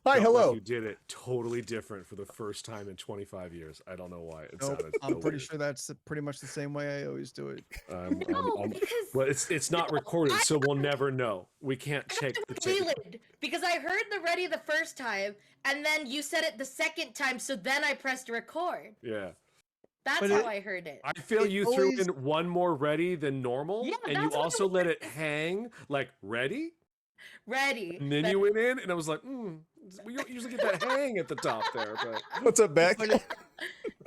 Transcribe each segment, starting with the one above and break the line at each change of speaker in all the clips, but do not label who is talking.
Hi,
Felt like
hello.
you did it totally different for the first time in 25 years. I don't know why. It
Nope,
sounded
I'm
so
pretty
weird.
sure that's pretty much the same way I always do it.
No, because
well, it's not recorded, so we'll never know. We can't check the tape.
Leland, because I heard the ready the first time, and then you said it the second time, so then I pressed record.
Yeah.
That's
But
how
it-
I heard it.
I feel
It
you
always-
threw in one more ready than normal,
Yeah,
and you
that's what
also
it
let it
was.
hang like ready,
Ready.
and then
but-
you went in, and I was like, we don't usually get that hang at the top there, but
What's up, Beck?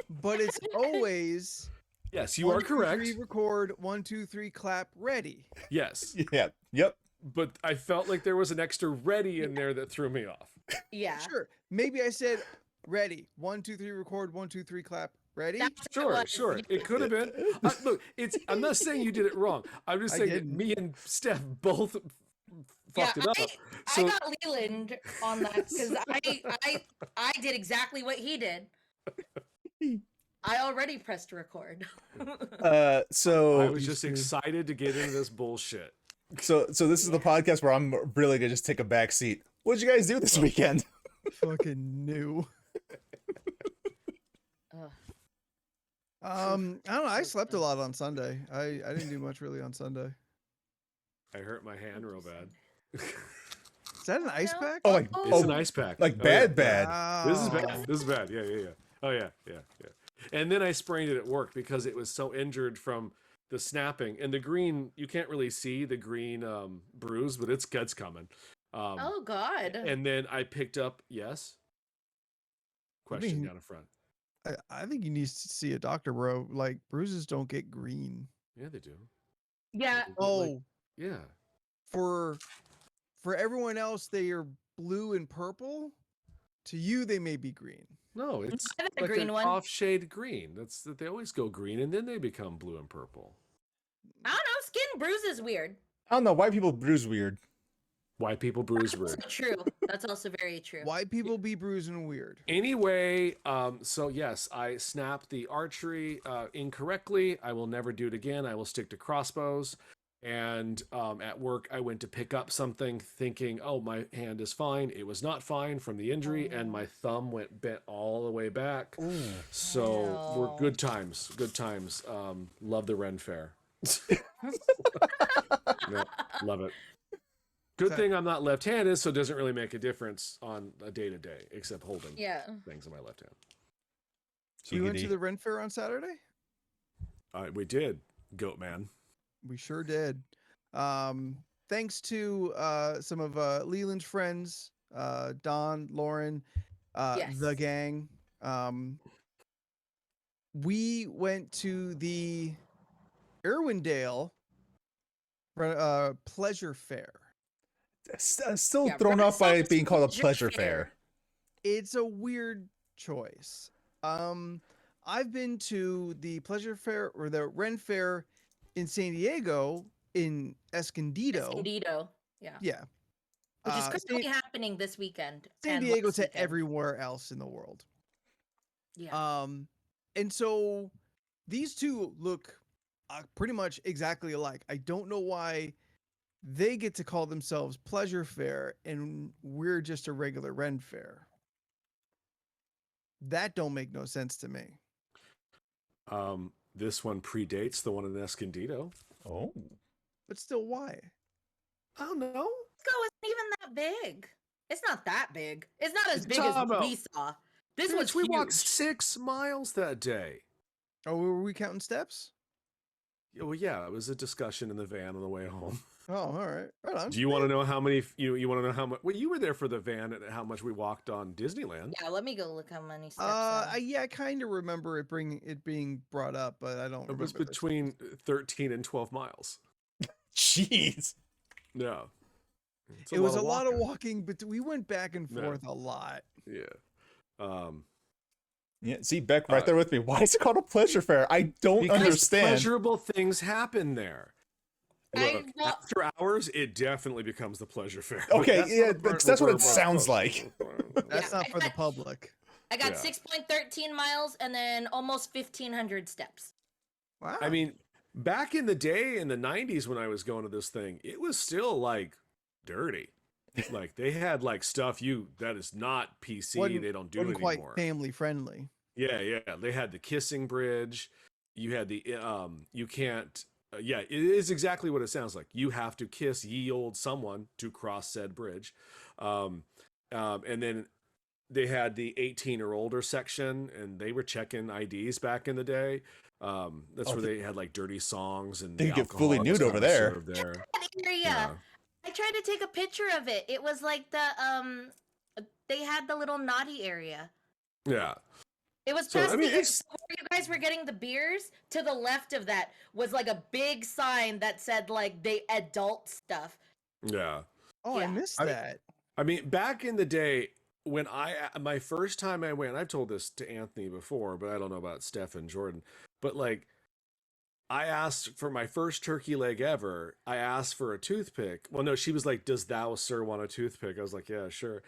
But it's always
yes, you
1,
are
2,
correct.
3, record, 1, 2, 3, clap, ready.
Yes,
Yeah. Yep.
but I felt like there was an extra ready in there that threw me off.
Yeah.
Sure. Maybe I said ready. 1, 2, 3, record, 1, 2, 3, clap, ready.
That's what it
Sure,
was.
sure. It could have been. Look, I'm not saying you did it wrong. I'm just
I
saying that
didn't.
me and Steph both fucked it up.
I got Leland on that because I did exactly what he did. I already pressed record.
So
I was just excited to get into this bullshit.
this is the podcast where I'm really gonna just take a back seat. What did you guys do this weekend?
Fucking new.
Ugh.
I don't know. I slept a lot on Sunday. I didn't do much really on Sunday.
I hurt my hand real bad.
Is that an ice
No.
pack?
Oh, like
It's an ice pack.
like
Oh, yeah.
bad.
This is
Wow.
bad. This is bad. Yeah. Oh yeah. And then I sprained it at work because it was so injured from the snapping. And the green, you can't really see the green bruise, but it's coming.
Oh God.
And then I picked up question
mean-
down in front.
I think you need to see a doctor, bro. Like bruises don't get green.
Yeah, they do.
Yeah.
They get,
Oh,
like- yeah.
for everyone else, they are blue and purple. To you, they may be green.
No, it's
I have a
like
green
an
one.
off shade green. That's that they always go green and then they become blue and purple.
I don't know. Skin bruise is weird.
I don't know. White people bruise weird.
White people bruise
That's
weird.
true. That's also very true.
Why people be bruising weird?
Anyway, so yes, I snapped the archery incorrectly. I will never do it again. I will stick to crossbows. And at work, I went to pick up something thinking, oh, my hand is fine. It was not fine from the injury, and my thumb went bent all the way back.
Ooh.
So we're
No.
good times. Good times. Love the Ren Fair. Yep, love it. Good
So-
thing I'm not left-handed, so it doesn't really make a difference on a day-to-day, except holding
Yeah.
things in my left hand.
You went to
Giggity.
the Ren Fair on Saturday?
We did, Goat Man.
We sure did. Thanks to some of Leland's friends, Don, Lauren,
Yes.
the gang. We went to the Irwindale pleasure fair.
Still
Yeah,
thrown off by it
Renaissance
being called a
Pleasure
pleasure
Fair.
fair.
It's a weird choice. I've been to the pleasure fair or the Ren Fair in San Diego in Escondido.
Escondido. Yeah.
Yeah.
Which is
San-
currently happening this weekend.
San
and
Diego
last
to
weekend.
everywhere else in the world.
Yeah.
And so these two look pretty much exactly alike. I don't know why they get to call themselves Pleasure Fair and we're just a regular Ren Fair. That don't make no sense to me.
This one predates the one in Escondido.
Oh.
But still, why?
I don't know.
Go isn't even that big. It's not that big. It's not as
It's
big as what
about-
we saw. This
Bitch,
was
we
huge.
walked 6 miles that day.
Oh, were we counting steps?
Yeah, well, yeah, it was a discussion in the van on the way home.
Oh, all right. Right on.
Do you want to know how many? You want to know how much? Well, you were there for the van and how much we walked on Disneyland.
Yeah, let me go look how many steps. now.
I kind of remember it being brought up, but I don't.
It was
remember the
between 13 and 12 miles.
Jeez.
Yeah. It's
It was a lot of
walking.
walking, but we went back and
Yeah.
forth a lot.
Yeah.
Yeah, see Beck right there with me. Why is it called a pleasure fair? I don't
Because
understand.
pleasurable things happen there. Look,
well-
after hours, it definitely becomes the pleasure fair.
Okay,
That's not
yeah,
the part
that's what
where
it
we're
sounds
supposed to-
That's
Yeah,
not for the public.
I got
Yeah.
6.13 miles and then almost 1,500 steps.
Wow.
I mean, back in the day in the 90s when I was going to this thing, it was still like dirty. Like they had like stuff that is not PC.
Wasn't-
They don't do
wasn't
it
quite
anymore.
family friendly.
Yeah. They had the kissing bridge. You had the you can't. Yeah, it is exactly what it sounds like. You have to kiss ye old someone to cross said bridge, and then they had the 18 or older section, and they were checking IDs back in the day. That's where they had like dirty songs and
They
the
could get fully
alcohol
nude
and
over
stuff
there.
served there.
That area.
Yeah.
I tried to take a picture of it. It was like they had the little naughty area.
Yeah.
It was
So,
past
I mean,
the
it's-
where you guys were getting the beers. To the left of that was like a big sign that said like they adult stuff.
Yeah.
Oh, I
Yeah.
missed
I-
that.
I mean, back in the day when my first time I went, I've told this to Anthony before, but I don't know about Steph and Jordan. But like, I asked for my first turkey leg ever. I asked for a toothpick. Well, no, she was like, "Does thou, sir, want a toothpick?" I was like, "Yeah, sure."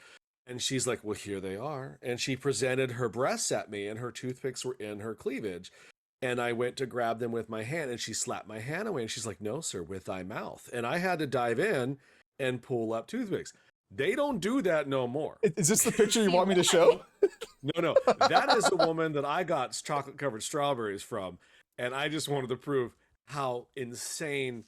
And she's like, "Well, here they are." And she presented her breasts at me, and her toothpicks were in her cleavage. And I went to grab them with my hand, and she slapped my hand away. And she's like, "No, sir, with thy mouth." And I had to dive in and pull up toothpicks. They don't do that no more.
Is this the picture you want me to show?
No, that is a woman that I got chocolate covered strawberries from, and I just wanted to prove how insane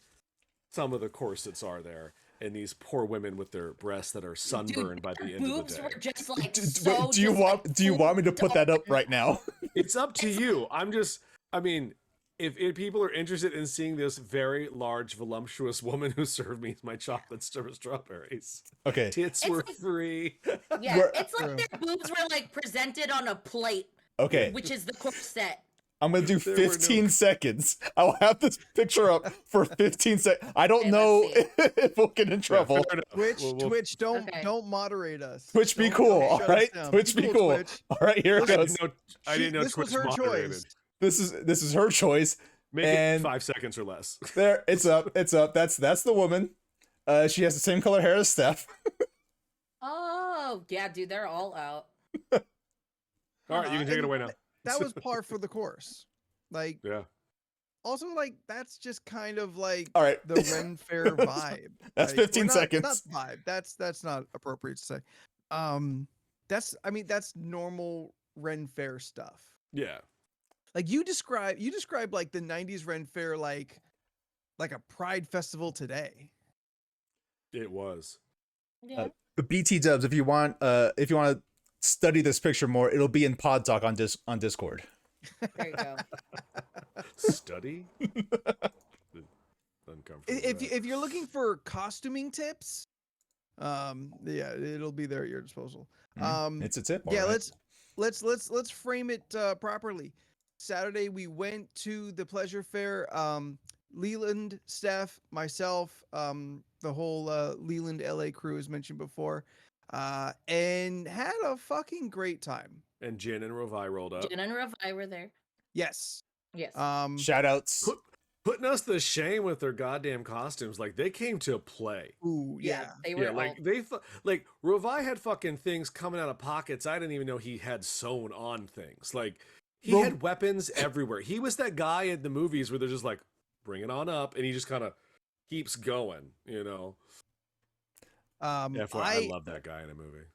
some of the corsets are there, and these poor women with their breasts that are sunburned by the end of
Boobs
the
were
day.
just like
Do
so.
you
just,
want
like,
do you want me to put that up
open.
right now?
It's up to you. I mean, if people are interested in seeing this very large, voluptuous woman who served me my chocolate strawberries,
Okay.
tits
It's
were
like-
free.
Yeah,
We're-
it's like their boobs were like presented on a plate,
Okay.
which is the corset.
I'm gonna do
There were no-
15 seconds. I will have this picture up for 15 seconds. I don't
Okay,
know
let's
if we'll get in trouble.
Fair enough.
Twitch,
We'll-
Twitch, don't
Okay.
don't moderate us.
Twitch be
Don't-
cool,
don't
all
shut us
right?
down.
Twitch be cool.
Twitch.
All right, here it
I
goes.
didn't know
This was
Twitch
her
moderated.
choice.
This is her choice.
Make
And-
it 5 seconds or less.
There, it's up. That's the woman. She has the same color hair as Steph.
Oh yeah, dude, they're all out.
All right, you can take it
and
away now.
That was par for the course. Like,
Yeah.
also, like, that's just kind of like
All right.
the Ren Fair vibe.
That's
Like, or
15
not-
seconds.
Not vibe. That's not appropriate to say. That's normal Ren Fair stuff.
Yeah.
Like you describe like the 90s Ren Fair like a pride festival today.
It was.
Yeah.
But BT Dubs, if you want to study this picture more, it'll be in Pod Talk on Discord.
There you go.
Study? Uncomfortable.
If you're looking for costuming tips, yeah, it'll be there at your disposal.
It's a tip.
Yeah,
all right.
let's frame it properly. Saturday we went to the pleasure fair. Leland, Steph, myself, the whole Leland LA crew as mentioned before, and had a fucking great time.
And Jen and Rovi rolled up.
Jen and Ravi were there.
Yes.
Yes.
Shout outs.
Putting us to shame with their goddamn costumes. Like, they came to play.
Ooh, yeah.
they were
Yeah,
all.
like, like, Rovi had fucking things coming out of pockets I didn't even know he had sewn on things. Like, He had weapons everywhere. He was that guy in the movies where they're just like, bring it on up, and he just kind of keeps going, you know. I love that guy in a movie.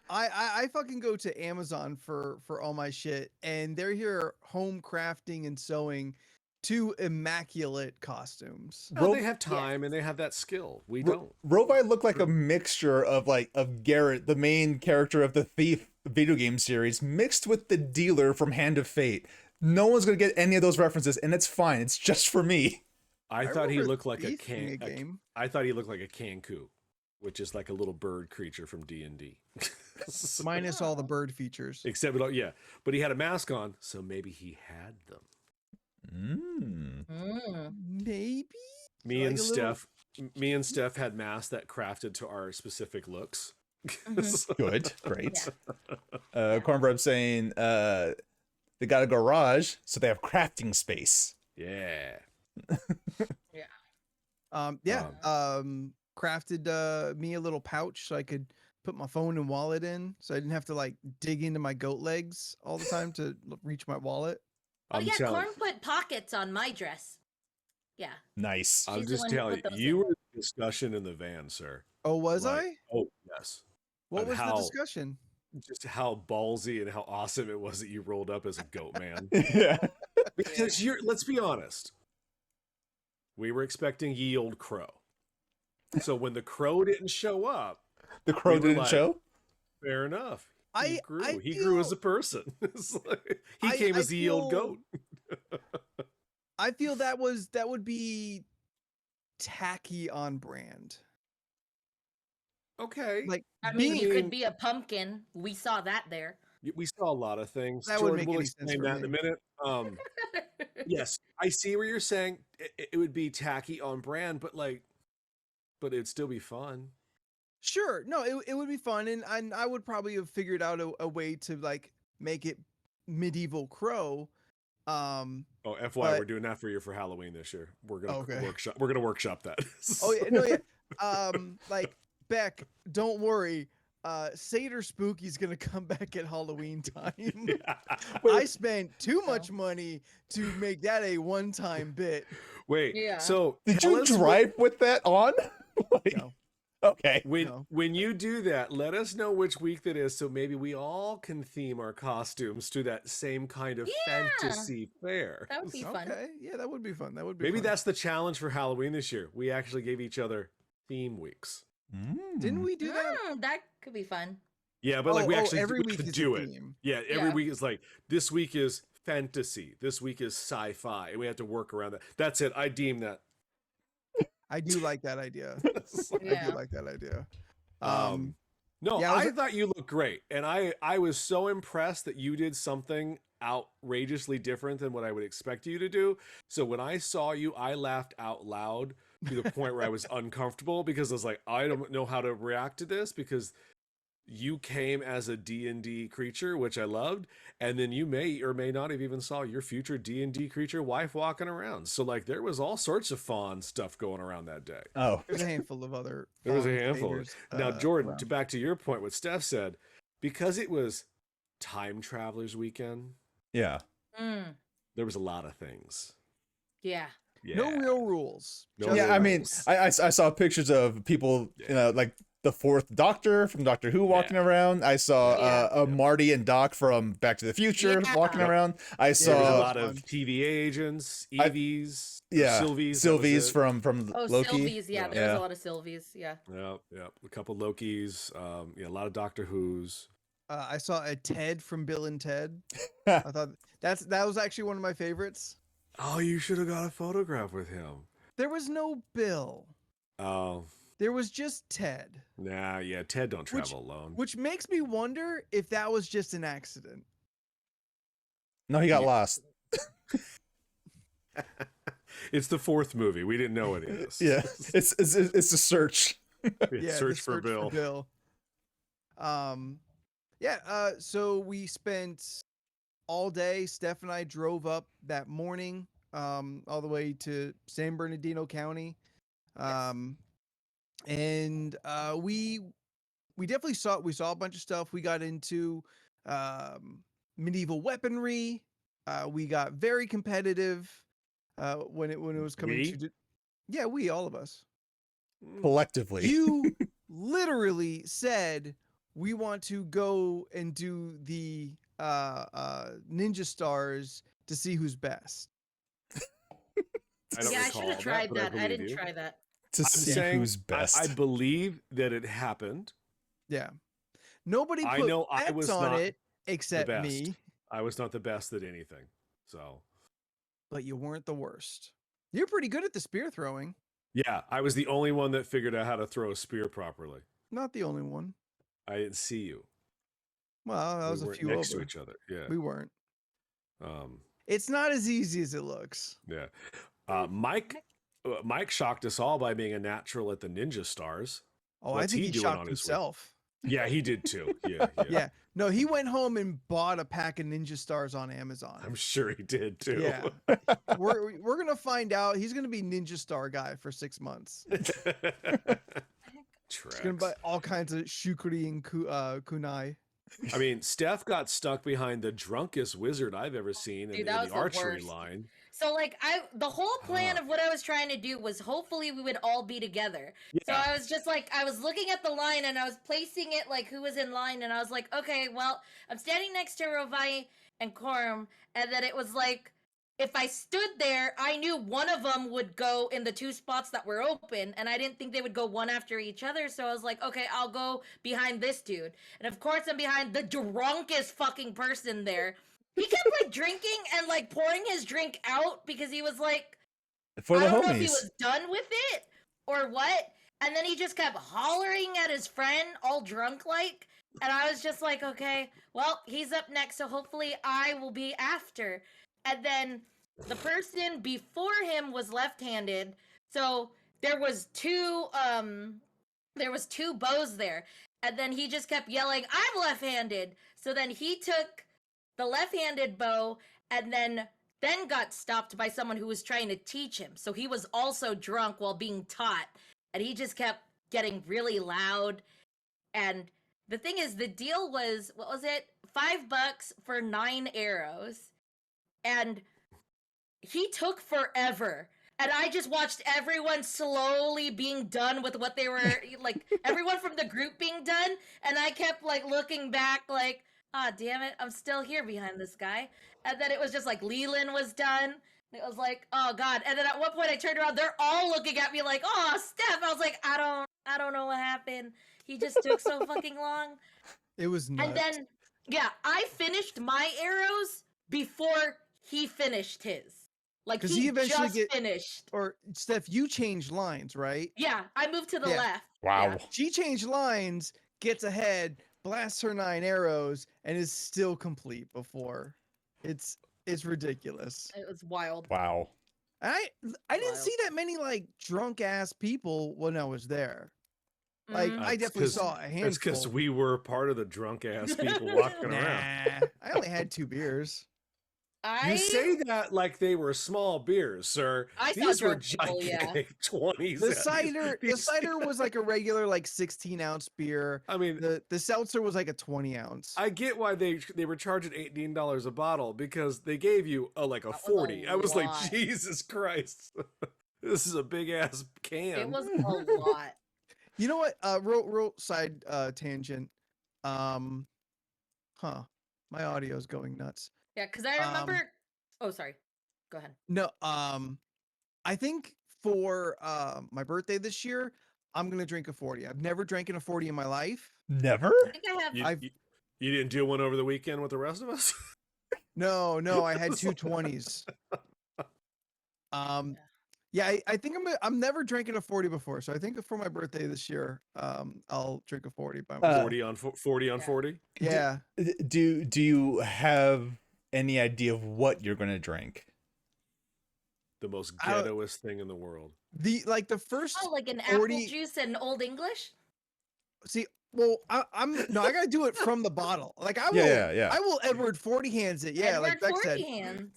I fucking go to Amazon for all my shit, and they're here home crafting and sewing 2 immaculate costumes.
Well, they have time and they have that skill. We don't.
Rovi looked like a mixture of Garrett, the main character of the Thief video game series, mixed with the dealer from Hand of Fate. No one's gonna get any of those references, and it's fine. It's just for me.
I thought he looked like
a game.
I thought he looked like a Kanku, which is like a little bird creature from D&D.
Minus all the bird features.
Except, but he had a mask on, so maybe he had them.
Maybe.
Me and Steph had masks that crafted to our specific looks.
Good, great. Cornbread saying they got a garage, so they have crafting space.
Yeah.
Crafted me a little pouch so I could put my phone and wallet in, so I didn't have to like dig into my goat legs all the time to reach my wallet.
Oh yeah, Corn put pockets on my dress. Yeah.
Nice.
I'll just tell you, you were in discussion in the van, sir.
Oh, was I?
Oh, yes.
What was the discussion?
Just how ballsy and how awesome it was that you rolled up as a goat man.
Yeah.
Because let's be honest. We were expecting ye old crow. So when the crow didn't show up,
the crow didn't show?
Fair enough. He grew.
He
grew as a person. He came as the old goat.
I feel that would be tacky on brand.
Okay.
Like,
I mean, you could be a pumpkin. We saw that there.
We saw a lot of things.
That
Jordan
would make
will
any sense
explain
for
that in a minute. Yes, I see where you're saying it would be tacky on brand, but it'd still be fun.
Sure. No, it would be fun, and I would probably have figured out a way to like make it medieval crow.
FYI, we're doing that for you for Halloween this year. We're gonna workshop that.
Oh yeah, no, yeah. Like Beck, don't worry. Seder Spooky's gonna come back at Halloween time. I spent too much money to make that a one-time bit.
Wait, so
did you drive with that on?
No.
Okay.
When you do that, let us know which week that is, so maybe we all can theme our costumes to that same kind of fantasy fair.
That would be fun.
Okay, yeah, that would be fun.
Maybe that's the challenge for Halloween this year. We actually gave each other theme weeks.
Didn't we do that?
That could be fun.
Yeah, but we actually
every week
could
is
do
a
it.
theme.
Yeah, every week is like, this week is fantasy, this week is sci-fi, and we have to work around that. That's it. I deem that.
I do like that idea.
Yeah.
I do like that idea.
I thought you looked great, and I was so impressed that you did something outrageously different than what I would expect you to do. So when I saw you, I laughed out loud to the point where I was uncomfortable, because I was like, I don't know how to react to this, because you came as a D&D creature, which I loved, and then you may or may not have even saw your future D&D creature wife walking around. So like there was all sorts of fawn stuff going around that day.
Oh,
there's a handful of other.
There was a handful. Now, Jordan, back to your point, what Steph said, because it was Time Travelers Weekend.
Yeah.
There was a lot of things.
Yeah.
No real rules.
I mean, I saw pictures of people, like the fourth Doctor from Doctor Who walking around. I saw Marty and Doc from Back to the Future walking around. I saw
a lot of TVA agents, Eevees,
Sylvies from Loki.
Sylvies, there was a lot of Sylvies,
a couple Lokis, a lot of Doctor Who's.
I saw a Ted from Bill and Ted. I thought that was actually one of my favorites.
Oh, you should have got a photograph with him.
There was no Bill.
Oh.
There was just Ted.
Nah, Ted don't travel alone.
Which makes me wonder if that was just an accident.
No, he got lost.
It's the fourth movie. We didn't know what it is.
Yeah, it's a search.
Search for Bill.
So we spent all day. Steph and I drove up that morning, all the way to San Bernardino County. And we definitely saw a bunch of stuff. We got into medieval weaponry. We got very competitive when it was coming
We?
to. Yeah, all of us.
Collectively.
You literally said we want to go and do the ninja stars to see who's best.
I don't
Yeah, I
recall
should have
that,
tried
but I
that. I
believe
didn't
you.
try that.
To
I'm
see
saying
who's best.
I believe that it happened.
Yeah. Nobody
I
put
know I
bets
was
on
not
it
the
except
best.
me,
I was not the best at anything. So
but you weren't the worst. You're pretty good at the spear throwing.
yeah, I was the only one that figured out how to throw a spear properly.
Not the only one.
I didn't see you.
Well, that
We
was a
weren't
few
next
over.
to each other. Yeah.
We weren't.
Um,
It's not as easy as it looks.
yeah. Mike shocked us all by being a natural at the Ninja Stars.
Oh, I
What's
think
he
he
doing
shocked
on his week?
himself.
Yeah, he did too. Yeah, yeah.
Yeah. No, he went home and bought a pack of Ninja Stars on Amazon.
I'm sure he did too.
Yeah. We're gonna find out. He's gonna be Ninja Star guy for 6 months. He's gonna buy
Tracks.
all kinds of shukri and kunai.
I mean, Steph got stuck behind the drunkest wizard I've ever seen
Dude,
in
that
the
was the
archery
worst.
line.
So like the whole plan of what I was trying to do was hopefully we would all be together. So
Yeah.
I was just like I was looking at the line and I was placing it like who was in line and I was like, okay, well, I'm standing next to Rovai and Korm, and then it was like if I stood there, I knew one of them would go in the two spots that were open, and I didn't think they would go one after each other. So I was like, okay, I'll go behind this dude. And of course, I'm behind the drunkest fucking person there. He kept like drinking and like pouring his drink out because he was like,
For the
I don't know if he
homies.
was done with it or what. And then he just kept hollering at his friend, all drunk like. And I was just like, okay, well, he's up next, so hopefully I will be after. And then the person before him was left-handed, so there was two bows there. And then he just kept yelling, I'm left-handed. So then he took the left-handed bow and then got stopped by someone who was trying to teach him. So he was also drunk while being taught. And he just kept getting really loud. And the thing is, the deal was, what was it? $5 for 9 arrows. And he took forever. And I just watched everyone slowly being done with what they were, like, everyone from the group being done. And I kept, like, looking back, like, ah, oh, damn it, I'm still here behind this guy. And then it was just like Leland was done. It was like, oh god. And then at one point I turned around, they're all looking at me like, oh, Steph. I was like, I don't know what happened. He just took so fucking long.
It was nuts.
And then, yeah, I finished my arrows before he finished his. Like he eventually finished.
Or Steph, you changed lines, right?
Yeah, I moved to the left.
Wow.
Yeah.
She changed lines, gets ahead, blasts her 9 arrows, and is still complete before. It's ridiculous.
It was wild.
Wow.
I didn't see that many like drunk ass people when I was there. Like I definitely saw a handful.
It's because we were part of the drunk ass people walking around.
I only had 2 beers.
You say that like they were small beers, sir. These were gigantic 20s.
The cider was like a regular like 16-ounce beer.
I mean,
the seltzer was like a 20-ounce.
I get why they were charging $18 a bottle because they gave you like a 40. I was like, Jesus Christ, this is a big ass can.
It was a lot.
You know what? Real side tangent. My audio's going nuts.
Yeah, because I remember. Oh, sorry. Go ahead.
No, I think for my birthday this year, I'm gonna drink a 40. I've never drank a 40 in my life.
Never?
I think I have.
You didn't do one over the weekend with the rest of us?
No, I had 2 20s. Yeah, I think I'm never drinking a 40 before, so I think for my birthday this year, I'll drink a 40 by myself.
40 on 40.
Yeah.
Do you have any idea of what you're gonna drink?
The most ghettoest thing in the world.
The first
like an
40...
apple juice and Old English.
See, well, I gotta do it from the bottle. Like I will, I will Edward 40 hands it. Yeah,
Edward
like Beck
40
said.
hands.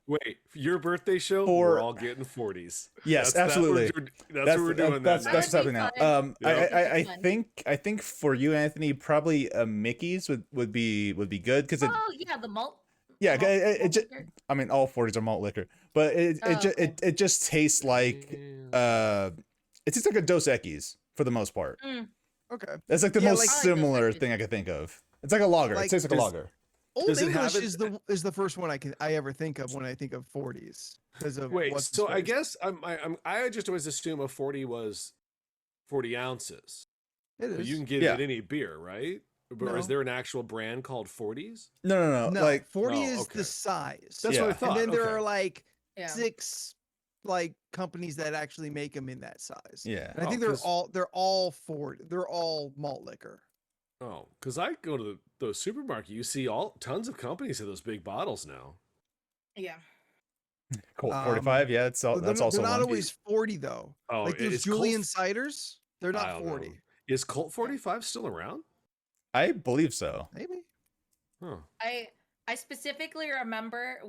Wait, for your birthday show,
For-
we're all getting 40s.
Yes, absolutely.
That's what we're doing.
That's
that
what's
night.
happening now.
That would be fun.
Yep.
I
Fun.
think for you, Anthony, probably Mickey's would be good because
Oh yeah, the malt.
yeah,
malt-
it
malt
just,
liquor.
I mean, all 40s are malt liquor, but
Okay.
it just tastes like it tastes like a Dos Equis for the most part.
Mm.
Okay.
That's like the
Yeah,
most
like-
I like Dos
similar
Equis.
thing I could think of. It's like a lager.
Like,
It tastes like a
does-
lager.
Old
Does it
English
have
is the first one I ever think of when I think of 40s because of
Wait,
what's his
so I
face.
guess I just always assume a 40 was 40 ounces.
It
But
is.
you can get
Yeah.
it in any beer, right? Or is
No.
there an actual brand called 40s?
No.
No,
Like
40
Oh,
is
okay.
the size.
That's
Yeah.
what I
And
thought.
and then there
okay.
are like
Yeah.
6 like companies that actually make them in that size.
yeah.
And I
Oh,
think
'cause-
they're all 40. They're all malt liquor.
Oh, because I go to the supermarket, you see tons of companies have those big bottles now.
Yeah.
Colt
Um,
45. Yeah, that's all.
But
That's
they're,
also
they're not
one.
always 40 though.
Oh,
Like those
is
Julian
Colt,
ciders, they're
I
not
don't know.
40.
Is Colt 45 still around?
I believe so.
Maybe.
Huh.
I specifically remember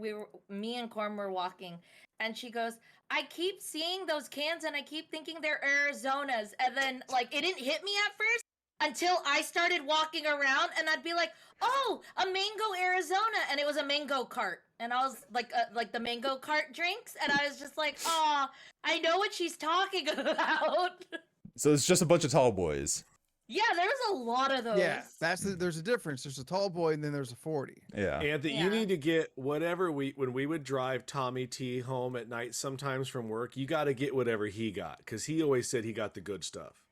me and Corm were walking, and she goes, "I keep seeing those cans, and I keep thinking they're Arizonas." And then like it didn't hit me at first until I started walking around, and I'd be like, "Oh, a mango Arizona," and it was a mango cart, and I was like the mango cart drinks, and I was just like, "Oh, I know what she's talking about."
So it's just a bunch of tall boys.
Yeah, there was a lot of those.
Yeah, there's a difference. There's a tall boy and then there's a 40.
Yeah.
Anthony,
Yeah.
you need to get whatever when we would drive Tommy T home at night sometimes from work, you got to get whatever he got because he always said he got the good stuff.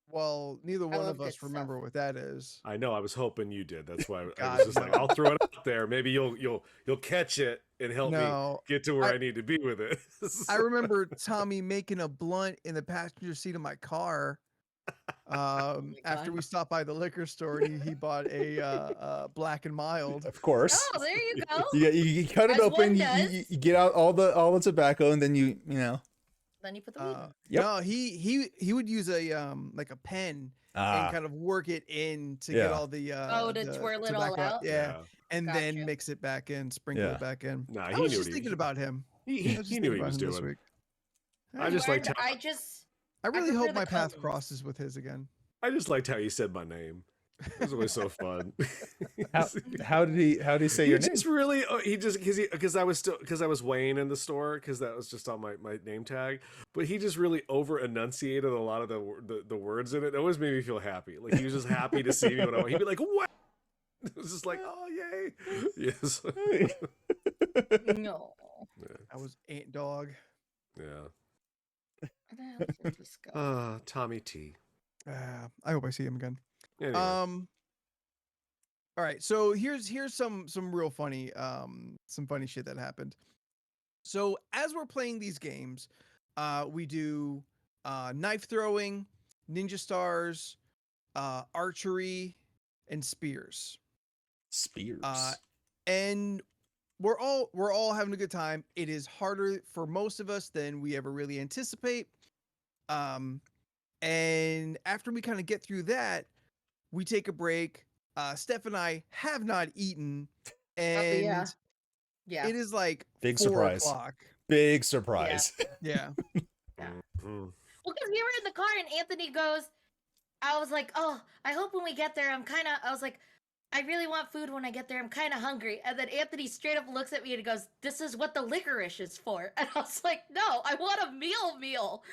Well, neither one
love
of us
good
remember what that is.
I know. I was hoping you did. That's why I
God,
was just like,
no.
I'll throw it out there. Maybe you'll catch it and help me
No,
get to where
I-
I need to be with it.
I remember Tommy making a blunt in the passenger seat of my car. After
God.
we stopped by the liquor store, and he bought a Black and Mild.
Of course.
Oh, there you go.
You cut it
As
open.
one
You
does.
get out all the tobacco, and then you know.
Then you put the weed in.
Yep.
No, he would use a like a pen
Ah,
and kind of work it in to
Yeah.
get all the
To
the
twirl it all
tobacco
out?
Yeah, and then
Gotcha.
mix it back in, sprinkle
Yeah.
it back in.
Nah,
I
he
was
knew
just
what
thinking about him.
He
I was just
knew
thinking
what he
about
was
him this
doing.
week.
I just liked
learned-
how
I really
prefer
hope
the
my path
colors.
crosses with his again.
I just liked how you said my name. It was always so fun.
how did he say your
He
name?
just really he just because I was Wayne in the store because that was just on my name tag, but he just really over enunciated a lot of the words in it. It always made me feel happy. Like he was just happy to see me when he'd be like, "What?" It was just like, "Oh yay!" Yes.
No.
I was Ant Dog.
Yeah.
What the hell did this go?
Tommy T.
I hope I see him again.
Anyway.
All right, so here's some real funny some funny shit that happened. So as we're playing these games, we do knife throwing, ninja stars, archery, and spears.
Spears.
And we're all having a good time. It is harder for most of us than we ever really anticipate. And after we kind of get through that, we take a break. Steph and I have not eaten, and
Yeah.
it is like
Big
4
surprise.
o'clock.
Big surprise.
Yeah.
Mhm.
Well, because we were in the car and Anthony goes, I was like, oh, I hope when we get there, I was like, I really want food when I get there. I'm kind of hungry. And then Anthony straight up looks at me and he goes, this is what the licorice is for. And I was like, no, I want a meal.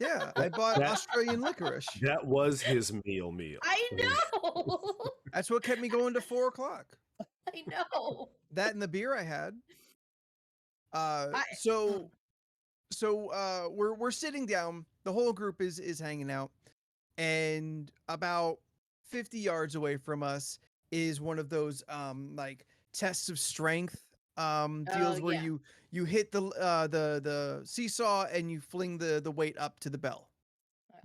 Yeah, I bought
That-
Australian licorice.
That was his meal.
I know.
That's what kept me going to 4 o'clock.
I know.
That and the beer I had.
I-
So we're sitting down. The whole group is hanging out, and about 50 yards away from us is one of those like tests of strength deals where
yeah.
you hit the seesaw and you fling the weight up to the bell.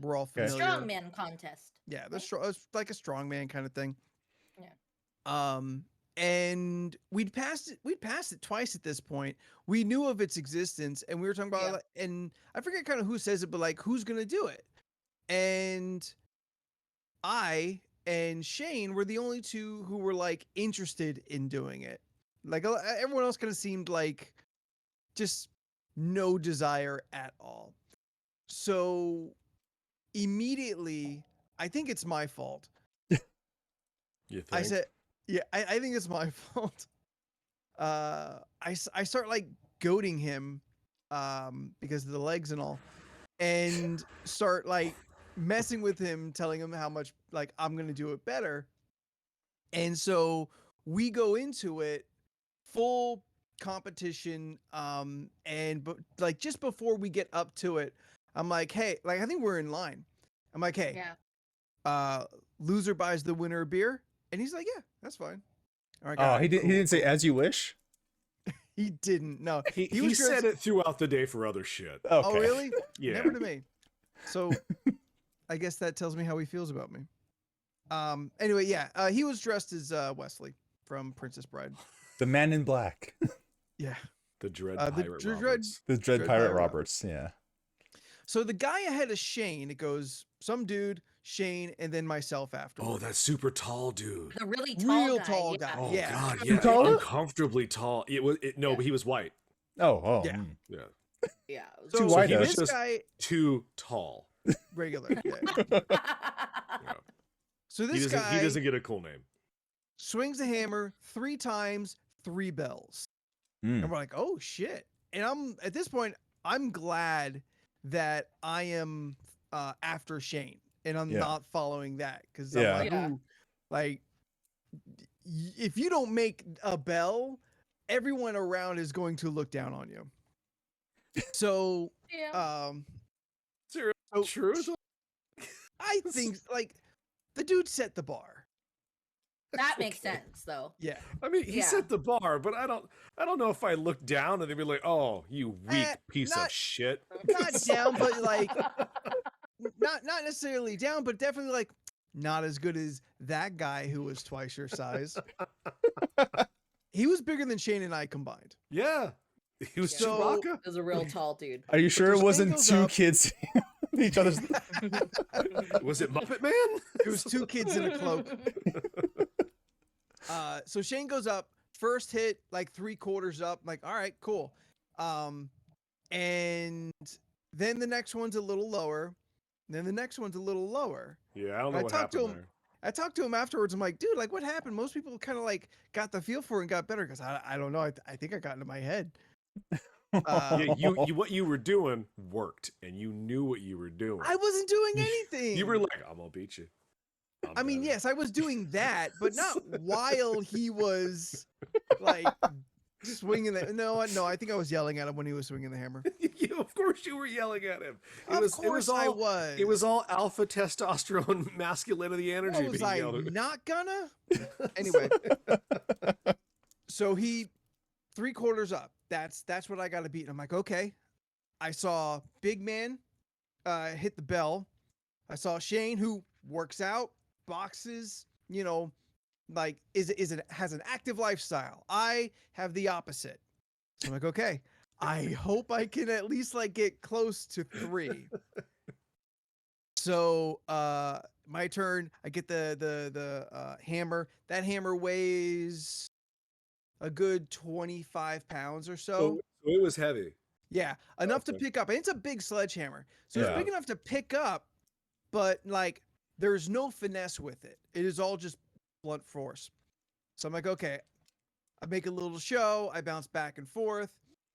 We're all
Okay.
familiar.
Strongman contest.
Yeah,
right?
it's like a strongman kind of thing.
Yeah.
And we'd passed it twice at this point. We knew of its existence, and we were talking about
Yeah.
like, and I forget kind of who says it, but like who's gonna do it? And I and Shane were the only two who were like interested in doing it. Like everyone else kind of seemed like just no desire at all. So immediately, I think it's my fault.
You think?
I said, yeah, I think it's my fault. I start like goading him because of the legs and all, and start like messing with him, telling him how much like I'm gonna do it better. And so we go into it full competition. But like just before we get up to it, I'm like, hey, like I think we're in line. I'm like, hey,
Yeah.
loser buys the winner a beer, and he's like, yeah, that's fine. All right,
Oh, he
cool,
didn't say
cool.
as you wish.
He didn't. No,
He
was
said
dressed-
it throughout the day for other shit.
Okay.
Oh, really?
Yeah.
Never to me. So I guess that tells me how he feels about me. Anyway, yeah, he was dressed as Wesley from Princess Bride.
The Man in Black,
Yeah.
The Dread
The
Pirate
Dread-
Roberts.
the Dread
Dread
Pirate
Pirate
Roberts. Yeah.
So the guy ahead of Shane, it goes some dude, Shane, and then myself afterwards.
Oh, that super tall dude.
The really tall
Real
guy.
tall
yeah.
guy.
Oh
Yeah.
God,
Too
yeah,
tall?
uncomfortably tall. No,
Yeah.
but he was white.
Oh.
Yeah.
mm.
Yeah,
Yeah.
So
Too wide,
he was
this
just
guy,
too tall.
regular. Yeah.
Yeah.
So
He
this
doesn't.
guy
He doesn't get a cool name.
swings the hammer 3 times, 3 bells.
Mm.
And we're like, oh shit. And I'm at this point, I'm glad that I am after Shane and I'm
Yeah.
not following that. Cause
Yeah.
I'm like,
Yeah.
ooh, like if you don't make a bell, everyone around is going to look down on you. So
Yeah.
Zero
so
truth.
I think like the dude set the bar.
That makes sense, though.
Yeah.
I mean, he
Yeah.
set the bar, but I don't know if I look down and they'd be like, "Oh, you weak piece
not-
of shit."
Not down, but like not necessarily down, but definitely like not as good as that guy who was twice your size. He was bigger than Shane and I combined.
Yeah, he was
So-
Chewbacca.
Is a real tall dude.
Are you sure
the
it
Shane
wasn't
goes
two
up-
kids each other's?
Was it Muppet Man?
It was 2 kids in a cloak. So Shane goes up, first hit like 3/4 up. I'm like, all right, cool. And then the next one's a little lower. Then the next one's a little lower.
Yeah, I don't know
I
what
talked to
happened
him-
there.
I talked to him afterwards. I'm like, dude, like what happened? Most people kind of like got the feel for it and got better because I don't know. I think I got into my head.
Yeah, you what you were doing worked, and you knew what you were doing.
I wasn't doing anything.
You were like, "I'm gonna beat you."
I mean,
better."
yes, I was doing that, but not while he was like swinging the. No, I think I was yelling at him when he was swinging the hammer.
Of course, you were yelling at him.
Of course I was.
It was all alpha testosterone, masculinity, energy.
Was
being
I
yelled at.
not gonna? Anyway, so he 3/4 up. That's what I got to beat. And I'm like, okay. I saw big man hit the bell. I saw Shane who works out, boxes, like has an active lifestyle. I have the opposite. So I'm like, okay. I hope I can at least like get close to 3. So my turn. I get the hammer. That hammer weighs a good 25 pounds or so.
So it was heavy.
Yeah, enough to
Okay.
pick up. And it's a big sledgehammer. So
Yeah.
it's big enough to pick up, but like there's no finesse with it. It is all just blunt force. So I'm like, okay. I make a little show. I bounce back and forth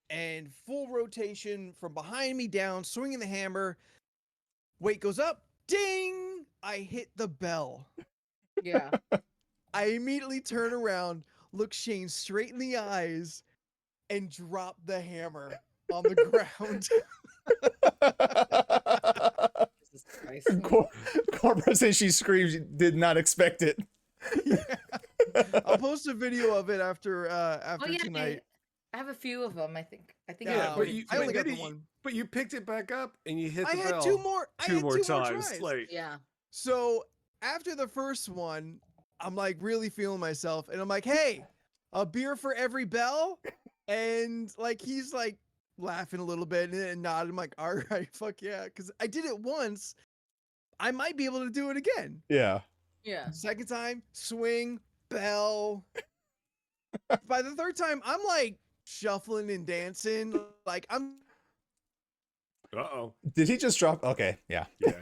and full rotation from behind me down, swinging the hammer. Weight goes up. Ding! I hit the bell.
Yeah.
I immediately turn around, look Shane straight in the eyes, and drop the hammer on the ground.
Jesus Christ.
Cobra says she screams. Did not expect it.
I'll post a video of it after
Oh yeah,
tonight.
I have a few of them. I think.
Yeah, but you-
I only
but
got the
then you-
one.
But you picked it back up and you hit
I
the
had
bell
2 more. I
two
had
more
2
times.
tries.
Like,
Yeah.
So after the first one, I'm like really feeling myself, and I'm like, "Hey, a beer for every bell," and like he's like laughing a little bit and nodding. I'm like, "All right, fuck yeah," because I did it once. I might be able to do it again.
Yeah.
Yeah.
Second time, swing, bell. By the third time, I'm like shuffling and dancing. Like I'm
Uh-oh.
Did he just drop? Okay, yeah.
Yeah.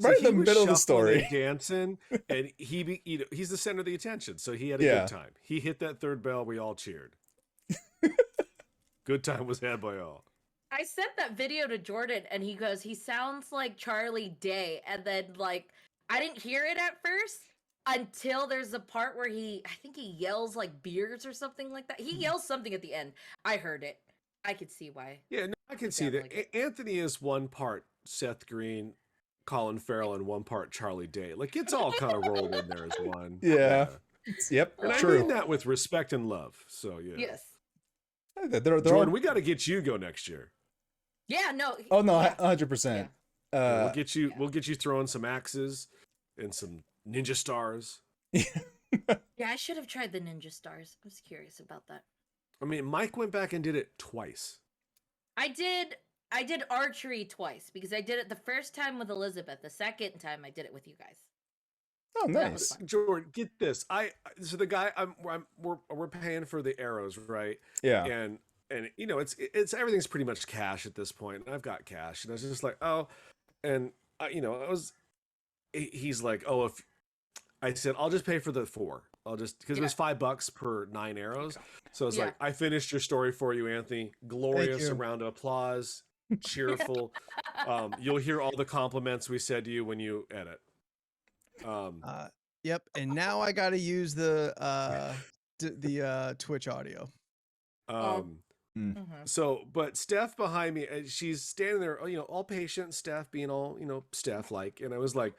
Right in
he
the
was
middle of the
shuffling
story.
and dancing, and he's the center of the attention, so he had a
Yeah.
good time. He hit that third bell, we all cheered. Good time was had by all.
I sent that video to Jordan and he goes, he sounds like Charlie Day. And then, like, I didn't hear it at first until there's a part where I think he yells like beers or something like that. He yells something at the end. I heard it. I could see why.
Yeah, no, I can see
sounded
that.
like
Anthony is one part Seth Green, Colin Farrell, and one part Charlie Day. Like, it's all kind of rolled in there as one.
Yeah. Yep,
And I
true.
mean that with respect and love. So, yeah.
Yes.
They're
Jordan,
all...
we got to get you go next year.
Yeah, no.
Oh no,
yeah.
100%.
We'll get you. We'll get you throwing some axes and some ninja stars.
Yeah, I should have tried the Ninja Stars. I was curious about that.
I mean, Mike went back and did it twice.
I did archery twice because I did it the first time with Elizabeth. The second time I did it with you guys.
Oh,
That was
nice.
fun.
Jordan, get this. So the guy we're paying for the arrows, right?
Yeah.
And you know it's everything's pretty much cash at this point. And I've got cash, and I was just like, oh, and he's like, oh, if I said I'll just pay for the 4. I'll just because it was $5 per 9 arrows. So it's like, I finished your story for you, Anthony. Glorious, a round of applause, cheerful. You'll hear all the compliments we said to you when you edit.
Yep, and now I got to use the Twitch audio.
So, but Steph behind me, she's standing there, all patient, Steph being all, Steph like, and I was like,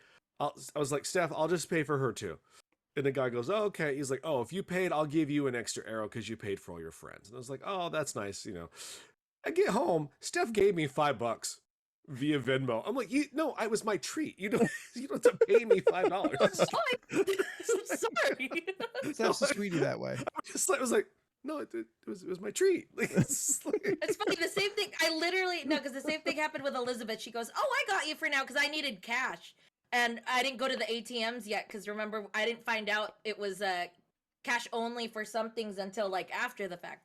Steph, I'll just pay for her too. And the guy goes, oh, okay. He's like, oh, if you paid, I'll give you an extra arrow because you paid for all your friends. And I was like, oh, that's nice. I get home, Steph gave me $5 via Venmo. I'm like, no, I was my treat. You don't have to pay me $5.
I'm sorry.
Sounds so sweetie that way.
I was like, no, it was my treat. Like,
It's funny. The same thing. Because the same thing happened with Elizabeth. She goes, oh, I got you for now because I needed cash. And I didn't go to the ATMs yet because remember, I didn't find out it was cash only for some things until like after the fact.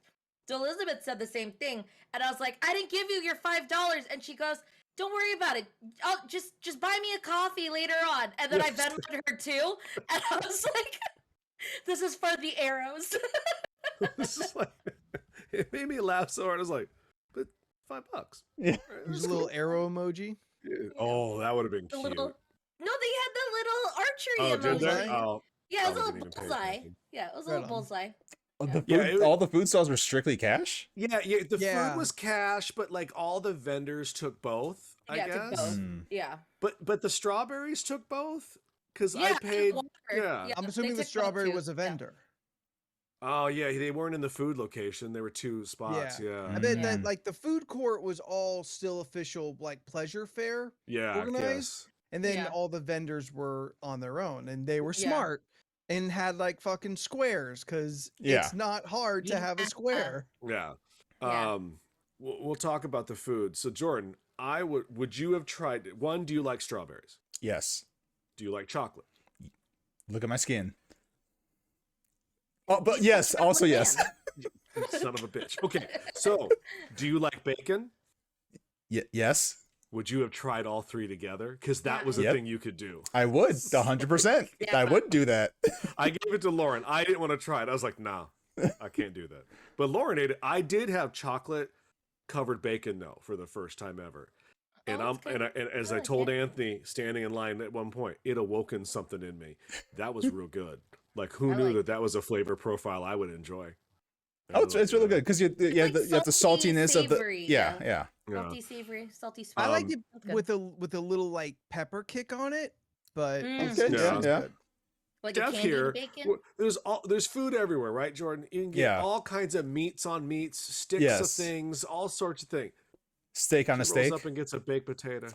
So Elizabeth said the same thing. And I was like, I didn't give you your $5. And she goes, don't worry about it. I'll just buy me a coffee later on. And then I Venmoed her too. And I was like, this is for the arrows.
This is like, it made me laugh so hard. I was like, but $5.
Yeah.
There's a little arrow emoji.
Yeah. Oh, that would have been cute.
No, they had the little archery
did
emoji.
they? Oh,
Yeah, it was
I
a
didn't
little
even pay
bullseye.
attention.
Yeah, it was a
Right
little
on.
bullseye.
All the food stalls were strictly cash?
The
Yeah.
food was cash, but like all the vendors took both, I
Yeah,
guess.
took both. Yeah.
But the strawberries took both? Because
Yeah,
I paid.
water.
Yeah.
I'm
they
assuming the
took both
strawberry
too.
was a vendor.
Oh, yeah. They weren't in the food location. There were 2 spots. Yeah.
I bet that like the food court was all still official, like pleasure fair,
Yeah.
organized. And then
Yeah.
all the vendors were on their own, and they were
Yeah.
smart and had like fucking squares because
Yeah.
it's not hard to have a square.
Yeah.
Yeah.
We'll talk about the food. So Jordan, would you have tried it? One, do you like strawberries?
Yes.
Do you like chocolate?
Look at my skin. Oh, but yes, also yes.
Son of a bitch. Okay. So, do you like bacon?
Yes.
Would you have tried all 3 together? Because that was a
Yep.
thing you could do.
I would, 100%. I would do that.
I gave it to Lauren. I didn't want to try it. I was like, nah, I can't do that. But Lauren ate it. I did have chocolate covered bacon though for the first time ever. And
Oh, that's good.
and as I
Really
told
good.
Anthony standing in line at one point, it awoken something in me. That was real good. Like who
I
knew
like
that was a flavor profile I would enjoy?
Oh, it's really good because you have the
salty,
saltiness of the
savory,
yeah.
Yeah.
Salty, savory, salty, sweet.
I liked it
That's good.
with a little like pepper kick on it, but it's
Okay,
it's
yeah.
good.
Like a
Jeff
candied
here.
bacon.
There's food everywhere, right, Jordan? You can get
Yeah.
all kinds of meats on meats, sticks of
Yes.
things, all sorts of things.
Steak on a
She
steak.
rolls up and gets a baked potato.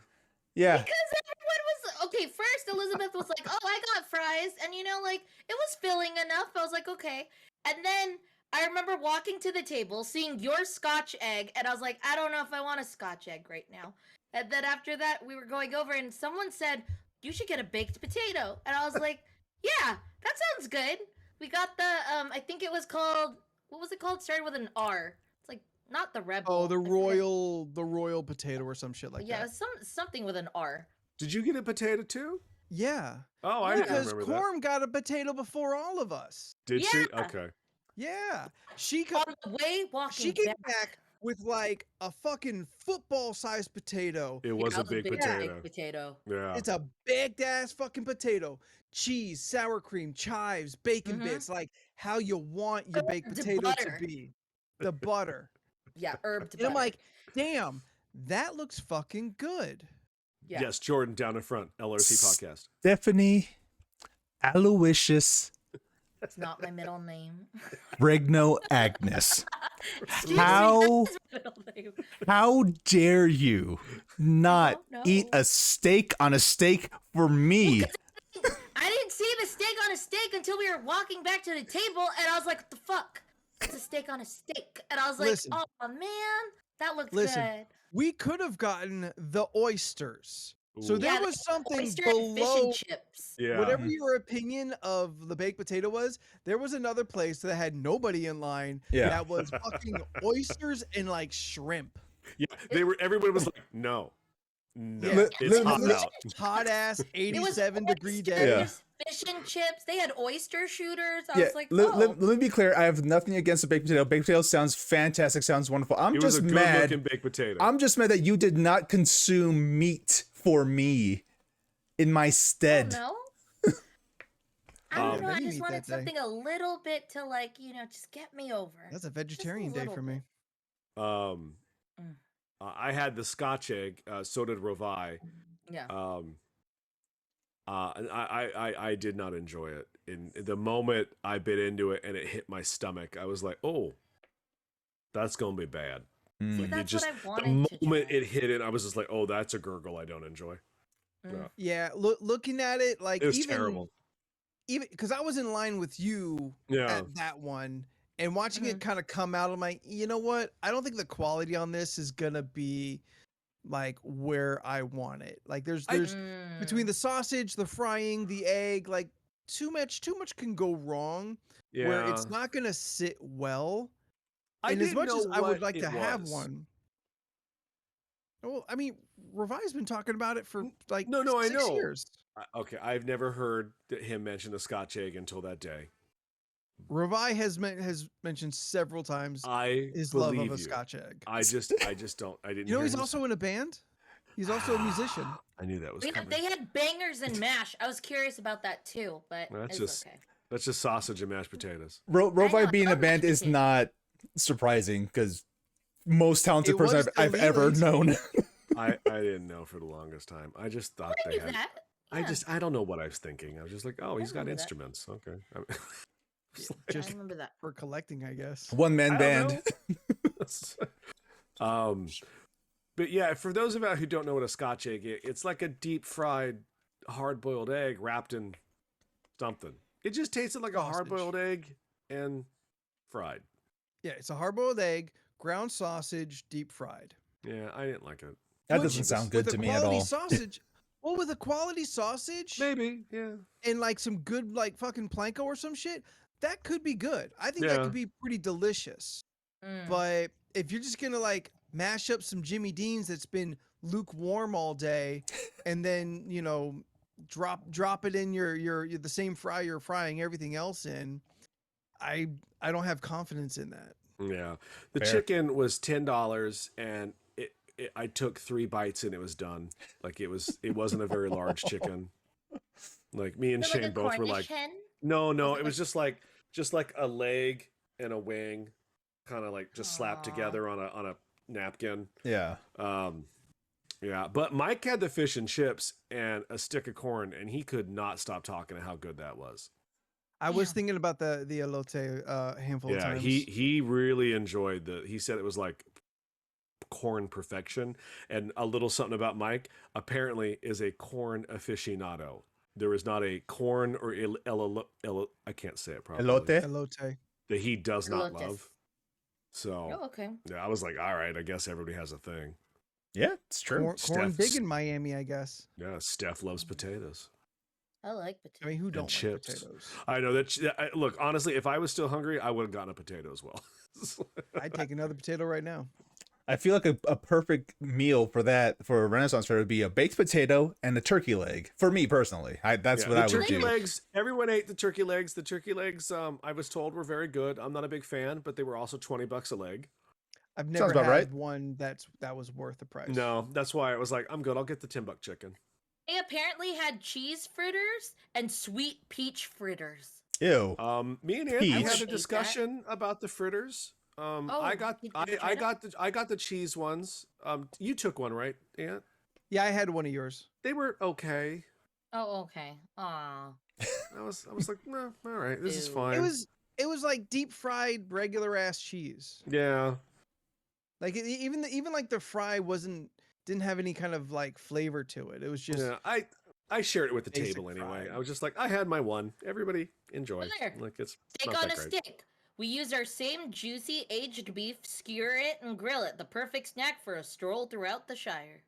Yeah.
Because everyone was okay. First, Elizabeth was like, "Oh, I got fries," and like it was filling enough. I was like, "Okay," and then I remember walking to the table, seeing your Scotch egg, and I was like, "I don't know if I want a Scotch egg right now." And then after that, we were going over, and someone said, "You should get a baked potato," and I was like, "Yeah, that sounds good." We got the I think it was called, what was it called? Started with an R. It's like not the Rebel.
Oh, the
I forget.
royal potato or some shit like
Yeah, it
that.
was something with an R.
Did you get a potato too?
Yeah.
Oh, I didn't
Because
remember that.
Corm got a potato before all of us.
Did she?
Yeah.
Okay.
Yeah. She
On
could
the way walking
she came
back.
back with like a fucking football-sized potato.
It was
Yeah,
a big
big
potato.
potato.
Yeah.
It's a big ass fucking potato. Cheese, sour cream, chives, bacon
Mhm.
bits, like how you want your baked
Herbed
potato
butter.
to be. The butter.
Yeah, herbed
And
butter.
I'm like, damn, that looks fucking good.
yeah.
Yes, Jordan down in front, LRC podcast.
Stephanie Aloysius
It's not my middle name.
Regno Agnes.
Excuse
How-
me, that is my middle name.
How dare you not
No.
eat a steak on a steak for me?
I didn't see the steak on a steak until we were walking back to the table, and I was like, what the fuck? It's a steak on a steak. And I was like,
Listen.
oh man, that looks
Listen.
good.
We could have gotten the oysters. So
Ooh.
there
Yeah,
was something
Oyster and fish
below
and chips.
Yeah.
whatever your opinion of the baked potato was. There was another place that had nobody in line
Yeah.
that was fucking oysters and like shrimp.
Yeah. Everybody was like, no. No.
Yeah.
It's
Li-
hot
li-
out.
Hot ass
It was
87-degree
oysters,
day.
Yeah.
fish and chips. They had oyster shooters. I
Yeah,
was like,
let,
oh.
let me be clear. I have nothing against a baked potato. Baked potato sounds fantastic, sounds wonderful. I'm
It was
just
a good
mad.
looking baked potato.
I'm just mad that you did not consume meat for me in my stead.
Oh, no? I don't know. I
Any
just
meat
wanted
that day.
something a little bit to, like, just get me over.
That's a vegetarian day
little
for me.
Um,
Mm.
I had the Scotch egg. So did Rovai.
Yeah.
And I did not enjoy it. In the moment I bit into it and it hit my stomach, I was like, oh, that's gonna be bad.
Mm.
See,
Like,
that's
just
what I
the
wanted to
moment
try.
it hit it, I was just like, oh, that's a gurgle I don't enjoy.
Mm.
Yeah, looking at it, like
It was
even
terrible.
because I was in line with you
Yeah.
at that one, and watching it
Mhm.
kind of come out, I'm like, you know what? I don't think the quality on this is gonna be like where I want it. Like there's between
Mm.
the sausage, the frying, the egg, like too much can go wrong
Yeah.
where it's not gonna sit well.
I
And as
didn't
much as
know
I would
what
like to
it
have
was.
one. Well, I mean, Revai's been talking about it for like
No, I
6
know.
years.
Okay, I've never heard him mention a Scotch egg until that day.
Revai has mentioned several times
I
his love
believe
of a
you.
Scotch egg.
I just don't. I didn't.
You know,
hear
he's
him
also in a band. He's also a musician.
I knew that was
Yeah,
coming.
they had bangers and mash. I was curious about that too, but
That's
it's
just-
okay.
That's just sausage and mashed potatoes.
Rovai
I
being a
love
band
mashed
is
potatoes.
not surprising because most talented
It
person
was
I've
to
ever
Leland.
known.
I didn't know for the longest time. I just thought
I
they
knew
had.
that. Yeah,
I don't know what I was thinking. I was just like, oh, he's got
remember that.
instruments. Okay. It's like-
Just
I remember that.
for collecting, I guess.
One man
I
band.
don't know. But yeah, for those of you who don't know what a Scotch egg is, it's like a deep fried, hard boiled egg wrapped in something. It just tasted like a
Sausage.
hard boiled egg and fried.
Yeah, it's a hard-boiled egg, ground sausage, deep fried.
Yeah, I didn't like it.
That
Which-
doesn't sound
with
good
a
to me at
quality
all.
sausage. Well, with a quality sausage
Maybe, yeah.
and like some good like fucking planko or some shit, that could be good. I think that
Yeah.
could be pretty delicious.
Mm.
But if you're just gonna like mash up some Jimmy Dean's that's been lukewarm all day, and then drop it in your the same fry you're frying everything else in, I don't have confidence in that.
Yeah. The
Fair.
chicken was $10 and I took 3 bites and it was done. Like it wasn't a very large chicken. Like me and
Is it
Shane
like a
both were
Cornish
like,
hen?
no,
Was it
it was just like a leg and a wing kind of like just slapped
Aw.
together on a napkin.
Yeah.
Yeah, but Mike had the fish and chips and a stick of corn and he could not stop talking about how good that was.
I was
Yeah.
thinking about the elote handful of
Yeah,
times.
he really enjoyed he said it was like corn perfection. And a little something about Mike apparently is a corn aficionado. There is not a corn or I can't say it properly
Elote?
elote.
that he does not
Elotes.
love. So
Oh, okay.
yeah, I was like, all right, I guess everybody has a thing.
Yeah, it's true.
Corn big
Steph's-
in Miami, I guess.
Yeah, Steph loves potatoes.
I like
I
potatoes.
mean, who don't like
chips.
potatoes?
I know that. Look, honestly, if I was still hungry, I would have gotten a potato as well.
I'd take another potato right now.
I feel like a perfect meal for that for a Renaissance fair would be a baked potato and a turkey leg. For me personally, that's
Yeah,
what
the
I would
turkey
do.
legs. Everyone ate the turkey legs. The turkey legs, I was told, were very good. I'm not a big fan, but they were also $20 a leg.
I've
Sounds
never
about
had
right.
one that was worth the price.
No, that's why I was like, I'm good. I'll get the $10 chicken.
They apparently had cheese fritters and sweet peach fritters.
Ew.
Me and
Peach.
Anthony
I
had
would
a
hate that.
discussion about the fritters. I
Oh,
got
did you
I,
try
I
them?
got the cheese ones. You took one, right, Ant?
Yeah, I had one of yours.
They were okay.
Oh, okay. Aw.
I was like, no, all right, this is
Ew.
fine.
It was like deep fried regular ass cheese.
Yeah.
Like even like the fry didn't have any kind of like flavor to it. It was just
Yeah, I shared it with the
basic
table anyway.
fried.
I was just like, I had my one. Everybody enjoy.
There.
Like it's
Steak
not
on
that
a
great.
stick. We use our same juicy aged beef, skewer it, and grill it. The perfect snack for a stroll throughout the Shire.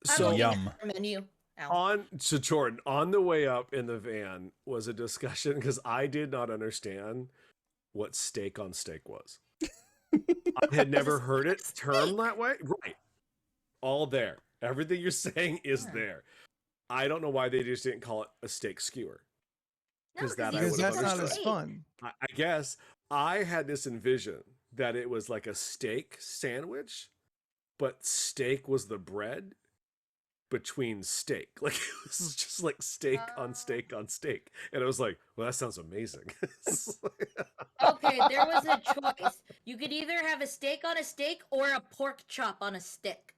I'm
So
looking
Yum.
at the menu. Ow.
on to Jordan, on the way up in the van was a discussion because I did not understand what steak on steak was. I had never heard it termed that way. Right. All there. Everything you're saying is
Yeah.
there. I don't know why they just didn't call it a steak skewer.
No,
Because that I
because
would have
that's not
understood.
as fun.
I guess I had this envision that it was like a steak sandwich, but steak was the bread between steak. Like it was just like steak on steak on steak. And I was like, well, that sounds amazing.
Okay, there was a choice. You could either have a steak on a steak or a pork chop on a stick.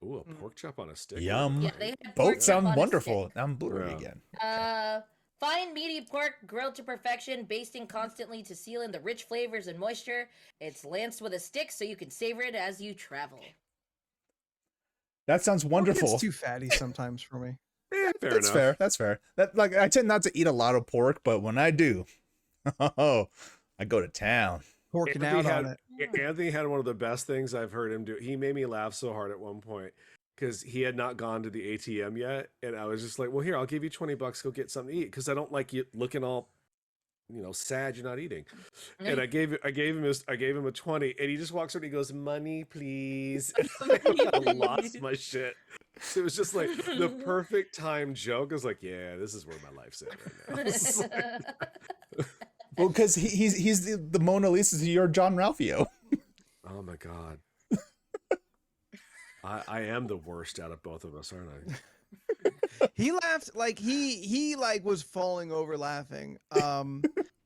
Ooh, a pork chop on a stick.
Yum.
Yeah, they had pork
Both
chop
sound
on a
wonderful.
stick.
I'm blurry
Yeah.
again.
Fine meaty pork grilled to perfection, basting constantly to seal in the rich flavors and moisture. It's lanced with a stick so you can savor it as you travel.
That sounds wonderful.
It's too fatty sometimes for me.
Fair
That's
enough.
fair. That's fair. That like I tend not to eat a lot of pork, but when I do, oh, I go to town.
Porking
Anthony
out on
had,
it.
Anthony had one of the best things I've heard him do. He made me laugh so hard at one point because he had not gone to the ATM yet, and I was just like, "Well, here, I'll give you $20. Go get something to eat," because I don't like you looking all, sad you're not eating. And I gave him a 20, and he just walks over and he goes, "Money, please." I lost my shit. So it was just like the perfect time joke. I was like, "Yeah, this is where my life's at right now." It's like,
Well, because he's the Mona Lisa to your John Ralphio.
oh my god. I am the worst out of both of us, aren't I?
He laughed like he like was falling over laughing.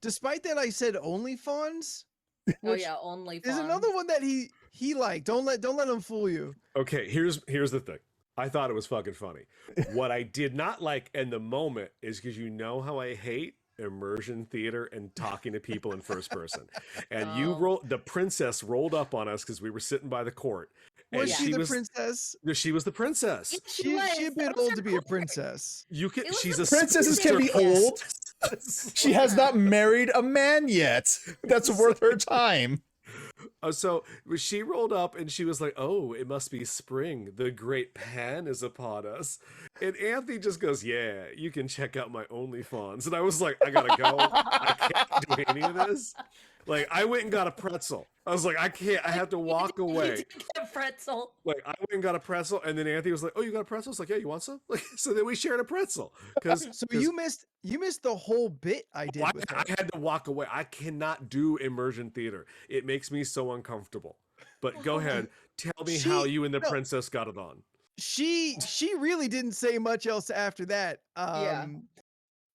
Despite that, I said OnlyFans.
Oh
Which
yeah, only
There's
fun.
another one that he liked. Don't let him fool you.
Okay, here's the thing. I thought it was fucking funny. What I did not like in the moment is because you know how I hate immersion theater and talking to people in first person. And the princess rolled up on us because we were sitting by the court.
Was
and
she the princess?
She was the princess.
Yeah,
She a bit
That was
old
her
to be a
part.
princess.
You can.
It was
She's
the
a
Princesses can be
spinster
old.
princess.
She has not married a man yet. That's worth her time.
So she rolled up and she was like, "Oh, it must be spring. The great pan is upon us." And Anthony just goes, "Yeah, you can check out my OnlyFans." And I was like, "I gotta go. I can't do any of this." Like, I went and got a pretzel. I was like, "I can't. I have to walk away."
You did get a pretzel.
Like, I went and got a pretzel, and then Anthony was like, "Oh, you got a pretzel?" I was like, "Yeah, you want some?" Like, so then we shared a pretzel.
So you missed the whole bit I did
I,
with her.
I had to walk away. I cannot do immersion theater. It makes me so uncomfortable. But go ahead, tell me how you and the princess got it on.
She really didn't say much else after that.
Yeah.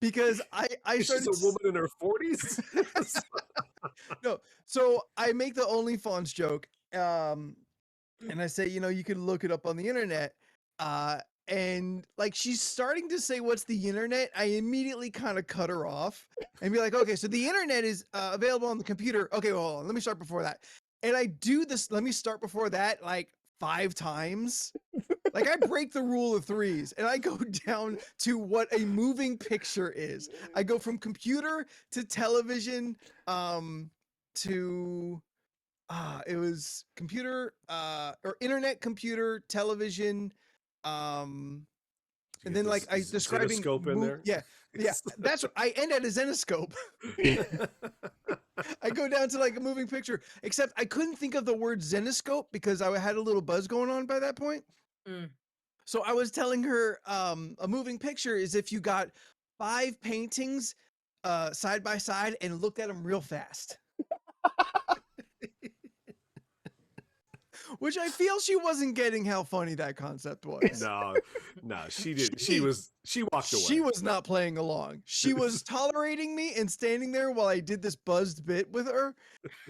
Because I started.
She's a woman in her 40s.
No, so I make the OnlyFans joke, and I say, you could look it up on the internet, and like she's starting to say, "What's the internet?" I immediately kind of cut her off and be like, "Okay, so the internet is available on the computer." Okay, well, hold on, let me start before that, and I do this. Let me start before that like 5 times. Like I break the rule of threes and I go down to what a moving picture is. I go from computer to television, to it was computer or internet, computer, television, And then like I describing
Zenoscope in there.
Yeah, that's I end at a Zenoscope. I go down to like a moving picture, except I couldn't think of the word Zenoscope because I had a little buzz going on by that point.
Mm.
So I was telling her a moving picture is if you got 5 paintings side by side and looked at them real fast. Which I feel she wasn't getting how funny that concept was.
No, she did. She walked away.
She was not playing along. She was tolerating me and standing there while I did this buzzed bit with her,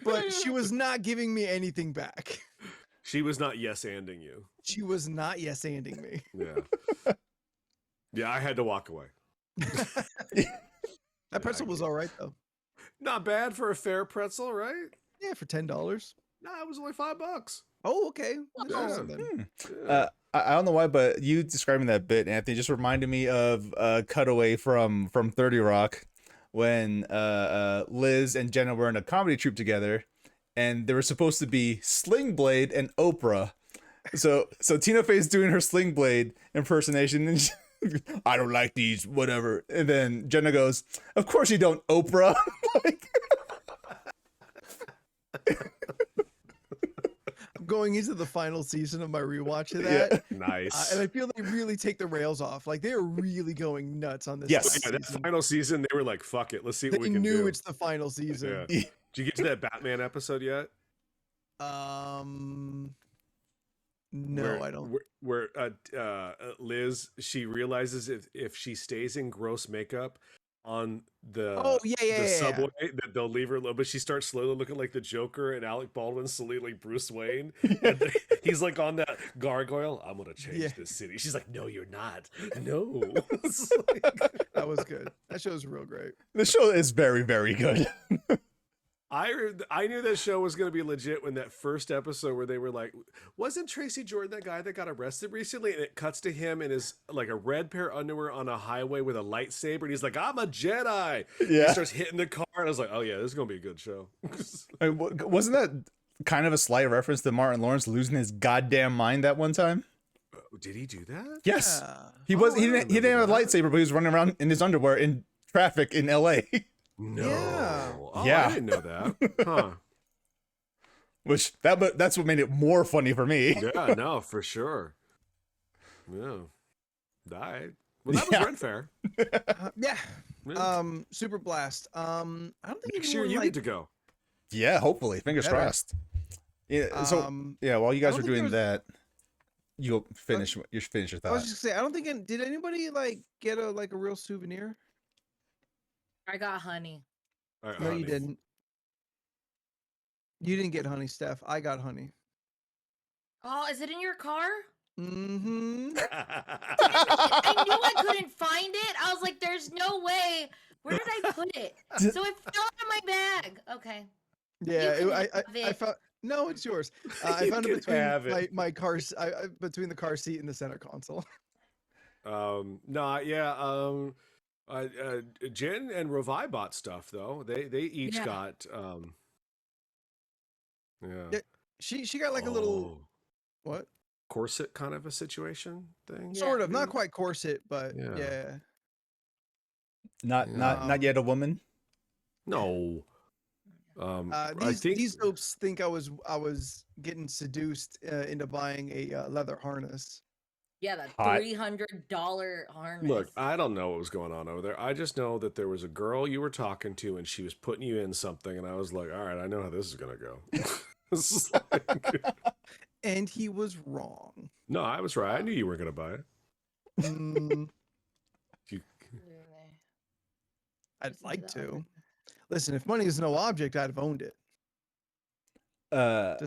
but she was not giving me anything back.
She was not yes-anding you.
She was not yes-anding me.
Yeah. Yeah, I had to walk away.
That pretzel was all right though.
Not bad for a fair pretzel, right?
Yeah, for $10.
No, it was only $5.
Oh, okay. That's
Yeah.
awesome then.
Yeah.
I don't know why, but you describing that bit, Anthony, just reminded me of a cutaway from 30 Rock when Liz and Jenna were in a comedy troupe together, and they were supposed to be Sling Blade and Oprah. So Tina Fey's doing her Sling Blade impersonation, and I don't like these, whatever. And then Jenna goes, "Of course you don't, Oprah." Like,
Going into the final season of my rewatch of that.
Nice.
And I feel they really take the rails off. Like they're really going nuts on this.
Yes.
Yeah, that final season, they were like, "Fuck it, let's see what
They
we can
knew
do."
it's the final season.
Yeah. Did you get to that Batman episode yet?
No, I don't.
Where Liz, she realizes if she stays in gross makeup on the
Yeah.
subway, that they'll leave her alone. But she starts slowly looking like the Joker, and Alec Baldwin slowly like Bruce Wayne. And he's like on that gargoyle. I'm gonna change this city. She's like, "No, you're not. No." It's like-
That was good. That show was real great.
the show is very, very good.
I knew that show was going to be legit when that first episode where they were like, wasn't Tracy Jordan that guy that got arrested recently? And it cuts to him in his like a red pair of underwear on a highway with a lightsaber. And he's like, "I'm a Jedi."
Yeah.
He starts hitting the car. And I was like, "Oh yeah, this is going to be a good show."
I mean, wasn't that kind of a slight reference to Martin Lawrence losing his goddamn mind that one time?
Did he do that?
Yes.
Yeah.
He
Oh,
was.
I
He
don't
didn't have a
remember that.
lightsaber, but he was running around in his underwear in traffic in L.A.
No.
Yeah.
Oh,
Yeah.
I didn't know that. Huh.
Which that's what made it more funny for me.
Yeah, no, for sure. Yeah. Died. Well, that was
Yeah.
Red Fair.
Yeah.
Yeah.
Super Blast. I don't think
Next year
anyone,
you
like,
get to go.
Yeah, hopefully, fingers
Better.
crossed. Yeah. So yeah, while you
I
guys
don't
were
think
doing
there
that, you'll finish. You should finish your
I was
thought.
just gonna say, I don't think did anybody like get a real souvenir?
I got honey.
All right,
No, you
honey.
didn't. You didn't get honey, Steph. I got honey.
Oh, is it in your car?
Mm-hmm.
I knew I couldn't find it. I was like, "There's no way. Where did I put it?" So it fell out of my bag. Okay.
Yeah,
can
I
have it.
found. No, it's yours. I
You
found it
can have
between
it.
my cars. Between the car seat and the center console.
No, yeah. Jen and Revi bought stuff though. They each
Yeah.
got
Yeah. She got like a little what?
corset kind of a situation thing.
Yeah.
Sort of, not quite corset, but
Yeah.
yeah.
Not yet a woman.
No. I
These
think
these dopes think I was getting seduced into buying a leather harness.
Yeah, that
Hot.
$300 harness.
look, I don't know what was going on over there. I just know that there was a girl you were talking to and she was putting you in something, and I was like, all right, I know how this is gonna go. This is like-
And he was wrong.
no, I was right. I knew you weren't gonna buy it.
Mm,
You-
I'd
Listen to
like
that
to.
one.
Listen, if money is no object, I'd have owned it. Yeah.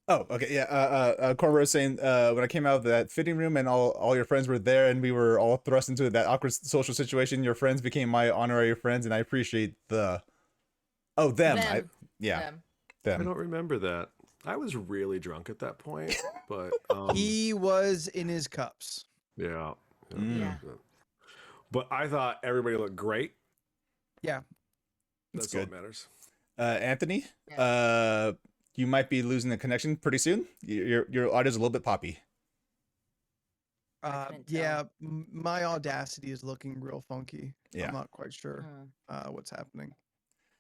Oh, okay. Yeah. Cornrow was saying when I came out of that fitting room and all your friends were there and we were all thrust into that awkward social situation, your friends became my honorary friends, and I appreciate them.
Them.
Yeah,
Them.
I
them.
don't remember that. I was really drunk at that point, but
He was in his cups.
yeah.
Yeah.
But I thought everybody looked great.
Yeah.
That's
good.
all that matters.
Anthony, you might be losing the connection pretty soon. Your audio's a little bit poppy.
I couldn't tell.
Yeah, my Audacity is looking real funky.
Yeah.
I'm not quite sure
Mm.
what's happening.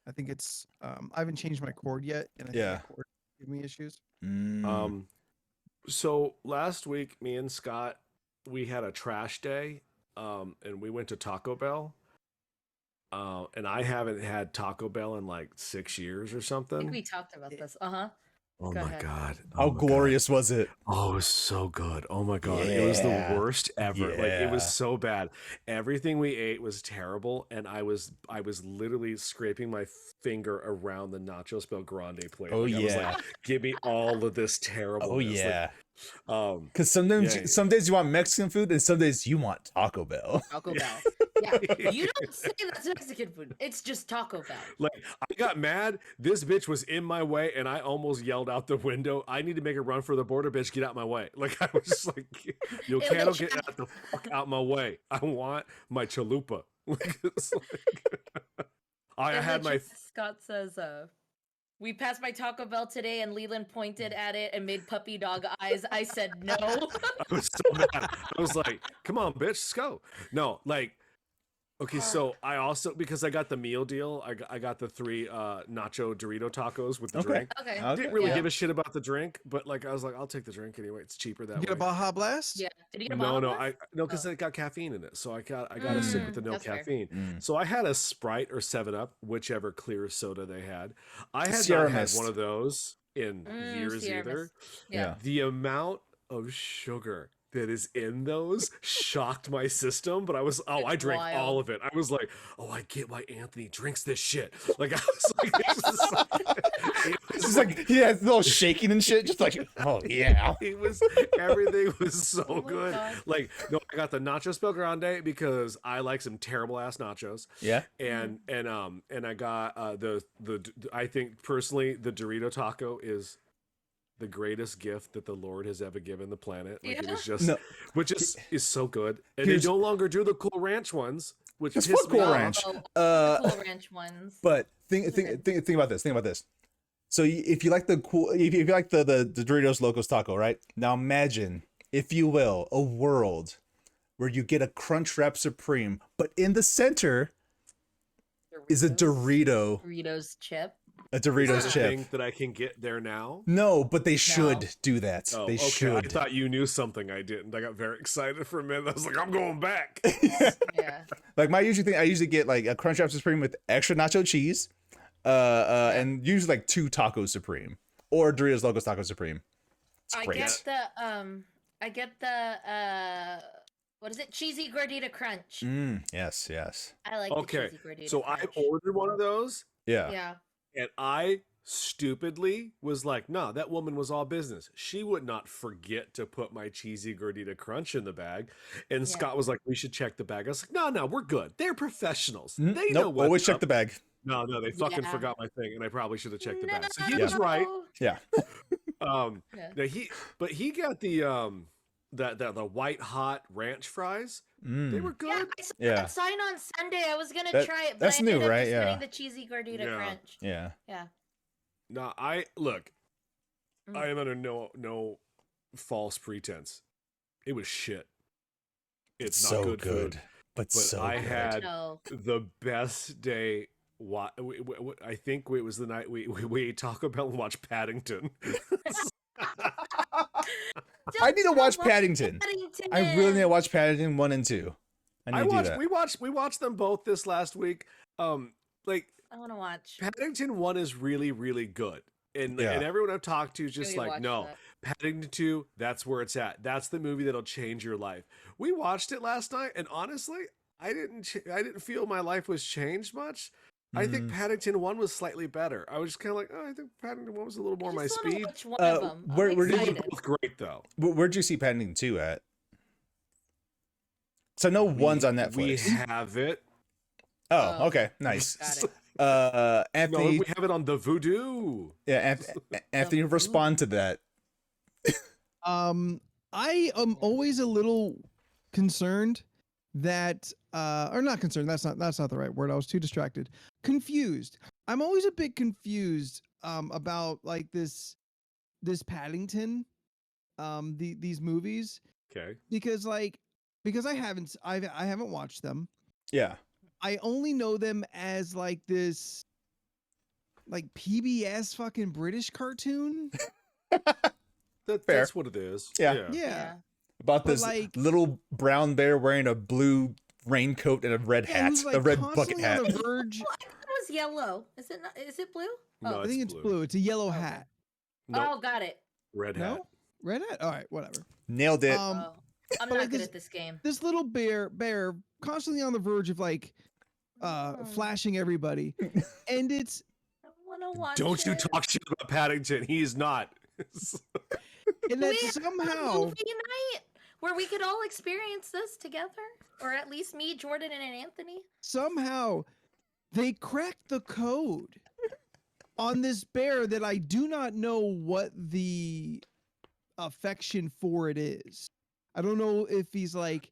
I think it's I haven't changed my cord yet, and I think
Yeah.
my cord give me issues.
So last week, me and Scott, we had a trash day, and we went to Taco Bell. And I haven't had Taco Bell in like 6 years or
I think
something.
we talked about this.
Oh
Go
my
ahead.
god!
How
Oh my God.
glorious was it?
Oh, it was so good. Oh my god, it was the
Yeah.
worst ever. Like it was
Yeah.
so bad. Everything we ate was terrible, and I was literally scraping my finger around the nachos Bel Grande plate.
Oh,
like, I was
yeah.
like, give me all of this terribleness.
Oh yeah.
Like,
Because sometimes,
yeah.
some days you want Mexican food, and some days you want Taco Bell.
Taco Bell. Yeah, you don't say that's Mexican food. It's just Taco Bell.
Like I got mad. This bitch was in my way, and I almost yelled out the window. I need to make a run for the border, bitch. Get out my way. Like I was just like, "Yo,
It
Cano,
was
get out the fuck out my way. I want my chalupa." Like, it's like, I
In
had
the
my.
chat, Scott says, we passed by Taco Bell today and Leland pointed at it and made puppy dog eyes. I said no.
I was so mad. I was like, "Come on, bitch, let's go." No, like. Okay, so I also, because I got the meal deal, I got the 3 nacho Dorito tacos with the drink.
Okay.
I didn't really
Yeah.
give a shit about the drink, but like I was like, I'll take the drink anyway. It's cheaper that
You get a
way.
Baja Blast?
Yeah. Did you get a
No,
bottle?
no, because it got caffeine in it, so I got to stick with the no
that's fair.
caffeine. So I had a Sprite or 7-Up, whichever clear soda they had. I had
Sierra
not had
Mist.
one of those in years
Sierra
either.
Mist. Yeah.
The amount of sugar that is in those shocked my system, but I
It's
drank
wild.
all of it. I was like, oh, I get why Anthony drinks this shit. Like I was like, this is like it was
It's like he has a little shaking and shit, just like, oh yeah.
it was everything was so
Oh my
good.
God.
Like no, I got the nachos Bel Grande because I like some terrible ass nachos.
Yeah.
And I got the I think personally the Dorito taco is the greatest gift that the Lord has ever given the planet. Like it
Yeah.
was just,
No.
which is so good. And
Here's-
they no longer do the Cool Ranch ones, which
It's
pissed
fuck
me
Cool
off.
Ranch.
The Cool Ranch ones.
But think about this. Think about this. So if you like the if you like the Doritos Locos Taco, right? Now imagine, if you will, a world where you get a Crunchwrap Supreme, but in the center is a Dorito,
Doritos chip.
a
Is
Doritos
that a
chip.
thing that I can get there now?
No, but they should do that.
Oh,
They
okay.
should.
I thought you knew something I didn't. I got very excited for a minute. I was like, I'm going back.
Yeah.
Like I usually get like a Crunchwrap Supreme with extra nacho cheese, and usually like 2 Taco Supreme or Doritos Locos Taco Supreme. It's great.
I get the what is it? Cheesy gordita crunch.
Yes, yes.
I like
Okay,
the cheesy gordita
so
crunch.
I ordered one of those,
Yeah.
Yeah.
and I stupidly was like, "No, that woman was all business. She would not forget to put my cheesy gordita crunch in the bag." And
Yeah.
Scott was like, "We should check the bag." I was like, "No, we're good. They're professionals. They know
Nope.
what."
Always check the bag.
No, they fucking
Yeah.
forgot my thing, and I probably should have checked the
No.
bag. So he was right.
Yeah.
Yeah,
Yeah.
he got the the white hot ranch fries. They were
Yeah,
good.
I saw
Yeah.
that sign on Sunday. I was gonna
That-
try it, but
that's
I ended
new,
up
right?
just
Yeah.
getting the cheesy gordita
Yeah.
crunch.
Yeah.
Yeah.
No, I am under no false pretense. It was shit. It's not
so
good, food.
but so
I
good.
had
No.
the best day. I think it was the night we ate Taco Bell and watched Paddington.
I need to watch
Watch
Paddington. I really need to watch Paddington 1 and 2. I need to do that.
We watched them both this last week. Like
I want to watch.
Paddington 1 is really, really good. And
Yeah.
and everyone I've talked to is just
Really
like,
watch
no,
that.
Paddington 2, that's where it's at. That's the movie that'll change your life. We watched it last night, and honestly, I didn't feel my life was changed much. I think Paddington 1 was slightly better. I was just kind of like, oh, I think Paddington 1 was a little more my
just wanna
speed.
watch one of them.
where
I'm
did you-
They were
excited.
both great though.
Where'd you see Paddington 2 at? So I know one's on Netflix.
We have it.
Oh,
Oh,
okay, nice.
Got it.
No,
Anthony,
we have it on the Voodoo.
yeah, Anthony, respond to that.
I am always a little concerned that or not concerned, that's not the right word. I was too distracted. Confused. I'm always a bit confused about like this Paddington these movies
Okay.
because I haven't watched them.
Yeah.
I only know them as like this like PBS fucking British cartoon.
Fair.
That's what it is.
Yeah.
Yeah.
About
But,
this
like-
little brown bear wearing a blue raincoat and a red
Yeah,
hat,
who's like
a red bucket
constantly
hat.
on the verge.
Oh, I thought it was yellow. Is it not? Is it blue?
No,
Oh,
I think it's blue. It's a yellow
Okay.
hat.
Nope.
Oh, got it.
Red hat.
No? Red hat? All right, whatever.
Nailed it.
Oh, I'm
but,
not
like,
good
this-
at this game.
This little bear constantly on the verge of like
Oh,
flashing everybody. And it's
I want to watch
Don't you
it.
talk shit about Paddington. He's not.
and
We
that
have a
somehow
movie night where we could all experience this together, or at least me, Jordan, and Anthony.
somehow they cracked the code on this bear that I do not know what the affection for it is. I don't know if he's like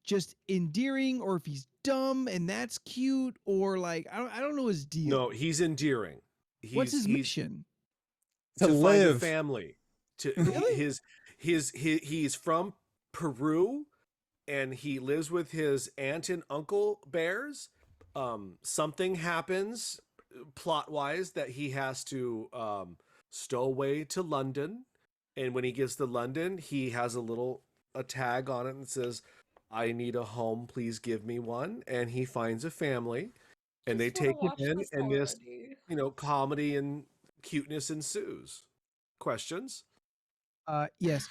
just endearing or if he's dumb and that's cute or like I don't know his deal.
No, he's endearing.
What's his
he's
mission?
To
to find a
live.
family. To
Really?
he's from Peru, and he lives with his aunt and uncle bears. Something happens plot wise that he has to stow away to London, and when he gets to London, he has a tag on it that says, "I need a home, please give me one," and he finds a family, and they
Just wanna
take him
watch
in,
this
and this
already.
comedy and cuteness ensues. Questions?
Yes.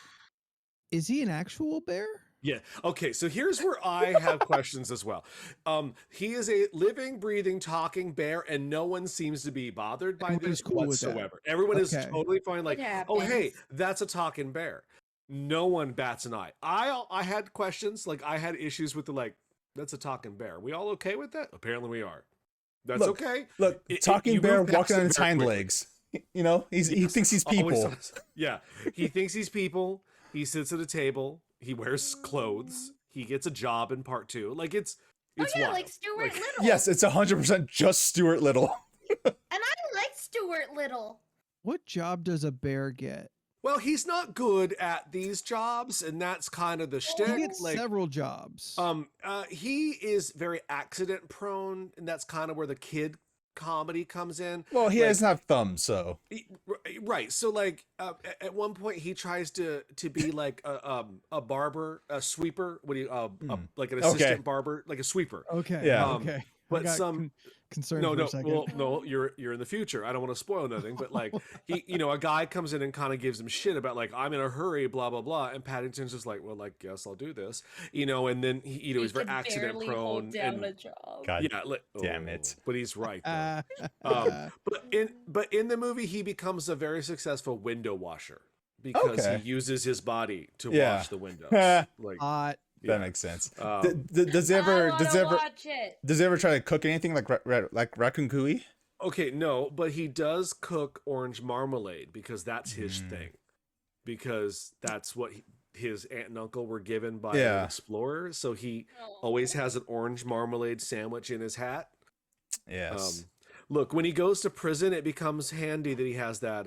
Is he an actual bear?
Yeah. Okay. So here's where I have questions as well. He is a living, breathing, talking bear, and no one seems to be bothered by
Everybody's
this
cool with that.
whatsoever. Everyone is
Okay.
totally fine. Like,
It
oh, hey,
happens.
that's a talking bear. No one bats an eye. I had questions. Like, I had issues with the like, that's a talking bear. We all okay with that? Apparently, we are. That's
Look,
okay.
Look,
you
talking bear
move past
walking
it
on his
very
hind
quickly.
legs. You know, he
Yes,
thinks he's
always
people.
does. Yeah, he thinks he's people. He sits at a table. He wears clothes. He gets a job in part 2. Like it's
Oh yeah,
wild.
like Stuart Little.
Yes, it's 100% just Stuart Little.
And I like Stuart Little.
What job does a bear get?
Well, he's not good at these jobs, and that's kind of the
He
shtick.
gets
Like,
several jobs.
he is very accident prone, and that's kind of where the kid comedy comes in.
Well, he
Like,
doesn't have thumbs, so.
Right. So like at one point he tries to be like a barber, a sweeper. What do you like an assistant
Okay.
barber, like a sweeper.
Okay.
Yeah.
Okay.
but
I got
some-
concerned
No,
for
no,
a second.
well, no, you're in the future. I don't want to spoil nothing, but like he, a guy comes in and kind of gives him shit about like I'm in a hurry, blah blah blah, and Paddington's just like, well, I guess I'll do this, and then he, he's very
can
accident
barely
prone,
hold down
and
a job.
God
yeah, like,
damn it.
But he's right though.
Uh,
But in the movie, he becomes a very successful window washer because
Okay.
he uses his body to
Yeah.
wash the windows. Like
hot.
yeah.
That makes sense.
Um,
Does he
I
ever
wanna watch it.
does he ever try to cook anything like like raccoon cooey?
Okay, no, but he does cook orange marmalade because that's his thing. Because that's what his aunt and uncle were given by
Yeah.
an explorer. So he
Oh.
always has an orange marmalade sandwich in his hat.
Yes.
Look, when he goes to prison, it becomes handy that he has that.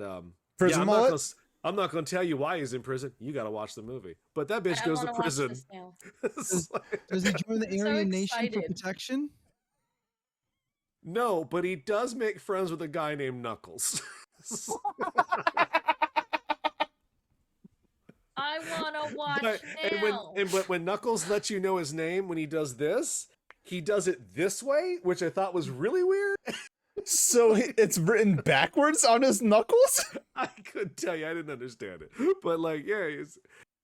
Prison
I'm
mullet?
I'm not going to tell you why he's in prison. You got to watch the movie. But that bitch
I
goes to
wanna watch
prison.
this now.
It's like-
Does he join the
I'm so
Aryan Nation for
excited.
protection?
No, but he does make friends with a guy named Knuckles.
I want to watch
But-
now.
when Knuckles lets you know his name when he does this, he does it this way, which I thought was really weird.
So it's written backwards on his knuckles?
I couldn't tell you, I didn't understand it. But like,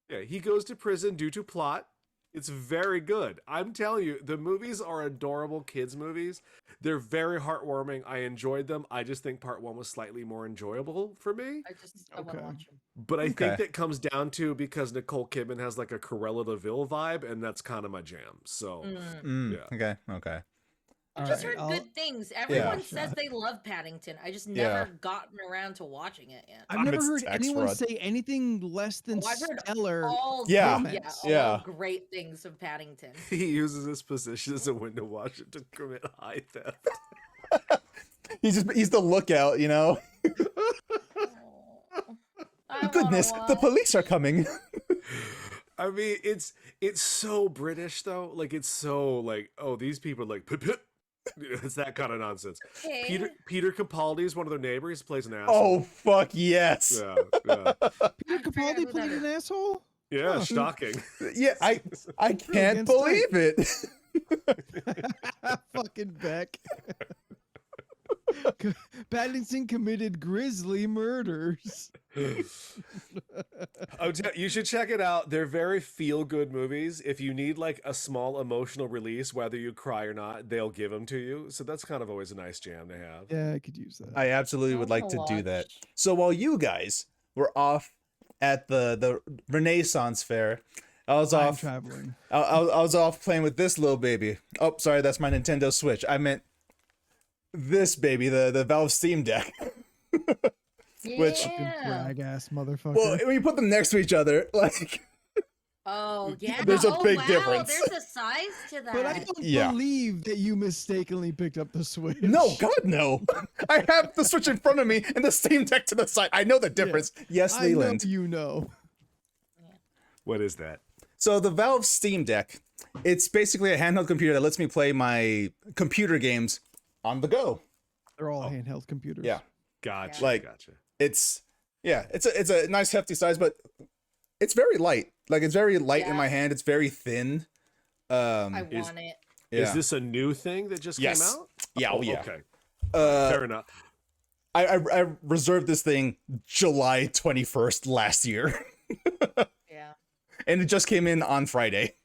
he goes to prison due to plot. It's very good. I'm telling you, the movies are adorable kids movies. They're very heartwarming. I enjoyed them. I just think part 1 was slightly more enjoyable for me.
I want to
Okay.
watch him.
But I think
Okay.
that comes down to because Nicole Kidman has like a Cruella de Vil vibe, and that's kind of my jam. So Yeah.
Okay. Okay.
I've
All
just
right,
heard
I'll-
good things. Everyone
Yeah.
says they love Paddington. I just
Yeah.
never gotten around to watching it yet.
I've never
It's
heard
tax
anyone
fraud.
say anything less than
Oh, I've heard
stellar.
all
Yeah.
comments.
all
Yeah.
great things of Paddington.
he uses his position as a window washer to commit high theft.
He's the lookout, you know.
Oh, I wanna
Goodness, the
watch.
police are coming.
I mean, it's so British though. Like it's so like, oh, these people are like, it's that kind of nonsense.
Okay.
Peter Capaldi is one of their neighbors. Plays an
Oh
asshole.
fuck yes.
Yeah, yeah,
Peter
I forgot
Capaldi
who
played
that
an asshole.
yeah.
Huh.
Shocking.
Yeah, I can't
against
believe it.
Fucking Beck. Pattinson committed grisly murders.
You should check it out. They're very feel-good movies. If you need like a small emotional release, whether you cry or not, they'll give them to you. So that's kind of always a nice jam to have.
Yeah, I could use that.
I absolutely would
I
like to
wanna
do that.
watch.
So while you guys were off at the Renaissance Fair, I was
I'm
off.
traveling.
I was off playing with this little baby. Oh, sorry, that's my Nintendo Switch. I meant this baby, the Valve Steam Deck. Which-
Yeah.
Brag ass motherfucker.
Well, when you put them next to each other, like
Oh yeah.
There's a
oh,
big
wow,
difference.
There's a size to that.
but I don't
Yeah.
believe that you mistakenly picked up the Switch.
no, God no. I have the Switch in front of me and the Steam Deck to the side. I know the difference. Yes,
I know
Leland.
you know.
What is that?
So the Valve Steam Deck, it's basically a handheld computer that lets me play my computer games on the go.
They're all handheld computers.
Yeah.
Gotcha.
Like-
gotcha.
It's it's a nice hefty size, but it's very light. Like it's very light in
Yeah.
my hand. It's very thin.
I
is-
want it.
Yeah.
Is this a new thing that just
Yes.
came out?
Yeah, oh, yeah.
Okay.
Uh,
Fair enough.
I reserved this thing July 21st last year,
Yeah.
and it just came in on Friday.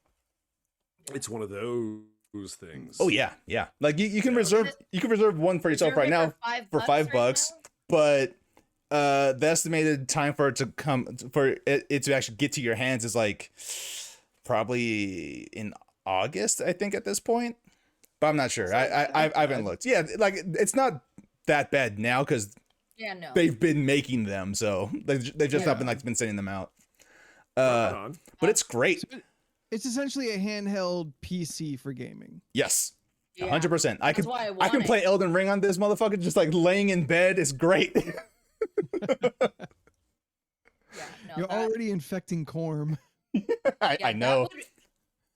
It's one of those things.
Oh yeah, yeah. Like you can
Yeah.
reserve one for yourself
Reserve
right
it
now for $5
right now?
but the estimated time for it to come for it to actually get to your hands is like probably in August, I think, at this point. But I'm not sure. I haven't looked. Yeah, like it's not that bad now because
Yeah, no.
they've been making them, so they've just not been sending them out.
Right on.
But it's great.
It's essentially a handheld PC for gaming.
Yes.
Yeah.
100%. I
That's
can
why I
I
want
can
it.
play Elden Ring on this motherfucker just like laying in bed. It's great.
Yeah, no,
You're
that-
already infecting Corm.
I
yeah,
know.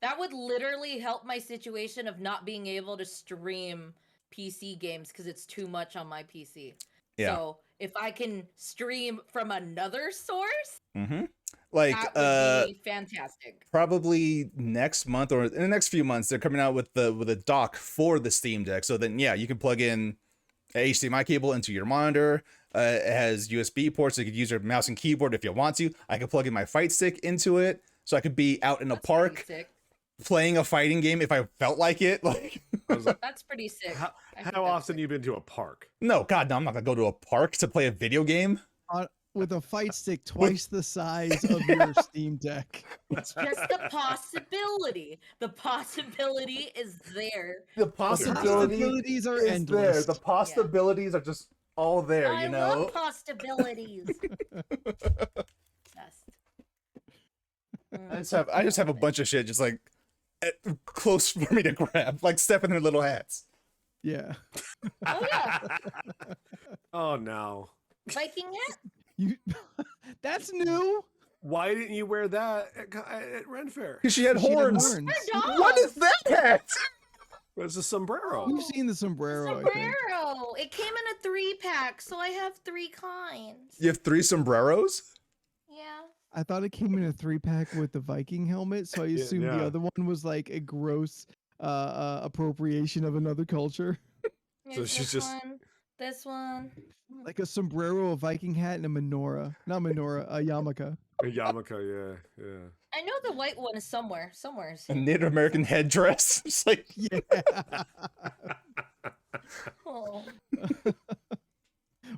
That would literally help my situation of not being able to stream PC games because it's too much on my PC.
Yeah.
So if I can stream from another source,
Mm-hmm. Like
that would be fantastic.
probably next month or in the next few months they're coming out with a dock for the Steam Deck. So then yeah, you can plug in a HDMI cable into your monitor. It has USB ports, so you could use your mouse and keyboard if you want to. I could plug in my fight stick into it, so I could be out in a
That's pretty
park
sick.
playing a fighting game if I felt like it. Like
I was like,
That's pretty sick.
how
I think
how
that's
often
sick.
you been to a park?
no, God, no, I'm not gonna go to a park to play a video game.
With a fight stick twice the size of your Steam Deck.
It's just a possibility. The possibility is there.
The
Possibilities are endless.
The possibilities are just all there,
I
you know.
love possibilities. Best.
I just have a bunch of shit just like close for me to grab, like stepping in their little hats.
Yeah.
Oh yeah,
Oh no.
Viking hat.
You that's new.
Why didn't you wear that at Ren Fair?
Because she had
She had
horns.
horns.
For dogs.
What is that hat?
It's a sombrero.
We've seen the sombrero, I think.
Sombrero. It came in a 3-pack, so I have 3 kinds.
You have 3 sombreros?
Yeah.
I thought it came in a 3-pack with the Viking helmet, so I assumed
yeah.
the other one was like a gross appropriation of another culture.
Here's
she's
this
just-
one, this one.
Like a sombrero, a Viking hat, and a menorah. Not menorah, a yarmulke.
A yarmulke, yeah.
I know the white one is somewhere. Somewhere. is
A
here.
Native American headdress. It's like
Yeah.
Oh.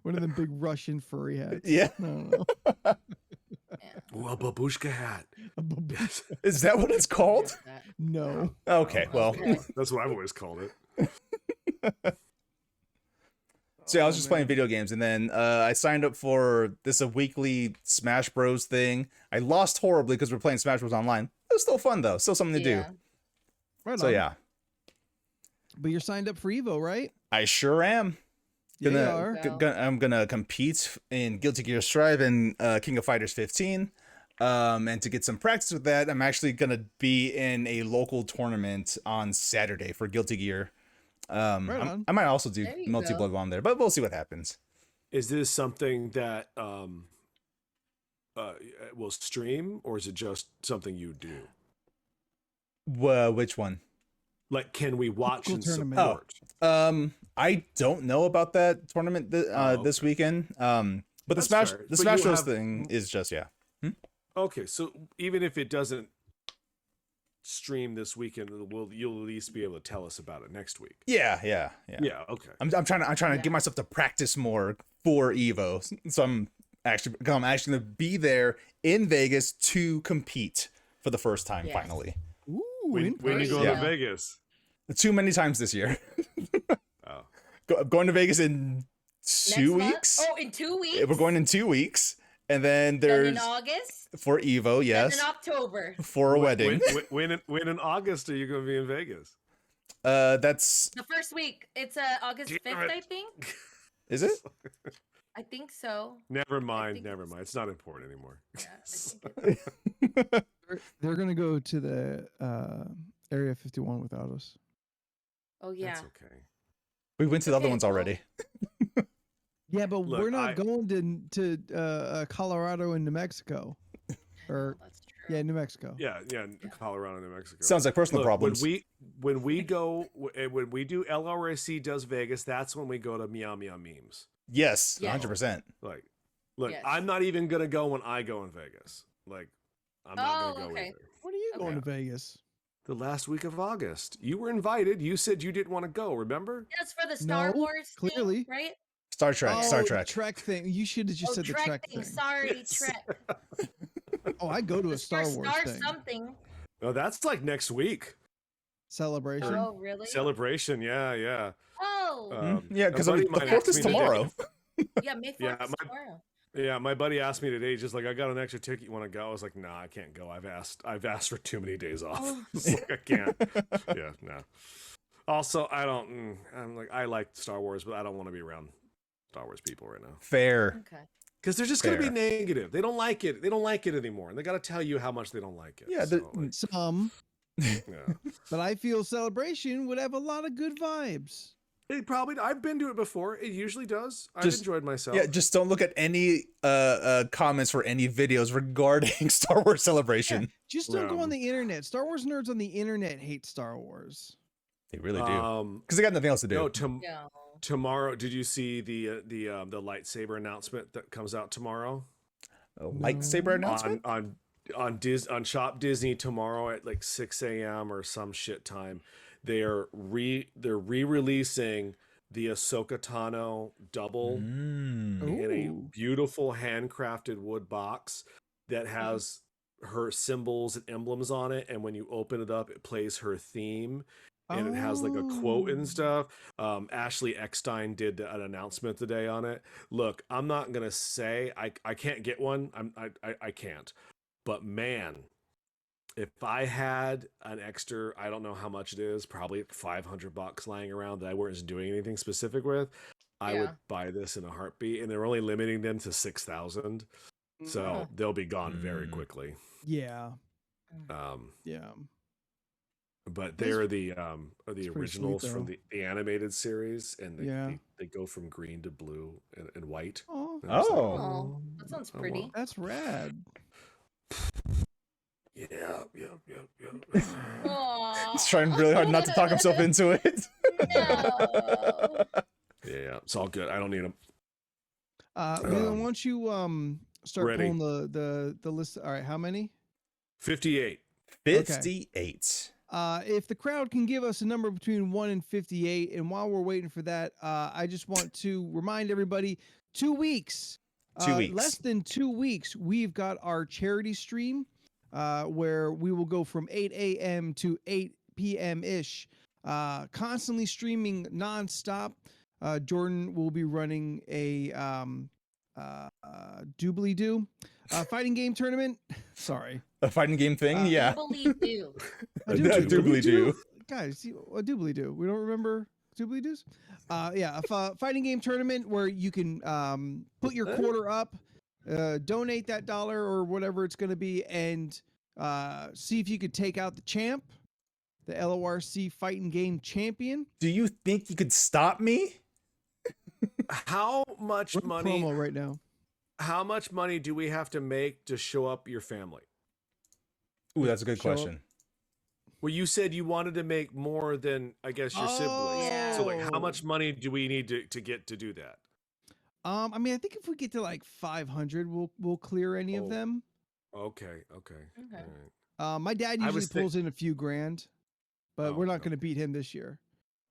One of them big Russian furry hats.
yeah.
No.
Oh, a babushka hat. Yes.
Is that what it's called?
No.
Okay, well.
Okay.
That's what I've always called it.
So yeah, I was just
man.
playing video games, and then I signed up for this a weekly Smash Bros thing. I lost horribly because we're playing Smash Bros online. It was still fun though, still something to do.
Yeah.
Right
So
on.
yeah,
But you're signed up for Evo, right?
I sure am.
Yeah, you
Gonna,
are.
So-
I'm gonna compete in Guilty Gear Strive and King of Fighters 15. And to get some practice with that, I'm actually gonna be in a local tournament on Saturday for Guilty Gear.
Right on.
I might also do
There you
Multi
go.
Blood while I'm there, but we'll see what happens.
Is this something that will stream, or is it just something you do?
Which one?
Like, can we watch
Local
and
tournament.
support?
I don't know about that tournament this
okay.
weekend. But
That's
the Smash
fair.
the
But
Smash
you
Bros
have-
thing is just
Okay, so even if it doesn't stream this weekend, you'll at least be able to tell us about it next week.
yeah.
Yeah. Okay.
I'm trying to
Yeah.
get myself to practice more for Evo, so I'm actually gonna be there in Vegas to compete for the first time
Yes.
finally.
Ooh,
When you
There
go
you
to
go.
Vegas?
Too many times this year.
Oh.
Going to Vegas in
Next
2
month?
weeks.
Oh, in 2 weeks.
We're going in 2 weeks, and then
Then
there's
in August.
for Evo,
Then
yes,
in October.
for a wedding.
When in August are you going to be in Vegas?
That's
The first week. It's August
Damn
5th,
it.
I think.
is it?
I think so.
Never mind.
think
Never
it's-
mind. It's not important anymore.
Yeah, I think
they're gonna go to the Area 51 without us.
Oh yeah.
That's okay.
We went to the other
Okay,
ones
well-
already.
Yeah, but
Look,
we're not going to Colorado and New Mexico, or
That's true.
yeah, New Mexico.
Yeah, Colorado, New Mexico.
Sounds like personal
Look,
problems.
when we go when we do LRC does Vegas, that's when we go to Meow Meow Memes.
Yes,
Yes.
100%.
Like, look,
Yes.
I'm not even gonna go when I go in Vegas. Like, I'm not
Oh,
gonna go
okay.
either.
When are you
Okay.
going to Vegas?
The last week of August, you were invited. You said you didn't want to go. Remember?
That's for the Star
No,
Wars thing,
clearly.
right?
Star Trek,
Oh,
Star
the
Trek.
Trek thing. You should have just said the Trek thing.
Sorry,
Yes.
Trek.
Oh, I go to a
It's
Star
for
Wars
Star
thing.
something.
No, that's like next week.
Celebration.
Oh, really?
Celebration. Yeah.
Oh,
Yeah, because
a buddy
the
might
4th
ask
is
me today.
tomorrow.
yeah, May 4th
Yeah,
is
my-
tomorrow.
Yeah, my buddy asked me today, just like, I got an extra ticket. You want to go? I was like, nah, I can't go. I've asked for too many days off.
Oh.
It's like, I can't. Yeah, no. Also, I like Star Wars, but I don't want to be around Star Wars people right now
Fair.
Okay.
because they're just going to be
Fair.
negative. They don't like it. They don't like it anymore, and they got to tell you how much they don't like it.
Yeah,
so, like,
Some,
yeah.
but I feel Celebration would have a lot of good vibes.
It probably. I've been to it before. It usually does. I've
Just-
enjoyed myself.
Yeah, just don't look at any comments for any videos regarding Star Wars Celebration.
Just don't go on
Um,
the internet. Star Wars nerds on the internet hate Star Wars.
They really do.
Um,
Because they got nothing else to do.
no,
Yeah.
tomorrow. Did you see the lightsaber announcement that comes out tomorrow?
A lightsaber announcement?
on Shop Disney tomorrow at like 6 a.m. or some shit time. They're re-releasing the Ahsoka Tano double
Mm.
in a
Ooh.
beautiful handcrafted wood box that has her symbols and emblems on it, and when you open it up, it plays her theme. And it has like a quote
Oh.
and stuff. Ashley Eckstein did an announcement today on it. Look, I'm not gonna say I can't get one. I can't. But man, if I had an extra, I don't know how much it is, probably $500 lying around that I wasn't doing anything specific with, I would
Yeah.
buy this in a heartbeat. And they're only limiting them to 6,000, so
Mhm.
they'll be gone very
Mm.
quickly.
Yeah,
Yeah.
yeah.
But
That's-
they're the
pretty
originals
sweet,
from
though.
the animated series, and
Yeah.
they go from green to blue and white.
Oh,
And I was like,
Oh.
Oh, that sounds
oh,
pretty.
well.
that's rad.
Yeah.
He's trying really hard not to talk himself into it.
No.
Yeah, it's all good. I don't need them.
Leland, why don't you start
ready.
pulling the list? All right, how many?
58.
58.
If the crowd can give us a number between 1 and 58, and while we're waiting for that, I just want to remind everybody 2 weeks.
2 weeks.
Less than 2 weeks, we've got our charity stream where we will go from 8 a.m. to 8 p.m. ish, constantly streaming nonstop. Jordan will be running a doobly-doo fighting game tournament. Sorry.
A fighting game thing? yeah.
Believe you.
A
A
doobly-doo.
doobly-doo.
Guys, a doobly-doo. We don't remember doobly-doos? Yeah, a fighting game tournament where you can put your quarter up donate that dollar or whatever it's going to be, and see if you could take out the champ, the LORC fighting game champion.
Do you think you could stop me?
How much
We're in
money?
promo right now.
How much money do we have to make to show up your family?
Ooh, that's a good
Show up.
question.
Well, you said you wanted to make more than, I guess, your siblings.
Yeah.
So, like, how
Oh.
much money do we need to get to do that?
I mean, I think if we get to like 500, we'll clear any
Oh.
of them.
Okay.
Okay.
All right.
My dad
I
usually
was thi-
pulls in a few grand, but
Oh,
we're not
no.
going to beat him this year.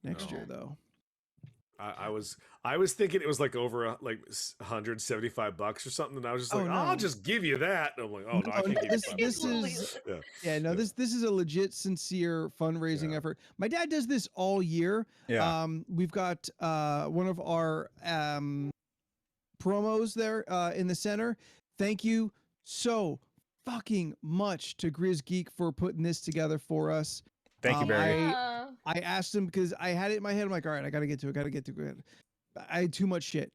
Next
No.
year, though.
I was thinking it was like over like $175 or something, and I was just
Oh,
like,
no.
I'll just give you that. And I'm like, oh no, I
No,
can't give you
this-
500
this
bucks.
is-
Yeah.
Yeah, no,
Yeah.
this is a legit, sincere fundraising
Yeah.
effort. My dad does this all year.
Yeah.
We've got one of our promos there in the center. Thank you so fucking much to Grizz Geek for putting this together for us.
Thank you, Barry.
I asked him because I had it in my head. I'm like, all right, I gotta get to it. I had too much shit.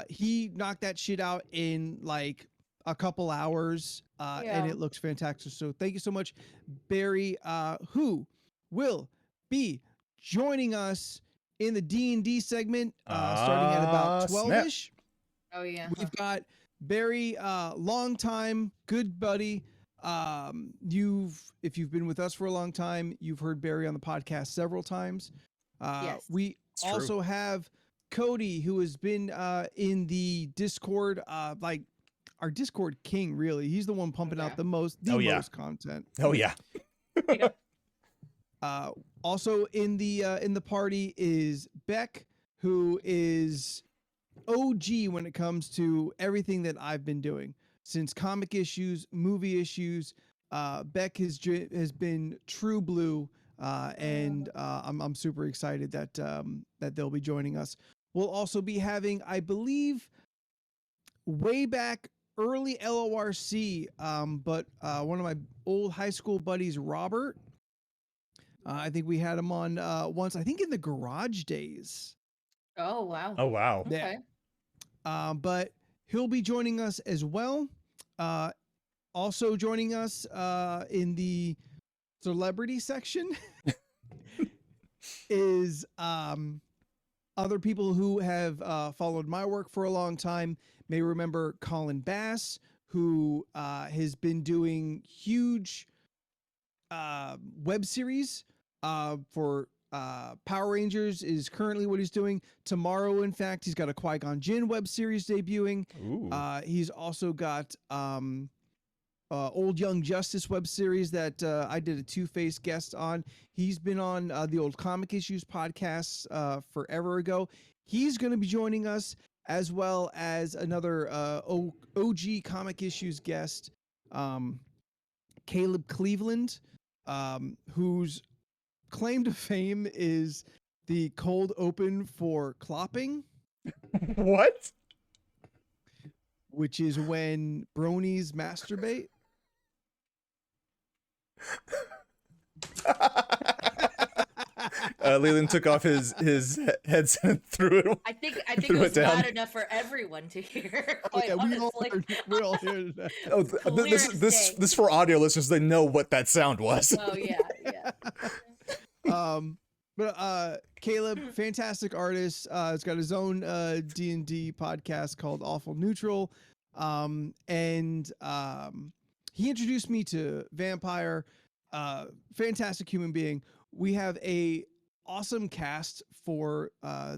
He knocked that shit out in like a couple hours, and
Yeah.
it looks fantastic. So thank you so much, Barry, who will be joining us in the D&D segment starting at about
Snap.
12ish.
Oh yeah.
We've got Barry, long time, good buddy. If you've been with us for a long time, you've heard Barry on the podcast several times.
Yes.
We
It's true.
also have Cody, who has been in the Discord, like our Discord king, really. He's the one pumping out
Yeah.
the most content.
Oh yeah.
Also in the party is Beck, who is OG when it comes to everything that I've been doing since comic issues, movie issues. Beck has been true blue, and I'm super excited that that they'll be joining us. We'll also be having, I believe, way back early LORC, but one of my old high school buddies, Robert. I think we had him on once. I think in the garage days.
Oh wow.
Oh wow.
Okay.
But he'll be joining us as well. Also joining us in the celebrity section is other people who have followed my work for a long time. May remember Colin Bass, who has been doing huge web series for Power Rangers is currently what he's doing. Tomorrow, in fact, he's got a Qui-Gon Jinn web series debuting.
Ooh.
He's also got Old Young Justice web series that I did a Two-Face guest on. He's been on the Old Comic Issues podcast forever ago. He's going to be joining us, as well as another OG Comic Issues guest, Caleb Cleveland, whose claim to fame is the cold open for clopping,
What?
which is when bronies masturbate.
Leland took off his headset and threw it.
I think
Threw
it was
it down.
loud enough for everyone to hear.
Oh,
Quite
yeah,
honestly.
we're all here today.
Oh,
Clear
this
as
this
day.
this for audio listeners. They know what that sound was.
Oh yeah, yeah.
But Caleb, fantastic artist. He's got his own D&D podcast called Awful Neutral. And he introduced me to Vampire. Fantastic human being. We have a awesome cast for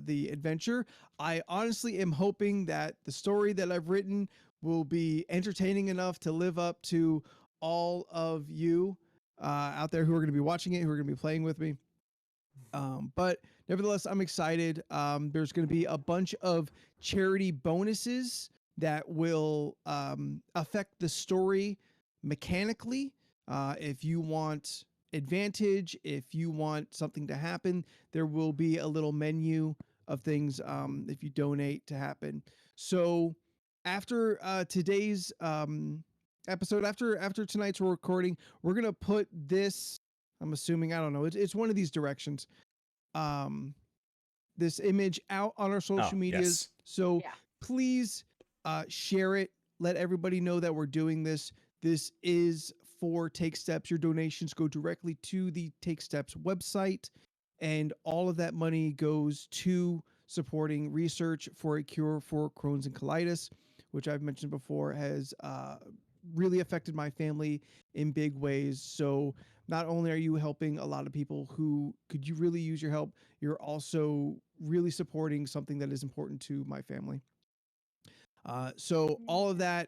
the adventure. I honestly am hoping that the story that I've written will be entertaining enough to live up to all of you out there who are going to be watching it, who are going to be playing with me. But nevertheless, I'm excited. There's going to be a bunch of charity bonuses that will affect the story mechanically. If you want advantage, if you want something to happen, there will be a little menu of things if you donate to happen. So after today's episode, after tonight's recording, we're gonna put this. I'm assuming, I don't know. It's one of these directions. This image out on our social medias.
Yes.
So
Yeah.
please share it let everybody know that we're doing this. This is for Take Steps. Your donations go directly to the Take Steps website, and all of that money goes to supporting research for a cure for Crohn's and colitis, which I've mentioned before has really affected my family in big ways. So not only are you helping a lot of people who could you really use your help, you're also really supporting something that is important to my family. So all of that,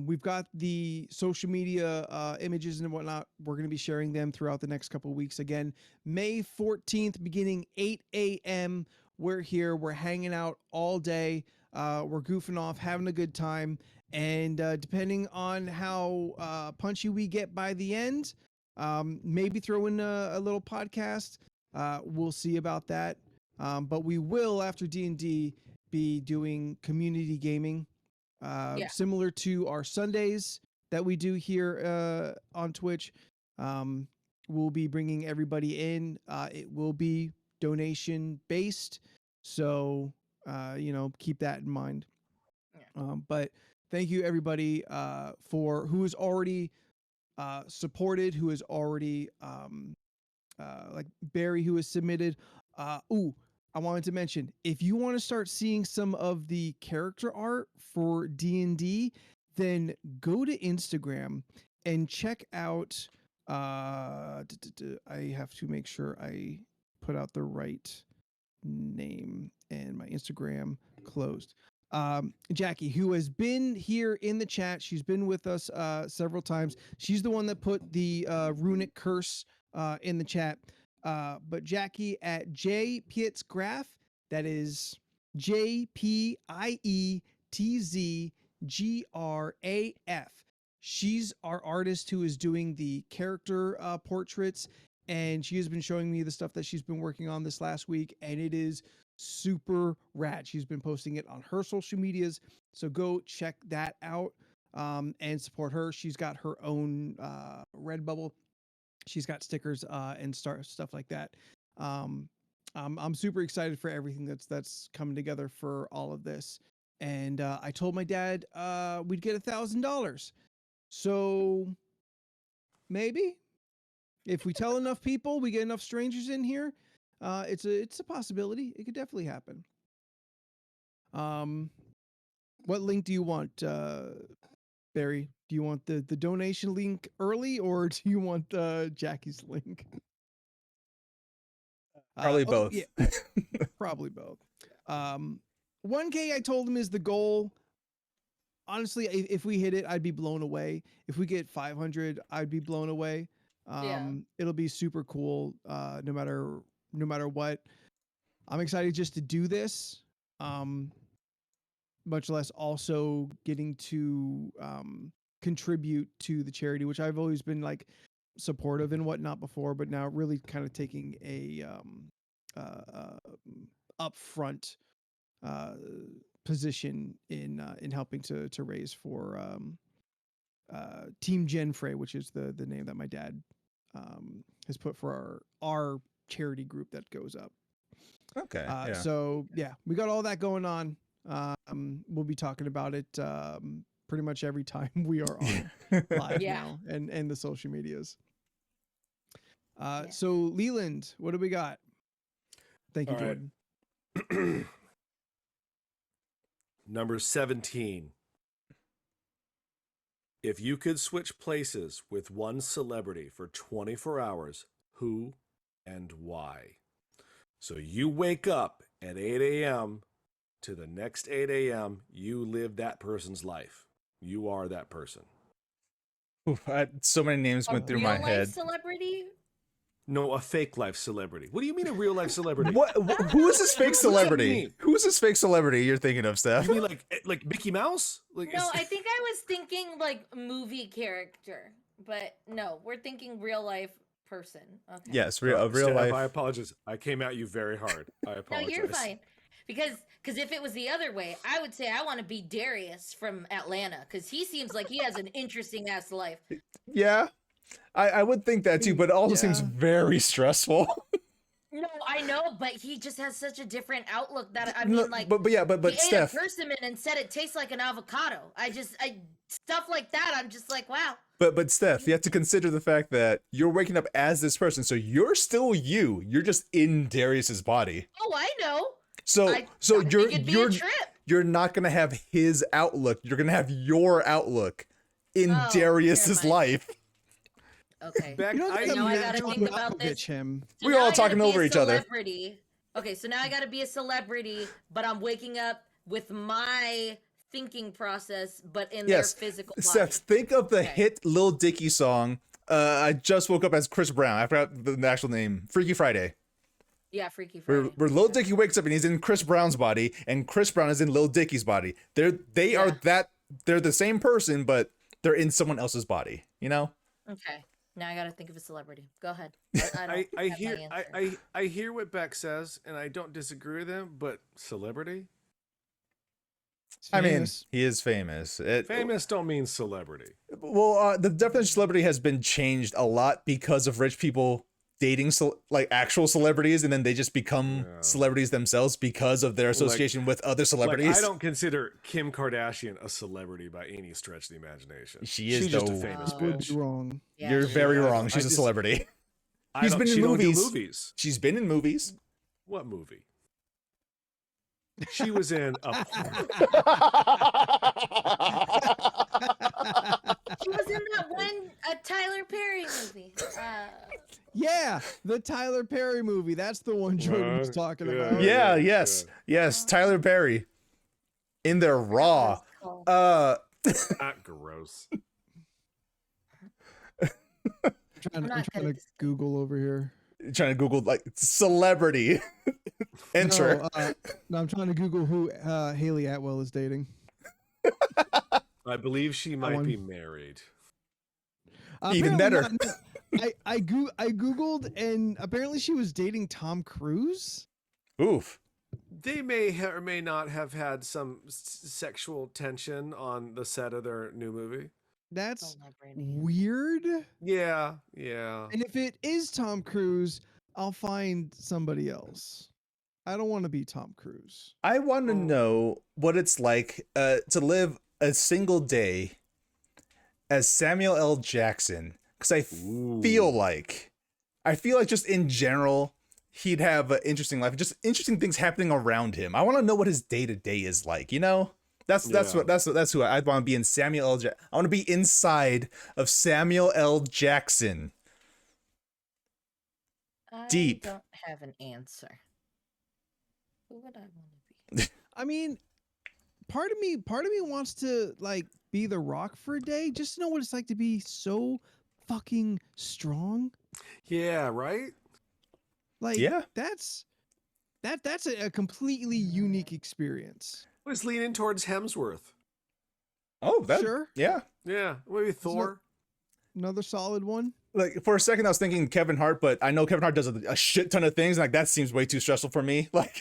we've got the social media images and whatnot. We're going to be sharing them throughout the next couple of weeks. Again, May 14th, beginning 8 a.m. We're here. We're hanging out all day. We're goofing off, having a good time. And depending on how punchy we get by the end, maybe throw in a little podcast. We'll see about that. But we will, after D&D, be doing community gaming, similar to our Sundays that we do here on Twitch. We'll be bringing everybody in. It will be donation based, so keep that in mind. But thank you everybody for who has already supported, who has already like Barry, who has submitted. I wanted to mention, if you want to start seeing some of the character art for D&D, then go to Instagram and check out I have to make sure I put out the right name, and my Instagram closed. Jackie, who has been here in the chat, she's been with us several times. She's the one that put the runic curse in the chat. But Jackie at J Pietz Graph, that is JPIETZGRAF. She's our artist who is doing the character portraits, and she has been showing me the stuff that she's been working on this last week, and it is super rad. She's been posting it on her social medias, so go check that out and support her. She's got her own Redbubble. She's got stickers and stuff like that. I'm super excited for everything that's coming together for all of this. And I told my dad we'd get $1,000. So maybe if we tell enough people, we get enough strangers in here. It's a possibility. It could definitely happen. What link do you want, Barry? Do you want the donation link early, or do you want Jackie's link?
Probably both.
Yeah, probably both. 1K, I told him, is the goal. Honestly, if we hit it, I'd be blown away. If we get 500, I'd be blown away. It'll be super cool. No matter what, I'm excited just to do this. Much less also getting to contribute to the charity, which I've always been like supportive and whatnot before, but now really kind of taking a upfront position in helping to raise for Team Genfrey, which is the name that my dad has put for our charity group that goes up.
Okay.
So yeah, we got all that going on. We'll be talking about it pretty much every time we are on live now and the social medias. So Leland, what do we got? Thank you,
All
Jordan.
Number 17. If you could switch places with one celebrity for 24 hours, who and why? So you wake up at 8 a.m. to the next 8 a.m., you live that person's life. You are that person.
Oof, so many names went through my head.
Celebrity?
No, a fake life celebrity. What do you mean a real life celebrity?
Who is this fake celebrity?
What's
Who's this fake celebrity you're thinking of, Steph?
You mean like Mickey Mouse?
No, I think I was thinking like movie character, but no, we're thinking real life person. Okay.
Yes, real
Steph,
life.
I apologize. I came at you very hard. I apologize.
No, you're fine. Because if it was the other way, I would say I want to be Darius from Atlanta, because he seems like he has an interesting ass life.
Yeah, I would think that too, but it also seems very stressful.
No, I know, but he just has such a different outlook that I
No,
mean, like,
but
he ate a
Steph,
persimmon and said it tastes like an avocado. Stuff like that. I'm just like, wow.
but Steph, you have to consider the fact that you're waking up as this person, so you're still you. You're just in Darius's body.
Oh, I know.
So
I think it'd be a trip.
you're not gonna have his outlook. You're gonna have your outlook in
Oh,
Darius's
never mind.
life.
Back,
Okay.
You don't
I,
think
know I
Matt
gotta think about this.
Malkovich him.
So
We're
now
all
I gotta
talking
be
over
a
each other.
celebrity. Okay, so now I gotta be a celebrity, but I'm waking up with my thinking process, but in
Yes,
their physical body.
Steph, think of the
Okay.
hit Lil Dicky song. I just woke up as Chris Brown. I forgot the actual name. Freaky Friday.
Yeah, Freaky
Where,
Friday.
where Lil Dicky wakes up and he's in Chris Brown's body, and Chris Brown is in Lil Dicky's body. They're the same person, but they're in someone else's body. You know?
Okay. Now I gotta think of a celebrity. Go ahead.
I
have my
hear
answer.
I hear what Beck says, and I don't disagree with him. But celebrity,
I mean,
Famous.
he is famous.
famous don't mean celebrity.
Well, the definition of celebrity has been changed a lot because of rich people dating like actual celebrities, and then they just become
Yeah.
celebrities themselves because of their association with other celebrities.
Like, I don't consider Kim Kardashian a celebrity by any stretch of the imagination.
She is,
She's just a
though.
famous
Would
bitch.
be wrong.
Yeah,
You're
she
very
is.
wrong. She's
I
a
just-
celebrity.
I
She's
don't-
been in
she don't do
movies.
movies.
She's been in movies.
What movie? She was in a.
She was in that one Tyler Perry movie.
Yeah, the Tyler Perry movie. That's the one Jordan was talking
yeah.
about.
Yeah,
yeah,
yes, Tyler Perry. In there raw.
Cool.
Not gross.
I'm
not
trying
gonna
to Google over here.
Trying to Google like celebrity. Enter.
No, I'm trying to Google who Haley Atwell is dating.
I believe she might
one.
be married.
Even
Apparently
better.
not. I googled and apparently she was dating Tom Cruise.
Oof.
They may or may not have had some sexual tension on the set of their new movie.
That's
Celebrity.
weird.
Yeah, yeah.
And if it is Tom Cruise, I'll find somebody else. I don't want to be Tom Cruise.
I want to
Oh.
know what it's like to live a single day as Samuel L. Jackson, because I feel like just in general he'd have an interesting life, just interesting things happening around him. I want to know what his day to day is like. You know, that's who I want to be in. Samuel L. I want to be inside of Samuel L. Jackson. Deep.
I don't have an answer. Who would I want to be?
I mean, part of me wants to like be The Rock for a day, just to know what it's like to be so fucking strong.
Yeah, right?
Like,
Yeah.
that's a completely unique experience.
Let's lean in towards Hemsworth.
Oh, that
Sure.
yeah.
Yeah, maybe Thor.
Another solid one.
Like for a second, I was thinking Kevin Hart, but I know Kevin Hart does a shit ton of things. Like that seems way too stressful for me. Like,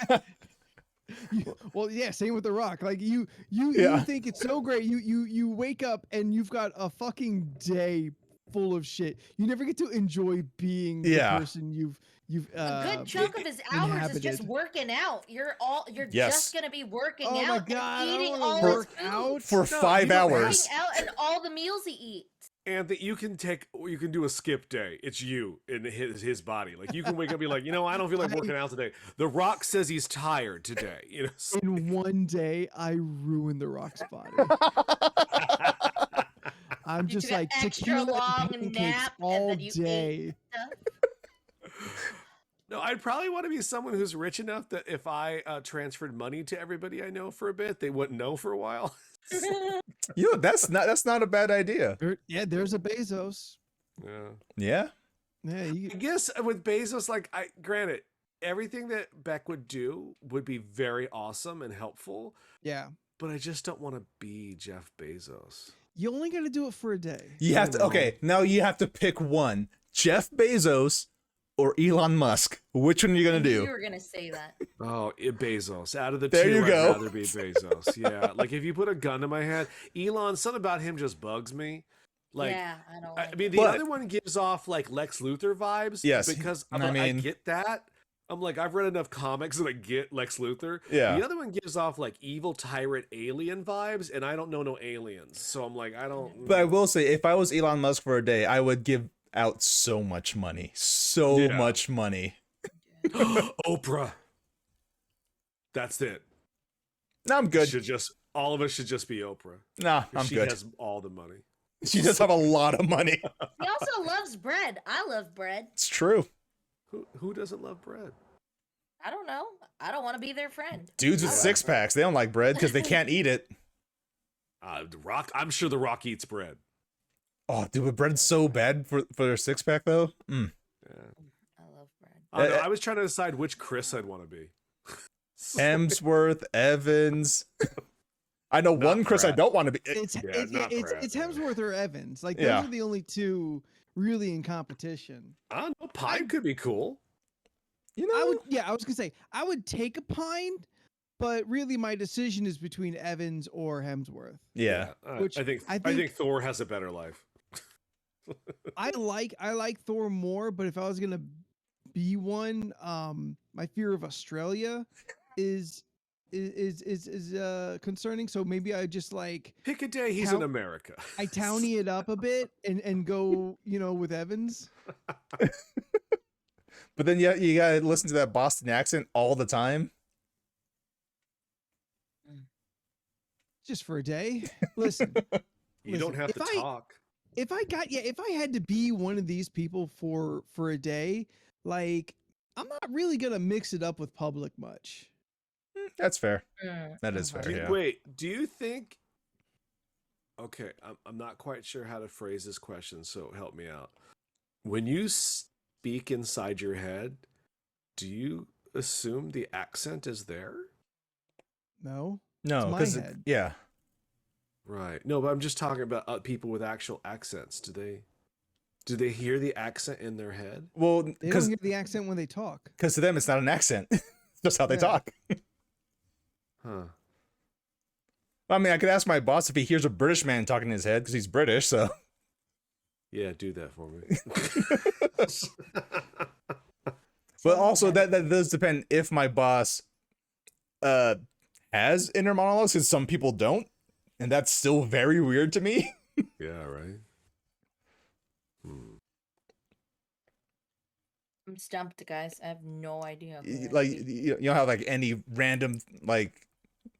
Well, yeah, same with The Rock. Like you
Yeah.
think it's so great. You wake up and you've got a fucking day full of shit. You never get to enjoy being
Yeah.
the person you've
A good chunk of his hours is just
inhabited.
working out. You're
Yes.
just gonna be working
Oh
out
my
and
God, I don't
eating
wanna
all
work
his food.
out.
for
No,
5
you don't
hours.
Working out and all the meals he eats.
And that you can do a skip day. It's you in his body. Like you can wake up and be like, I don't feel like working out today. The Rock says he's tired today.
In one day, I ruined The Rock's body. I'm
You
just
took an
like
extra
tequila and
long
pancakes
nap and
all
then you ate
day.
No, I'd probably want to be someone who's rich enough that if I transferred money to everybody I know for a bit, they wouldn't know for a while.
You know, that's not a bad idea.
There's a Bezos.
Yeah.
Yeah.
Yeah,
I guess with Bezos, granted, everything that Beck would do would be very awesome and helpful,
yeah.
but I just don't want to be Jeff Bezos.
You only got to do it for a day.
You have to.
know.
Okay, now you have to pick one: Jeff Bezos or Elon Musk. Which one are you gonna
You
do?
were gonna say that.
Oh, Bezos. Out of the
There
two,
you go.
I'd rather be Bezos. Yeah. Like if you put a gun to my head, Elon, something about him just bugs me. Like,
yeah, I don't
I
like
mean, the
But-
other one gives off like Lex Luthor vibes.
Yes,
Because
I
I
mean-
get that. I'm like, I've read enough comics that I get Lex Luthor.
Yeah.
The other one gives off like evil tyrant alien vibes, and I don't know no aliens. So I'm like, I don't.
But I will say, if I was Elon Musk for a day, I would give out so much money. So much money.
Oprah. That's it.
No, I'm good.
All of us should just be Oprah.
Nah, I'm
she
good.
Has all the money.
She does have a lot of money.
He also loves bread. I love bread.
It's true.
Who doesn't love bread?
I don't know. I don't want to be their friend.
Dudes with six packs, they don't like bread because they can't eat it.
The Rock. I'm sure The Rock eats bread.
Oh, dude, but bread's so bad for their six pack though. Mm.
Yeah.
I love bread.
I was trying to decide which Chris I'd want to be.
Hemsworth, Evans. I know
Not
one Chris I
Pratt.
don't want to be.
It's
not Pratt,
it's Hemsworth or Evans. Like
Yeah.
those are the only two really in competition.
I don't know. Pine could be cool.
You know,
I was gonna say I would take a Pine, but really my decision is between Evans or Hemsworth.
yeah.
Which
I think
I think
Thor has a better life.
I like Thor more, but if I was gonna be one, my fear of Australia is concerning. So maybe I just like
Pick a day he's in America.
I townie it up a bit and go with Evans.
But then you gotta listen to that Boston accent all the time.
Just for a day. Listen,
You don't have to talk.
if I had to be one of these people for a day, like I'm not really gonna mix it up with public much.
That's fair.
Mm,
That is
mhm.
fair. Yeah.
Wait, do you think? Okay, I'm not quite sure how to phrase this question, so help me out. When you speak inside your head, do you assume the accent is there?
No,
No,
my
because
head.
yeah.
Right. No, but I'm just talking about people with actual accents. Do they hear the accent in their head?
Well,
They don't
because
hear the accent when they talk.
to them it's not an accent. It's just how they
Yeah.
talk.
Huh.
I mean, I could ask my boss if he hears a British man talking in his head because he's British. So
Yeah, do that for me.
but also that does depend if my boss has inner monologues, because some people don't, and that's still very weird to me.
Yeah, right. Hmm.
I'm stumped, guys. I have no idea. who that
Like
would be.
you know how like any random like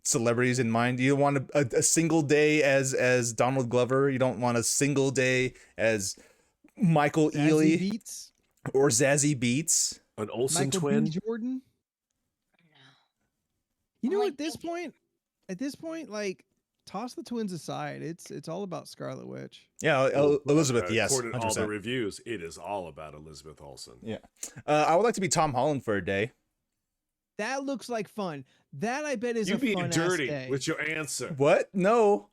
celebrities in mind. You don't want a single day as Donald Glover. You don't want a single day as Michael
Zazie
Ealy
Beetz,
or Zazie Beetz.
An Olsen
Michael
twin.
B. Jordan. You
I'm
know,
like
at this point, like toss the twins aside. It's all about Scarlet Witch.
Yeah, Elizabeth. Yes,
According to all the
100%.
reviews, it is all about Elizabeth Olsen.
Yeah, I would like to be Tom Holland for a day.
That looks like fun. That I bet is
You
a
being
fun
dirty
day.
with your answer.
What? No,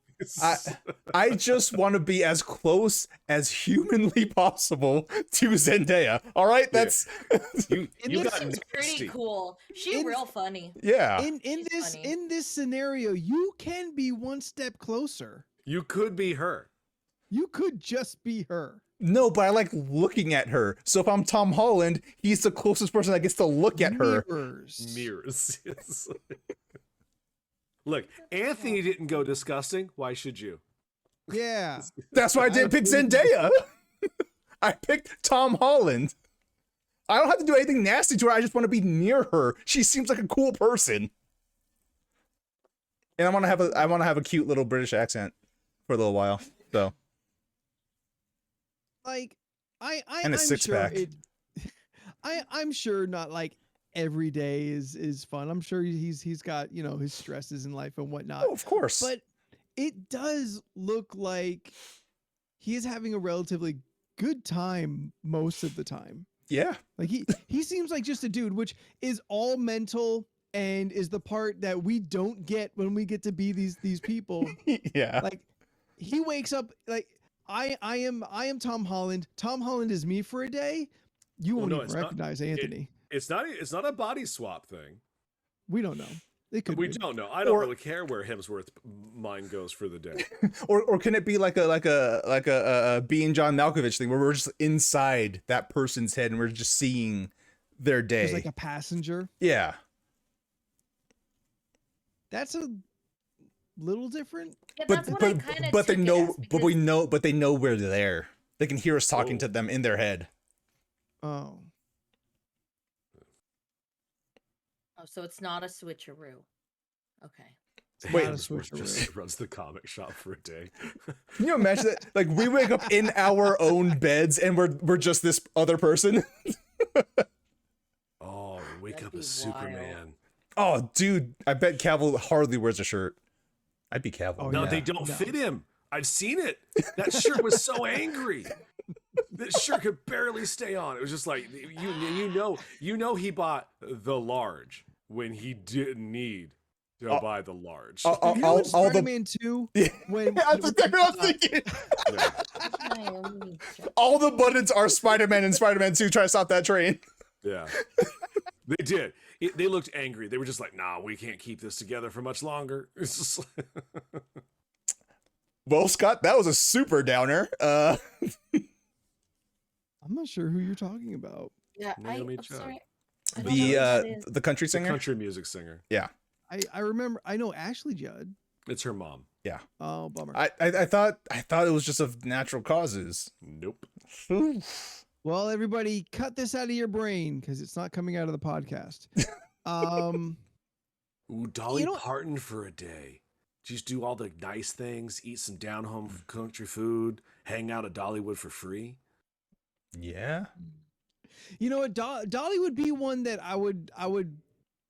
I just want to be as close as humanly possible to Zendaya. All right, that's
You
It
got
She's pretty
nasty.
cool. She's
In-
real funny.
yeah.
in
She's funny.
this scenario, you can be one step closer.
You could be her.
You could just be her.
No, but I like looking at her. So if I'm Tom Holland, he's the closest person that gets to look at her.
Mirrors.
Mirrors. Yes. Look, Anthony didn't go disgusting. Why should you?
Yeah.
That's why I didn't pick Zendaya. I picked Tom Holland. I don't have to do anything nasty to her. I just want to be near her. She seems like a cool person. And I want to have a cute little British accent for a little while. So
Like
And a
I'm
six-pack.
Sure I'm sure not like every day is fun. I'm sure he's got, his stresses in life and whatnot.
of course.
But it does look like he is having a relatively good time most of the time.
yeah.
Like he seems like just a dude, which is all mental and is the part that we don't get when we get to be these people.
Yeah.
Like he wakes up like I am Tom Holland. Tom Holland is me for a day. You
Well,
won't
no,
even
it's not-
recognize Anthony.
It's not a body swap thing.
We don't know. It could
We
be.
don't know. I don't
Or-
really care where Hemsworth mind goes for the day.
Or can it be like a being John Malkovich thing where we're just inside that person's head and we're just seeing their day.
Just like a passenger.
Yeah.
That's a little different.
Yeah,
But
that's what I kind of
they
took it
know
as,
but we
because-
know but they know we're there. They can hear us talking
Oh.
to them in their head.
Oh.
Oh, so it's not a switcheroo. Okay.
It's
Wait.
not a
Hemsworth just
switcheroo.
runs the comic shop for a day.
Can you imagine that? Like we wake up in our own beds and we're just this other person.
Oh, wake
That'd
up
be
as
wild.
Superman.
Oh, dude, I bet Cavill hardly wears a shirt. I'd be Cavill.
Oh,
No,
yeah.
they don't
No.
fit him. I've seen it. That shirt was so angry. That shirt could barely stay on. It was just like you know he bought the large when he didn't need to buy the large.
You know in
all the
Spider-Man 2, when
that's exactly what I was thinking.
Yeah.
My only joke.
All the buttons are Spider-Man and Spider-Man 2 try to stop that train.
Yeah. They did. They looked angry. They were just like, nah, we can't keep this together for much longer. It's just like,
Well, Scott, that was a super downer.
I'm not sure who you're talking about.
Yeah,
Naomi
I'm
Judd.
sorry. I don't know who that is.
The country
the
singer.
country music singer.
I remember. I know Ashley Judd.
It's her mom.
Oh, bummer.
I thought it was just of natural causes.
Nope.
Well, everybody, cut this out of your brain because it's not coming out of the podcast.
Ooh, Dolly
You know-
Parton for a day. Just do all the nice things, eat some down-home country food, hang out at Dollywood for free.
Yeah.
You know what? Dolly would be one that I would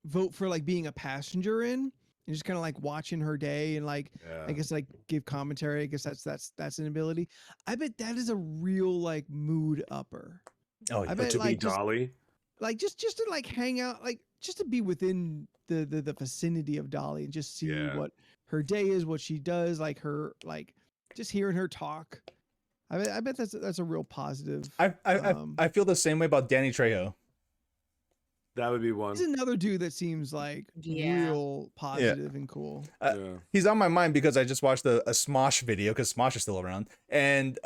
vote for, like being a passenger in, and just kind of like watching her day and like
Yeah.
I guess like give commentary. I guess that's an ability. I bet that is a real like mood upper.
Oh,
I
yeah.
bet
to be
like
Dolly.
just to like hang out, like just to be within the vicinity of Dolly and just see
Yeah.
what her day is, what she does, like her like just hearing her talk. I bet that's a real positive.
I feel the same way about Danny Trejo.
That would be one.
He's another dude that seems like
Yeah.
real positive and cool.
Yeah.
He's on my mind because I just watched a Smosh video because Smosh is still around, and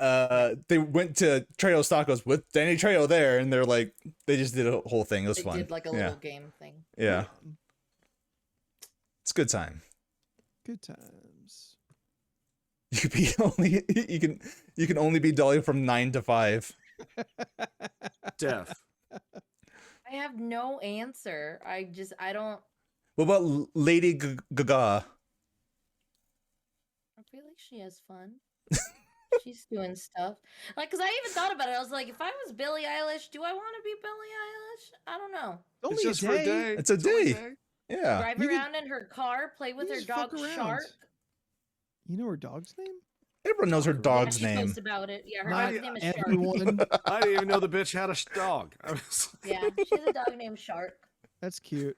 they went to Trejo's Tacos with Danny Trejo there, and they're like, they just did a whole thing. It was
They
fun.
did like a
yeah,
little game thing.
yeah, it's a good time.
Good times.
You could be only you can only be Dolly from 9 to 5.
Deaf.
I have no answer. I don't.
What about Lady Gaga?
I feel like she has fun. She's doing stuff. Like, because I even thought about it. I was like, if I was Billie Eilish, do I want to be Billie Eilish? I don't know.
Only
It's just
a
for a
day.
day.
It's a
only a
day. Yeah.
Drive
You can-
around in her car, play with
you
her
just fuck
dog
around.
Shark.
You know her dog's name?
Everyone knows her
Yeah,
dog's
she
name.
posts about it. Yeah, her
Not
dog's name is Shark.
everyone.
I didn't even know the bitch had a dog. I was
Yeah, she has a dog named Shark.
That's cute.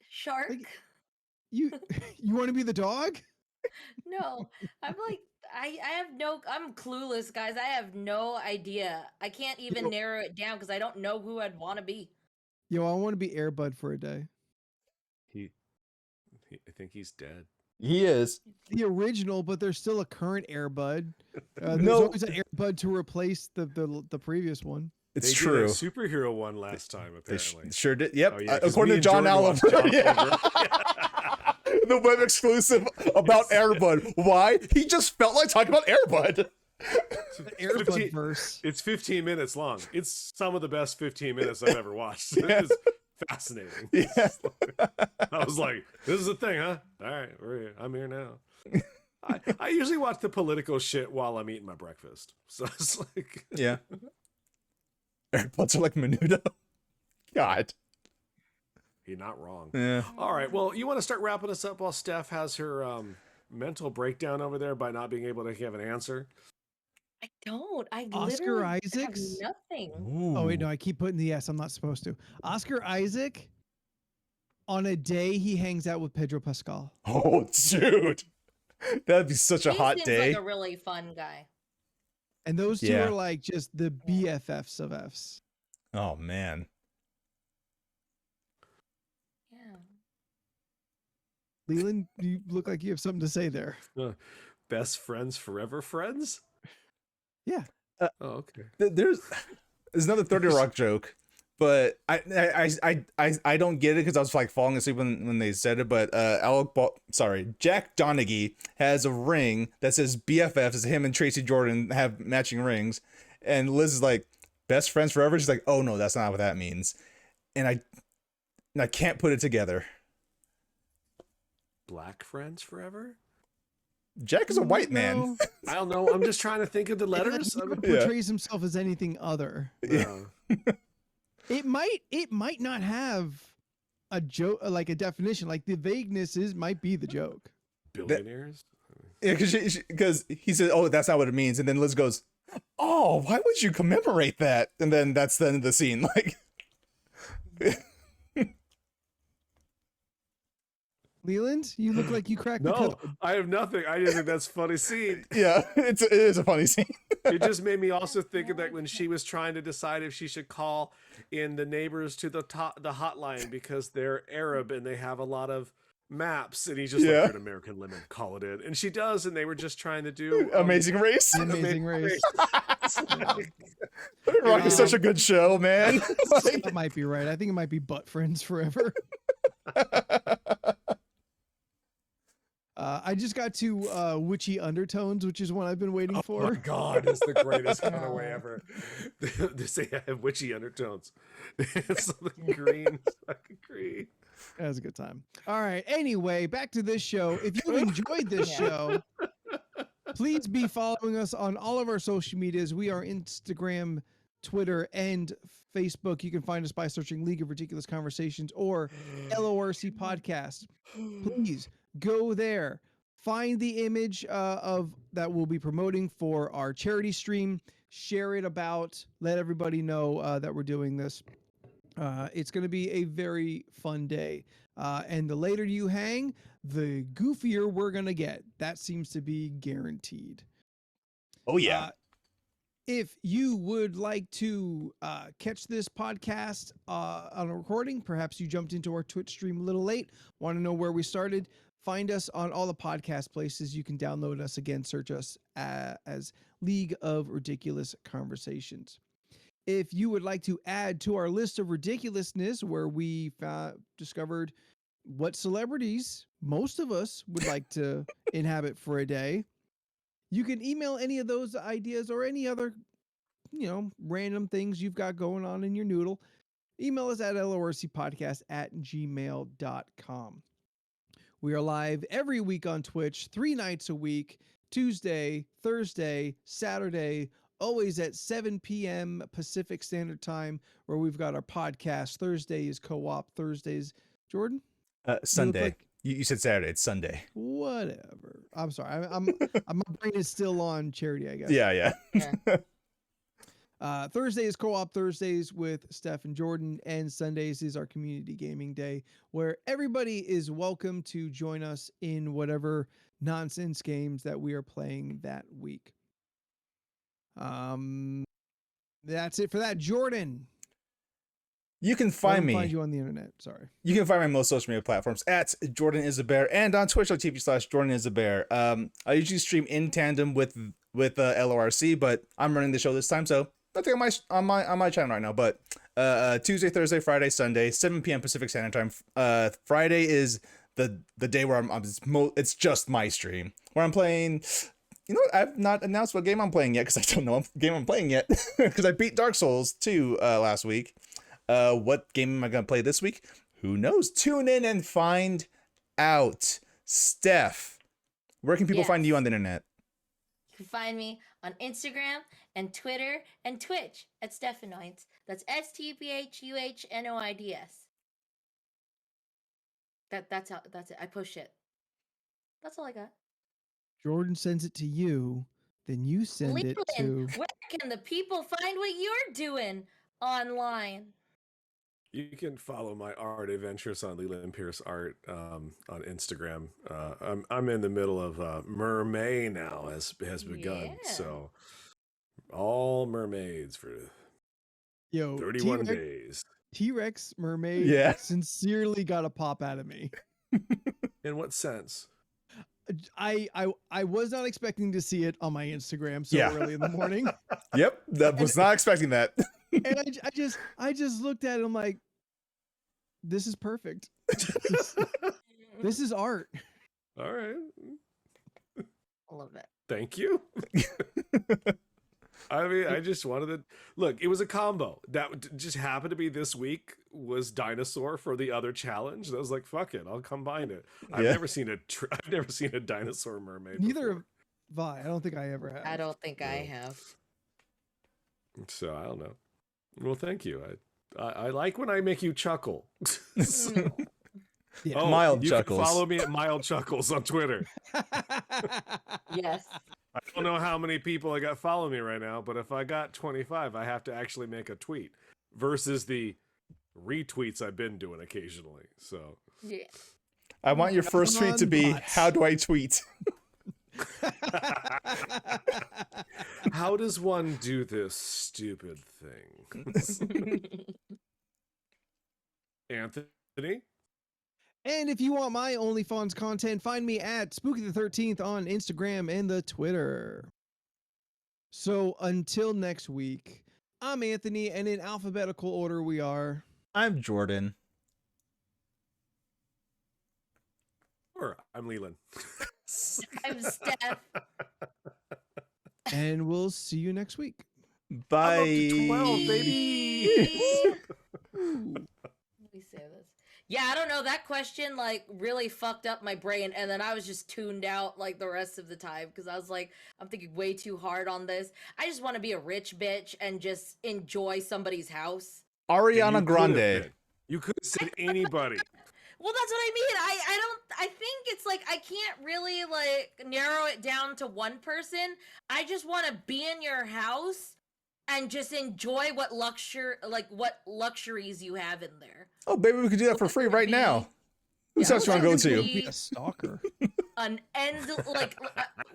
Shark?
Like- You you want to be the dog?
No, I'm like, I have no, I'm clueless, guys. I have no idea. I can't even
Yo.
narrow it down because I don't know who I'd want to be.
Yo, I want to be Airbud for a day.
I think he's dead.
He is.
The original, but there's still a current Airbud. There's
No.
always an Airbud to replace the previous one.
It's
They
true.
did a superhero one last time,
They
apparently.
sure did. Yep.
Oh, yeah, 'cause
According
me
to
and
John
Jordan watched
Oliver.
John
Yeah. The web exclusive about Airbud. Why? He just felt like talking about Airbud.
The Airbud
15
verse.
It's 15 minutes long. It's some of the best 15 minutes I've ever watched.
Yeah.
It is fascinating.
Yeah.
I was like, this is a thing, huh? All right, I'm here now. I usually watch the political shit while I'm eating my breakfast. So it's like,
Yeah. AirPods are like Menudo. God.
you're not wrong.
Yeah.
All right, well, you want to start wrapping us up while Steph has her mental breakdown over there by not being able to give an answer?
I don't. I
Oscar
literally have
Isaacs?
nothing.
Oh wait, no, I keep putting the S. I'm not supposed to. Oscar Isaac. On a day he hangs out with Pedro Pascal.
Oh, dude. That'd be such a
He
hot
seems
day.
like a really fun guy.
And those two
Yeah.
are like just the BFFs of Fs.
Oh, man.
Yeah.
Leland, you look like you have something to say there.
best friends forever friends?
Yeah.
Oh, okay.
There's another 30 Rock joke, but I don't get it because I was like falling asleep when they said it. But Jack Donaghy has a ring that says BFFs. Is him and Tracy Jordan have matching rings, and Liz is like best friends forever. She's like, oh no, that's not what that means, and I can't put it together.
Black friends forever?
Jack is a white man.
No.
I don't know. I'm just trying to think of the letters.
He never
Yeah.
portrays himself as anything other.
No.
It might not have a joke, like a definition. Like the vagueness might be the joke.
Billionaires?
Yeah, because he said, oh, that's not what it means, and then Liz goes, oh, why would you commemorate that? And then that's the end of the scene. Like,
Leland, you look like you cracked the
No,
code.
I have nothing. I just think that's a funny scene.
yeah, it is a funny scene.
It just made me also think of that when she was trying to decide if she should call in the neighbors to the hotline because they're Arab and they have a lot of maps, and he's just
Yeah.
like, you're an American lemon, call it in. And she does, and they were just trying to do
Amazing Race.
Amazing Race.
Rock is such a good show, man. Like,
That might be right. I think it might be butt friends forever. I just got to witchy undertones, which is one I've been waiting
Oh
for.
my god, it's the greatest cutaway ever. They say I have witchy undertones. It's something green. Fucking green.
That was a good time. All right. Anyway, back to this show. If you enjoyed this show, please be following us on all of our social medias. We are Instagram, Twitter, and Facebook. You can find us by searching League of Ridiculous Conversations or LORC Podcast. Please go there. Find the image of that we'll be promoting for our charity stream. Share it about. Let everybody know that we're doing this. It's going to be a very fun day. And the later you hang, the goofier we're going to get. That seems to be guaranteed.
oh yeah.
If you would like to catch this podcast on a recording, perhaps you jumped into our Twitch stream a little late, want to know where we started, find us on all the podcast places. You can download us again, search us as League of Ridiculous Conversations. If you would like to add to our list of ridiculousness, where we discovered what celebrities most of us would like to inhabit for a day, you can email any of those ideas or any other, random things you've got going on in your noodle. Email us at lorcpodcast@gmail.com. We are live every week on Twitch, 3 nights a week, Tuesday, Thursday, Saturday, always at 7 p.m. Pacific Standard Time, where we've got our podcast. Thursday is co-op. Thursdays, Jordan?
Sunday. You said Saturday. It's Sunday.
Whatever. I'm sorry. I'm my brain is still on charity, I guess.
Yeah.
Thursday is co-op Thursdays with Steph and Jordan, and Sundays is our community gaming day, where everybody is welcome to join us in whatever nonsense games that we are playing that week. That's it for that. Jordan,
You can
where
find
do we
me.
find you on the internet. Sorry.
You can find me on most social media platforms at Jordan is a Bear and on twitch.tv/Jordan is a Bear. I usually stream in tandem with LORC, but I'm running the show this time, so nothing on my channel right now. But Tuesday, Thursday, Friday, Sunday, 7 p.m. Pacific Standard Time. Friday is the day where it's just my stream where I'm playing. You know what? I've not announced what game I'm playing yet because I don't know what game I'm playing yet because I beat Dark Souls 2 last week. What game am I going to play this week? Who knows? Tune in and find out. Steph, where can people find you on the internet?
You can find me on Instagram and Twitter and Twitch at Stephanoids. That's STPHUHNOIDS. That's it. I push it. That's all I got.
Jordan sends it to you, then you send it to.
Leland, where can the people find what you're doing online?
You can follow my art adventures on Leland Pierce Art on Instagram. I'm in the middle of Mermaid now has begun.
Yeah.
So all mermaids for
Yo,
31 days.
T-Rex mermaid
Yeah.
sincerely got a pop out of me.
In what sense?
I was not expecting to see it on my Instagram so
Yeah.
early in the morning.
Yep, that was not expecting that.
And I just looked at it. I'm like, this is perfect. This is art.
All right.
I love it.
Thank you. I mean, I just wanted to look. It was a combo that just happened to be this week was dinosaur for the other challenge. And I was like, "Fuck it, I'll combine it." I've
Yeah.
never seen I've never seen a dinosaur mermaid.
Neither
before.
have I. I don't think I ever have.
I don't think I
No.
have.
So I don't know. Well, thank you. I like when I make you chuckle.
Yeah.
Oh,
Mild
you
chuckles.
Can follow me at Mild Chuckles on Twitter.
Yes.
I don't know how many people I got following me right now, but if I got 25, I have to actually make a tweet versus the retweets I've been doing occasionally. So
Yeah.
I want your first tweet to be,
bots.
how do I tweet?
how does one do this stupid thing? Anthony?
And if you want my OnlyFans content, find me at Spooky the 13th on Instagram and the Twitter. So until next week, I'm Anthony, and in alphabetical order we are.
I'm Jordan.
Or I'm Leland.
I'm Steph.
And we'll see you next week.
Bye.
I'm up to 12, baby.
Let me say this. Yeah, I don't know. That question like really fucked up my brain, and then I was just tuned out like the rest of the time because I was like, I'm thinking way too hard on this. I just want to be a rich bitch and just enjoy somebody's house.
Ariana Grande.
You could have said anybody.
Well, that's what I mean. I think it's like I can't really like narrow it down to one person. I just want to be in your house and just enjoy what luxuries you have in there.
Oh, baby, we could do that for free right now. Whose
Yeah,
house you want to go
whether it
to?
be
A stalker.
an end like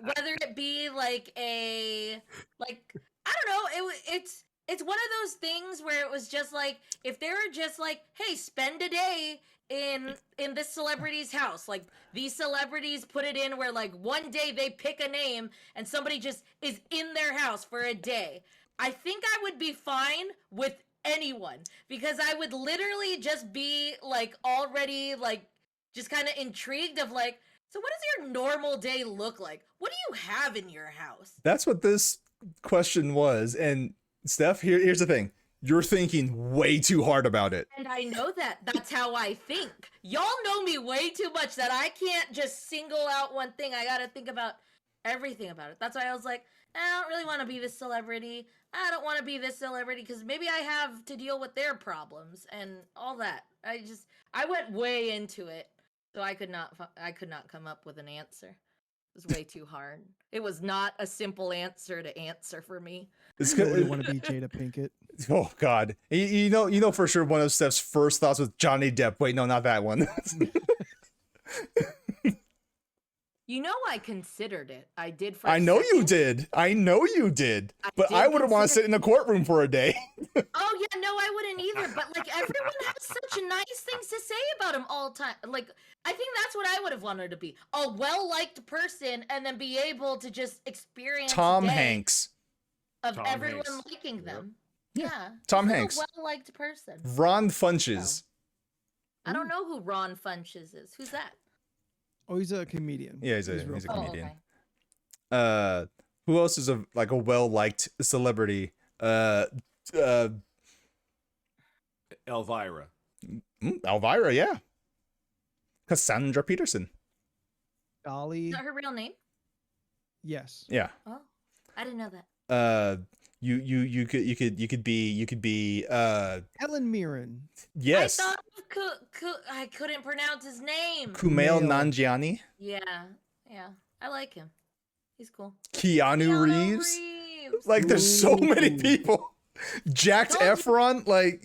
whether it be like a like I don't know, it's one of those things where it was just like if they were just like, hey, spend a day in this celebrity's house, like these celebrities put it in where like one day they pick a name and somebody just is in their house for a day. I think I would be fine with anyone because I would literally just be like already like just kind of intrigued of like, so what does your normal day look like? What do you have in your house?
That's what this question was. And Steph, here's the thing. You're thinking way too hard about it.
And I know that. That's how I think. Y'all know me way too much that I can't just single out one thing. I gotta think about everything about it. That's why I was like, I don't really want to be this celebrity. I don't want to be this celebrity because maybe I have to deal with their problems and all that. I went way into it, so I could not come up with an answer. It was way too hard. It was not a simple answer to answer for me.
It's
I really
good.
want to be Jada Pinkett.
Oh God, you know for sure one of Steph's first thoughts was Johnny Depp. Wait, no, not that one.
You know, I considered it. I did for.
I know you did. I know you did. But I wouldn't want to sit in a courtroom for a day.
Oh yeah, no, I wouldn't either. But like everyone has such nice things to say about him all the time. Like I think that's what I would have wanted to be, a well-liked person, and then be able to just experience
Tom
a day
Hanks,
of
Tom
everyone
Hanks.
liking them.
Yeah.
Yeah,
Tom
just like
Hanks.
a well-liked person.
Ron Funches.
I don't know who Ron Funches is. Who's that?
Oh, he's a comedian.
Yeah, he's a
real
he's a
funny.
comedian.
okay.
Who else is a well-liked celebrity?
Elvira.
Elvira, yeah. Cassandra Peterson.
Dolly.
Is that her real name?
Yes.
Yeah.
Oh, I didn't know that.
You could be
Helen Mirren.
yes.
I thought I couldn't pronounce his name.
Kumail
Kumail.
Nanjiani.
Yeah, I like him. He's cool.
Keanu Reeves.
Reeves.
Like there's so many
Ooh.
people. Jack
Don't-
Efron, like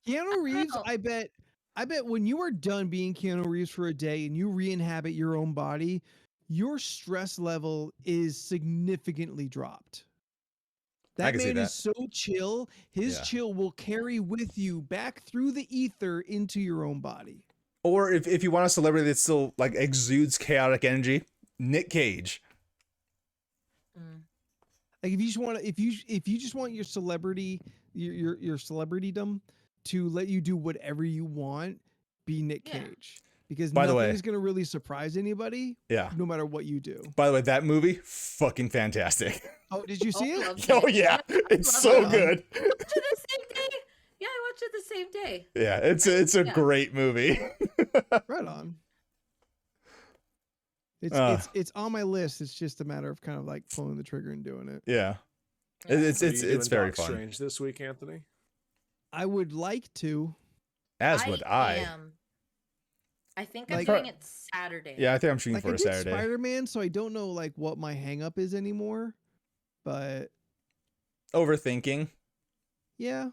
Keanu Reeves,
know.
I bet when you are done being Keanu Reeves for a day and you re-inhabit your own body, your stress level is significantly dropped.
I
That
can see
man
that.
is so chill. His
Yeah.
chill will carry with you back through the ether into your own body.
Or if you want a celebrity that still like exudes chaotic energy, Nick Cage.
Mm.
Like if you just want to, if you just want your celebrity, your celebritydom to let you do whatever you want, be Nick
Yeah.
Cage. Because
By the way-
nothing's gonna really surprise anybody,
Yeah.
no matter what you do.
By the way, that movie, fucking fantastic.
Oh, did you see
I
it?
loved
Oh
it.
yeah, it's
love
so
it.
good.
I watched it the same day. Yeah, I watched it the same day.
Yeah, it's a
Yeah.
great movie.
Right on.
Uh.
It's on my list. It's just a matter of kind of like pulling the trigger and doing it.
Yeah,
Yeah.
it's
Are you doing
very
Doc
fun.
Strange this week, Anthony?
I would like to.
As would I.
am. I think I'm
Like-
doing it Saturday.
Yeah, I think I'm shooting
Like
for
I
a
did
Saturday.
Spider-Man, so I don't know like what my hang up is anymore. But
Overthinking.
yeah,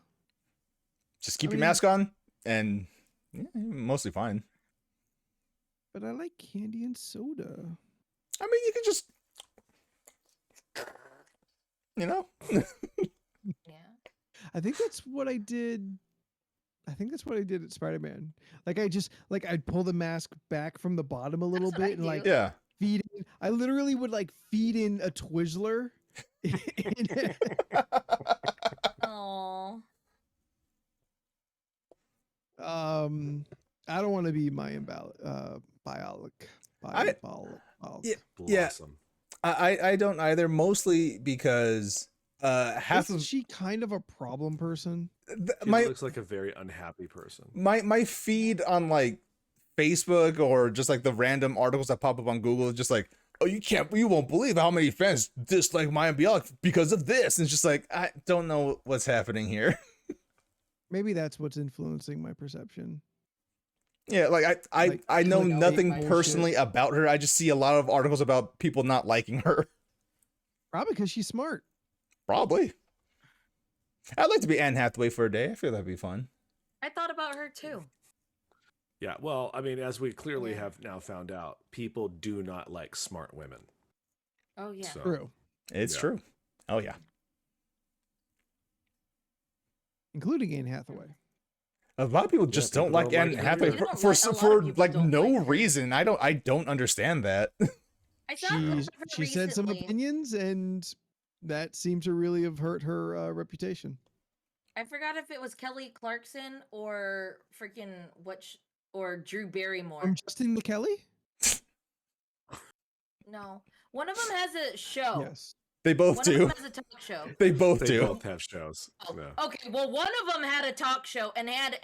Just keep
I
your
mean-
mask on, and yeah, mostly fine.
but I like candy and soda.
I mean, you can just, you know.
Yeah.
I think that's what I did. I think that's what I did at Spider-Man. Like I just like I'd pull the mask back from the bottom a little
That's what I
bit and like
do.
Yeah.
feed in. I literally would like feed in a Twizzler.
Oh.
I don't want to be my biolic.
Yeah.
Blossom.
I don't either, mostly because half
Isn't
of
she kind of a problem person?
She
my
looks like a very unhappy person.
my feed on like Facebook or just like the random articles that pop up on Google is just like, oh, you won't believe how many fans dislike Maya Bialik because of this. And it's just like, I don't know what's happening here.
Maybe that's what's influencing my perception.
Yeah, like
Like,
I know
clickbait
nothing
bullshit.
personally about her. I just see a lot of articles about people not liking her.
Probably because she's smart.
Probably. I'd like to be Anne Hathaway for a day. I feel that'd be fun.
I thought about her too.
Yeah, well, I mean, as we clearly
Yeah.
have now found out, people do not like smart women.
Oh yeah.
So,
True.
It's
Yeah.
true. Oh yeah.
Including Anne Hathaway.
A lot of people just
people
don't like
don't
Anne
like her
Hathaway
either.
They don't
for
like- a lot of
for
people
like
don't
no
like her.
reason. I don't understand that.
I saw a clip of her
She said some
recently.
opinions, and that seemed to really have hurt her reputation.
I forgot if it was Kelly Clarkson or freaking or Drew Barrymore.
From Justin McKelly?
No, one of them has a show.
Yes.
They both
One of
do.
them has a talk show.
They both
They
do.
both have shows.
Oh,
Yeah.
okay. Well, one of them had a talk show and had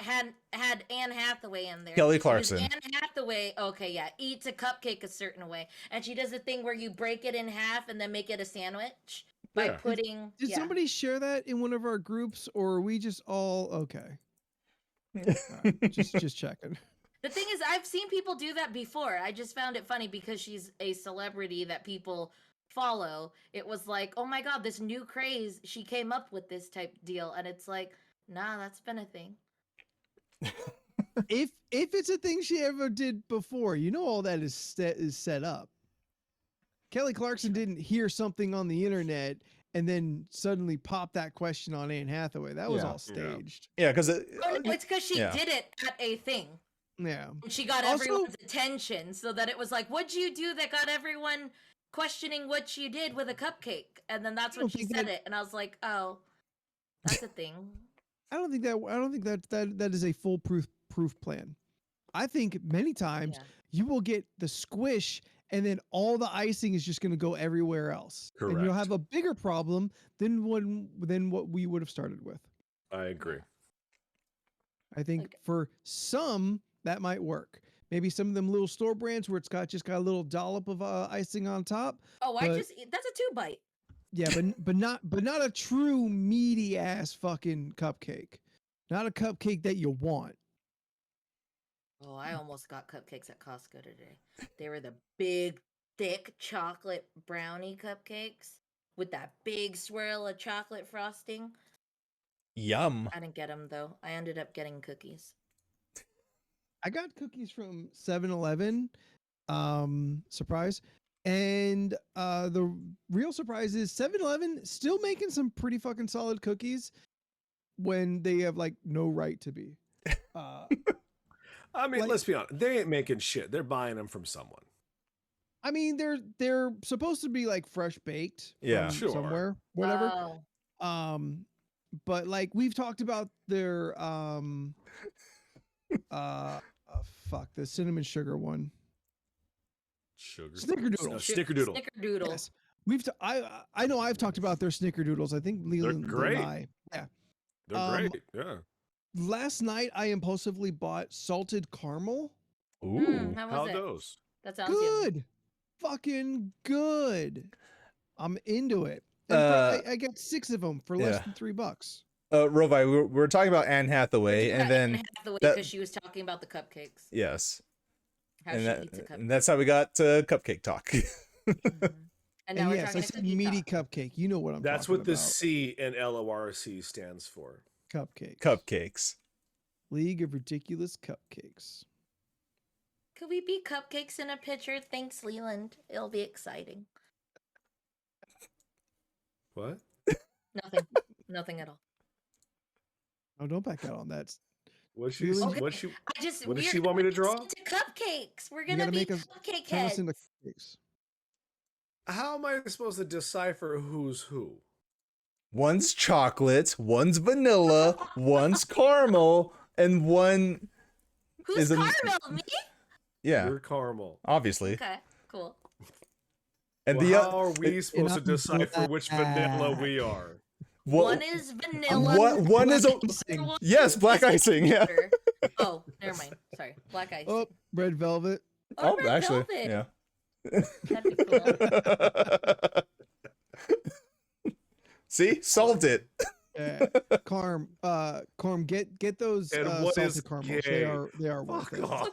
Anne Hathaway in there.
Kelly
Because
Clarkson.
Anne Hathaway, okay, yeah, eats a cupcake a certain way, and she does a thing where you break it in half and then make it a sandwich by
Yeah.
putting.
Did
yeah.
somebody share that in one of our groups, or are we just all okay? Alright, just checking.
The thing is, I've seen people do that before. I just found it funny because she's a celebrity that people follow. It was like, oh my god, this new craze. She came up with this type deal, and it's like, nah, that's been a thing.
If it's a thing she ever did before, you know all that is set up. Kelly Clarkson didn't hear something on the internet and then suddenly pop that question on Anne Hathaway. That was
Yeah.
all staged.
Yeah, because
Oh, no, it's because she
yeah.
did it at a thing.
Yeah.
And she got
Also-
everyone's attention so that it was like, what'd you do that got everyone questioning what you did with a cupcake? And then that's
I
when
don't
she
think
said
that-
it. And I was like, oh, that's a thing.
I don't think that is a foolproof plan. I think many times
Yeah.
you will get the squish and then all the icing is just going to go everywhere else. And you'll
Correct.
have a bigger problem than what we would have started with.
I agree.
I think
Like-
for some that might work. Maybe some of them little store brands where it's just got a little dollop of icing on top.
Oh,
But-
that's a 2-bite.
Yeah, but not a true meaty ass fucking cupcake. Not a cupcake that you want.
Oh, I almost got cupcakes at Costco today. They were the big, thick chocolate brownie cupcakes with that big swirl of chocolate frosting.
Yum.
I didn't get them though. I ended up getting cookies.
I got cookies from 7-Eleven. Surprise. And the real surprise is 7-Eleven still making some pretty fucking solid cookies when they have like no right to be.
I mean,
Like-
let's be honest. They ain't making shit. They're buying them from someone.
I mean, they're supposed to be like fresh baked
Yeah.
from
Sure.
somewhere, whatever.
Oh.
But like we've talked about their fuck, the cinnamon sugar one.
Sugar.
Snickerdoodle.
Snickerdoodle.
Snickerdoodle.
Yes. I know I've talked about their snickerdoodles. I think Leland
great.
and I. Yeah.
They're great. Yeah.
Last night I impulsively bought salted caramel.
Ooh.
How was
How
it?
those?
That sounds yummy.
Good. Fucking good. I'm into it. And I get 6 of them for less
yeah.
than $3.
Rovi, we were talking about Anne Hathaway, and then
because she was talking about the cupcakes.
yes,
How
and,
she
that,
eats a cupcake.
and that's how we got cupcake talk.
Mhm. And now
And
we're
yes, I
talking
said
cookie
meaty
talk.
cupcake. You know what I'm
That's
talking
what the
about.
C in LORC stands for.
Cupcakes.
Cupcakes.
League of Ridiculous Cupcakes.
Could we be cupcakes in a picture? Thanks, Leland. It'll be exciting.
What?
Nothing. Nothing at all.
Oh, don't back out on that.
What she?
Leland-
Okay.
What she?
I just
What does
we're
she want me to
gonna
draw?
turn us into cupcakes. We're
You
gonna
gotta
be
make us
cupcake
turn us
heads.
into cupcakes.
How am I supposed to decipher who's who?
One's chocolate, one's vanilla, one's caramel, and one
Who's
is a-
caramel? Me?
yeah,
You're caramel.
obviously.
Okay, cool.
And
Well,
the
how are we supposed to
I'm
decipher which vanilla
black.
we are?
One is vanilla.
one is a
the other one
yes,
is
black icing. Yeah.
sugar. Oh, never mind. Sorry, black icing.
Oh, red velvet.
Or
Oh,
red
actually,
velvet.
yeah.
That'd be cool.
See, solved it.
Yeah. Carm, get those
And what is
salted caramels.
gay?
They are worth
Fuck
it.
off.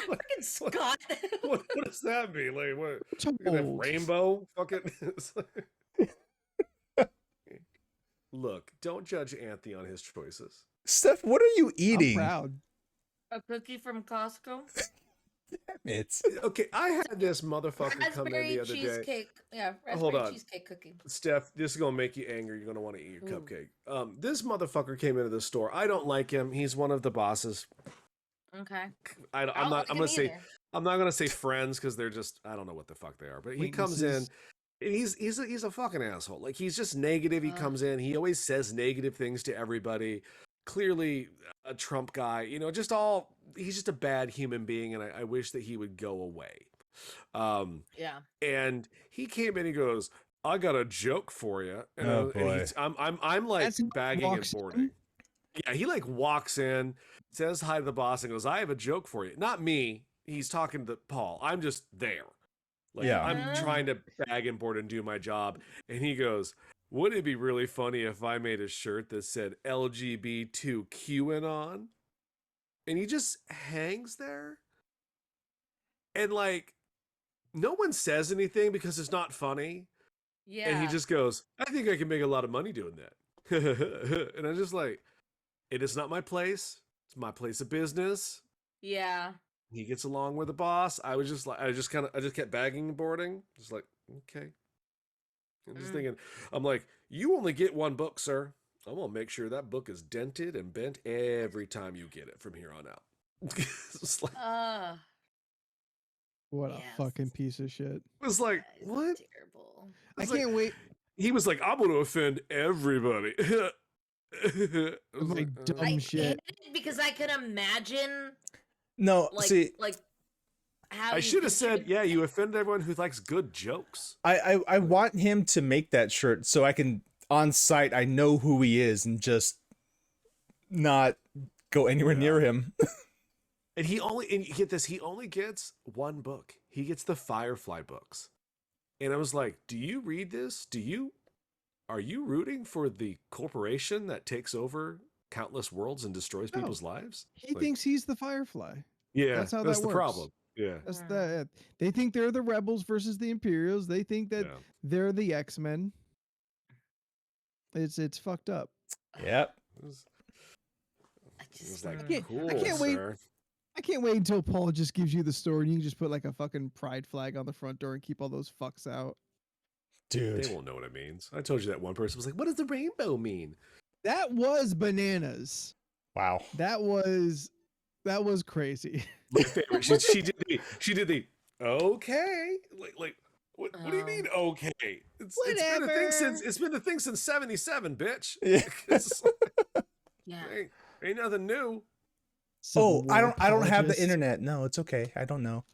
Freaking Scott.
What does that mean? Like what?
Told.
You're gonna have rainbow? Fucking. It's like- Look, don't judge Anthony on his choices.
Steph, what are you
I'm
eating?
proud.
A cookie from Costco.
It's
Okay, I had this motherfucker come in
Raspberry
the other day.
cheesecake. Yeah,
Hold
raspberry
on.
cheesecake cookie.
Steph, this is gonna make you angry. You're gonna want to eat your
Ooh.
cupcake. This motherfucker came into the store. I don't like him. He's one of the bosses.
Okay.
I'm
I don't
not.
like
I'm
him
gonna say.
either.
I'm not gonna say friends because they're just. I don't know what the fuck they are. But he comes in.
Weaknesses.
And he's a fucking asshole. Like he's just negative. He
Ugh.
comes in. He always says negative things to everybody. Clearly a Trump guy. You know, just all. He's just a bad human being, and I wish that he would go away.
Yeah.
And he came in and goes, "I got a joke for you." And,
Oh,
I'm like
That's how he
bagging and
walks in?
boarding. Yeah, he like walks in, says hi to the boss, and goes, "I have a joke for you." Not me. He's talking to Paul. I'm just there. Like
Yeah.
I'm trying to bag and board and do my job. And he goes, "Wouldn't it be really funny if I made a shirt that said LGBTQAnon?" And he just hangs there. And like no one says anything because it's not funny.
Yeah.
And he just goes, "I think I can make a lot of money doing that." And I'm just like, it is not my place. It's my place of business.
Yeah.
He gets along with the boss. I was just like, I just kept bagging and boarding. Just like, okay. I'm just thinking, I'm like, you only get one book, sir. I'm going to make sure that book is dented and bent every time you get it from here on out. It's like,
What
Yes.
a fucking piece of shit.
it was like,
that is
what?
Terrible.
I
It's like-
can't wait.
He was like, I'm going to offend everybody. I was
Like
like,
dumb
I
shit.
hated it because I could imagine
no.
like
See,
how
I
you
should have
could
said,
shoot-
yeah, you offend everyone who likes good jokes.
I want him to make that shirt so I can on site I know who he is and just not go anywhere near him.
And you get this, he only gets one book. He gets the Firefly books. And I was like, do you read this? Are you rooting for the corporation that takes over countless worlds and destroys
No.
people's lives?
He
Like,
thinks he's the Firefly.
yeah,
that's how
that's
that
the
works.
problem. Yeah.
That's
Mm.
the. They think they're the rebels versus the Imperials. They think that
Yeah.
they're the X-Men. It's fucked up.
Yep.
It was
I
it was
just
like,
I can't-
cool,
I can't wait.
sir.
I can't wait until Paul just gives you the story and you can just put like a fucking pride flag on the front door and keep all those fucks out.
Dude.
They won't know what it means. I told you that one person was like, what does the rainbow mean?
That was bananas.
Wow.
That was That was crazy.
My favorite. She did the okay. Like what do you mean okay? It's been a thing since
Whatever.
it's been a thing since '77, bitch.
Yeah.
It's,
Yeah.
ain't nothing new.
Civil
I
War
don't have the
apologist.
internet. No, it's okay. I don't know.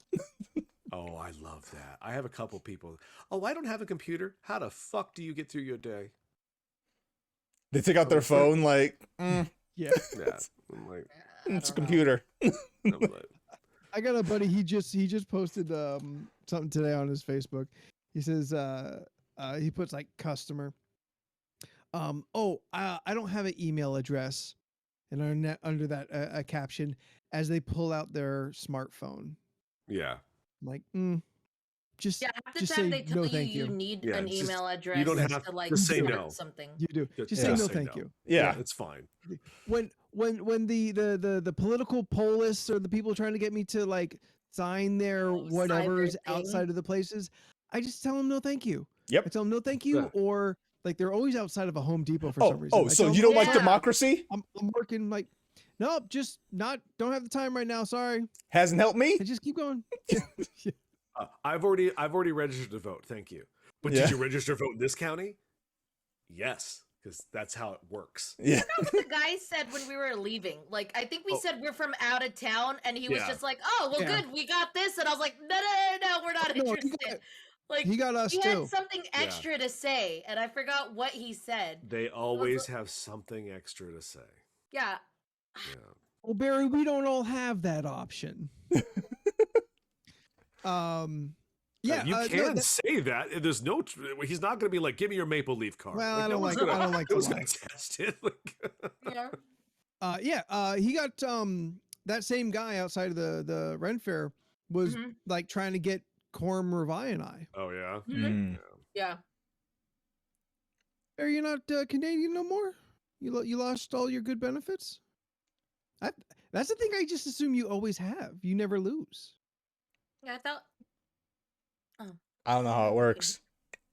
Oh, I love that. I have a couple people. Oh, I don't have a computer. How the fuck do you get through your day?
They take out their phone like,
Yeah.
Yeah, I'm like,
it's a
I don't know.
computer.
I'm like
I got a buddy. He just posted something today on his Facebook. He says he puts like customer. I don't have an email address, and under that a caption as they pull out their smartphone.
yeah.
I'm like, just
Yeah, half the
just
time
say
they tell
no,
you
thank
you
you.
need
Yeah,
an
just-
email
you
address
don't have
to like
to say
start
no.
something.
You do.
Just-
Just
yeah.
say no,
say
thank
no.
you.
Yeah.
It's fine.
When the political pollists or the people trying to get me to like sign their
Oh, sign
whatever's
their thing.
outside of the places, I just tell them no, thank you. I
Yep.
tell them no, thank you,
Yeah.
or like they're always outside of a Home Depot for some reason. I
So
tell
you
them,
don't like
Yeah.
democracy?
I'm working. Like, nope, just don't have the time right now. Sorry.
Hasn't helped me?
I just keep going.
I've already registered to vote. Thank you. But
Yeah.
did you register to vote in this county? Yes, because that's how it works.
Yeah.
What the guy said when we were leaving. Like, I think we
Oh.
said we're from out of town, and he was
Yeah.
just like, "Oh, well,
Yeah.
good, we got this." And I was like, "No, we're not
No, he
interested."
got-
Like,
he got us
he had
too.
something extra to say, and I forgot what he said.
They always have something extra to say.
Yeah,
Yeah.
Well, Barry, we don't all have that option. Yeah,
you
no,
can
that-
say that. There's no. He's not going to be like, "Give me your Maple Leaf card."
Well, I
no
don't
one's
like-
gonna-
I don't like
no
to
one's gonna
lie.
test it.
yeah.
He got that same guy outside of the Ren Fair was
Mhm.
like trying to get Corm Revi and I.
Oh yeah.
Mm.
Yeah.
Are you not Canadian no more? You lost all your good benefits? That's the thing. I just assume you always have. You never lose.
Yeah, I thought.
I don't know how it works.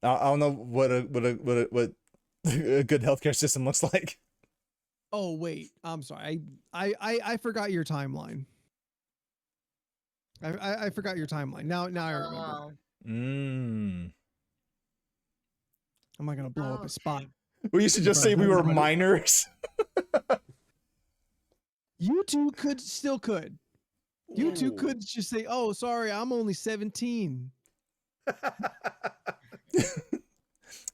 I don't know what a a good healthcare system looks like.
Oh wait, I'm sorry. I forgot your timeline. I forgot your timeline. Now I remember.
Oh.
Mm.
I'm not gonna blow up
Okay.
a spot.
We used to just say we were
Everybody-
minors.
You two still could. You two
Ooh.
could just say, "Oh, sorry, I'm only 17."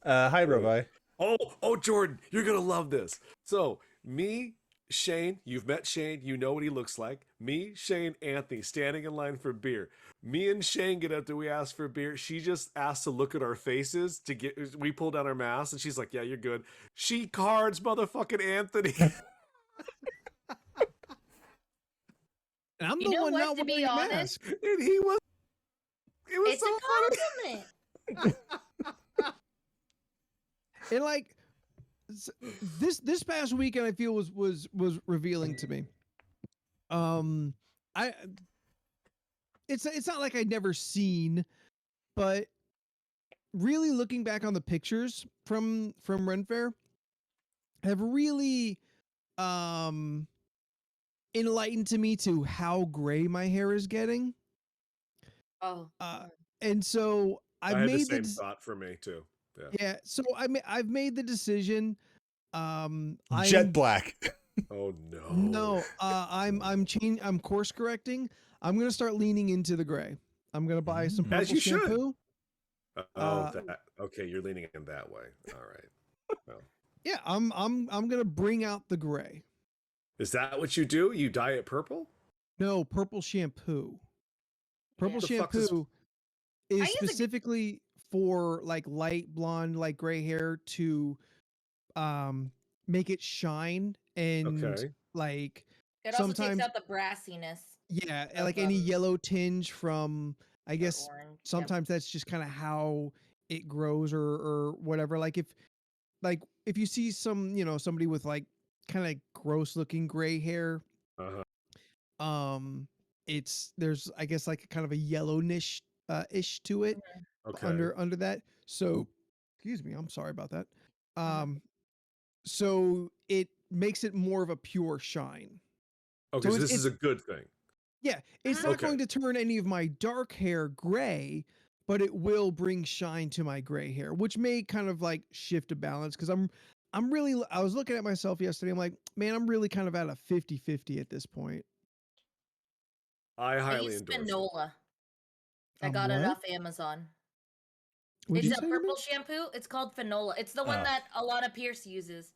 Hi, Rovi.
Oh, Jordan, you're gonna love this. So, me, Shane, you've met Shane, you know what he looks like. Me, Shane, Anthony, standing in line for beer. Me and Shane get up there, we ask for beer. She just asked to look at our faces to get. We pull down our masks, and she's like, "Yeah, you're good." She cards motherfucking Anthony.
And I'm
You
the
know
one
what,
not
to be
wearing a
honest,
mask.
And he was. It was
it's
so
a compliment.
And like this past weekend, I feel was revealing to me. It's not like I'd never seen, but really looking back on the pictures from Ren Fair have really enlightened to me to how gray my hair is getting.
Oh.
And so
I
I've
had the
made
same thought for me too. Yeah.
yeah. So I've made the decision. I'm
Jet black.
Oh no.
no. I'm course correcting. I'm gonna start leaning into the gray. I'm gonna buy some
As
purple
you should.
shampoo.
Okay. You're leaning in that way. All right. Well,
Yeah, I'm gonna bring out the gray.
is that what you do? You dye it purple?
No, purple shampoo. Purple
The fuck is-
shampoo
I
is
use a g-
specifically for like light blonde, like gray hair to make it shine and
Okay.
like
It also
sometimes-
takes out the brassiness.
yeah,
of,
like any yellow tinge from I
or
guess
orange. Yep.
sometimes that's just kind of how it grows or whatever. Like if you see somebody with like kind of gross looking gray hair,
Uh-huh.
there's I guess like kind of a yellowish ish to it
Okay.
under that. So excuse me, I'm sorry about that.
Mhm.
So it makes it more of a pure shine.
Okay,
So
so
it's-
this is a good thing.
Yeah, it's not
Okay.
going to turn any of my dark hair gray, but it will bring shine to my gray hair, which may kind of like shift a balance because I'm really I was looking at myself yesterday. I'm like, man, I'm really kind of at a 50-50 at this point.
I
I
highly
use
endorse it.
Finola. I got
What?
it off Amazon.
What'd
It's
you
a
say to me?
purple shampoo. It's called Finola. It's the one
Oh.
that Alana Pierce uses.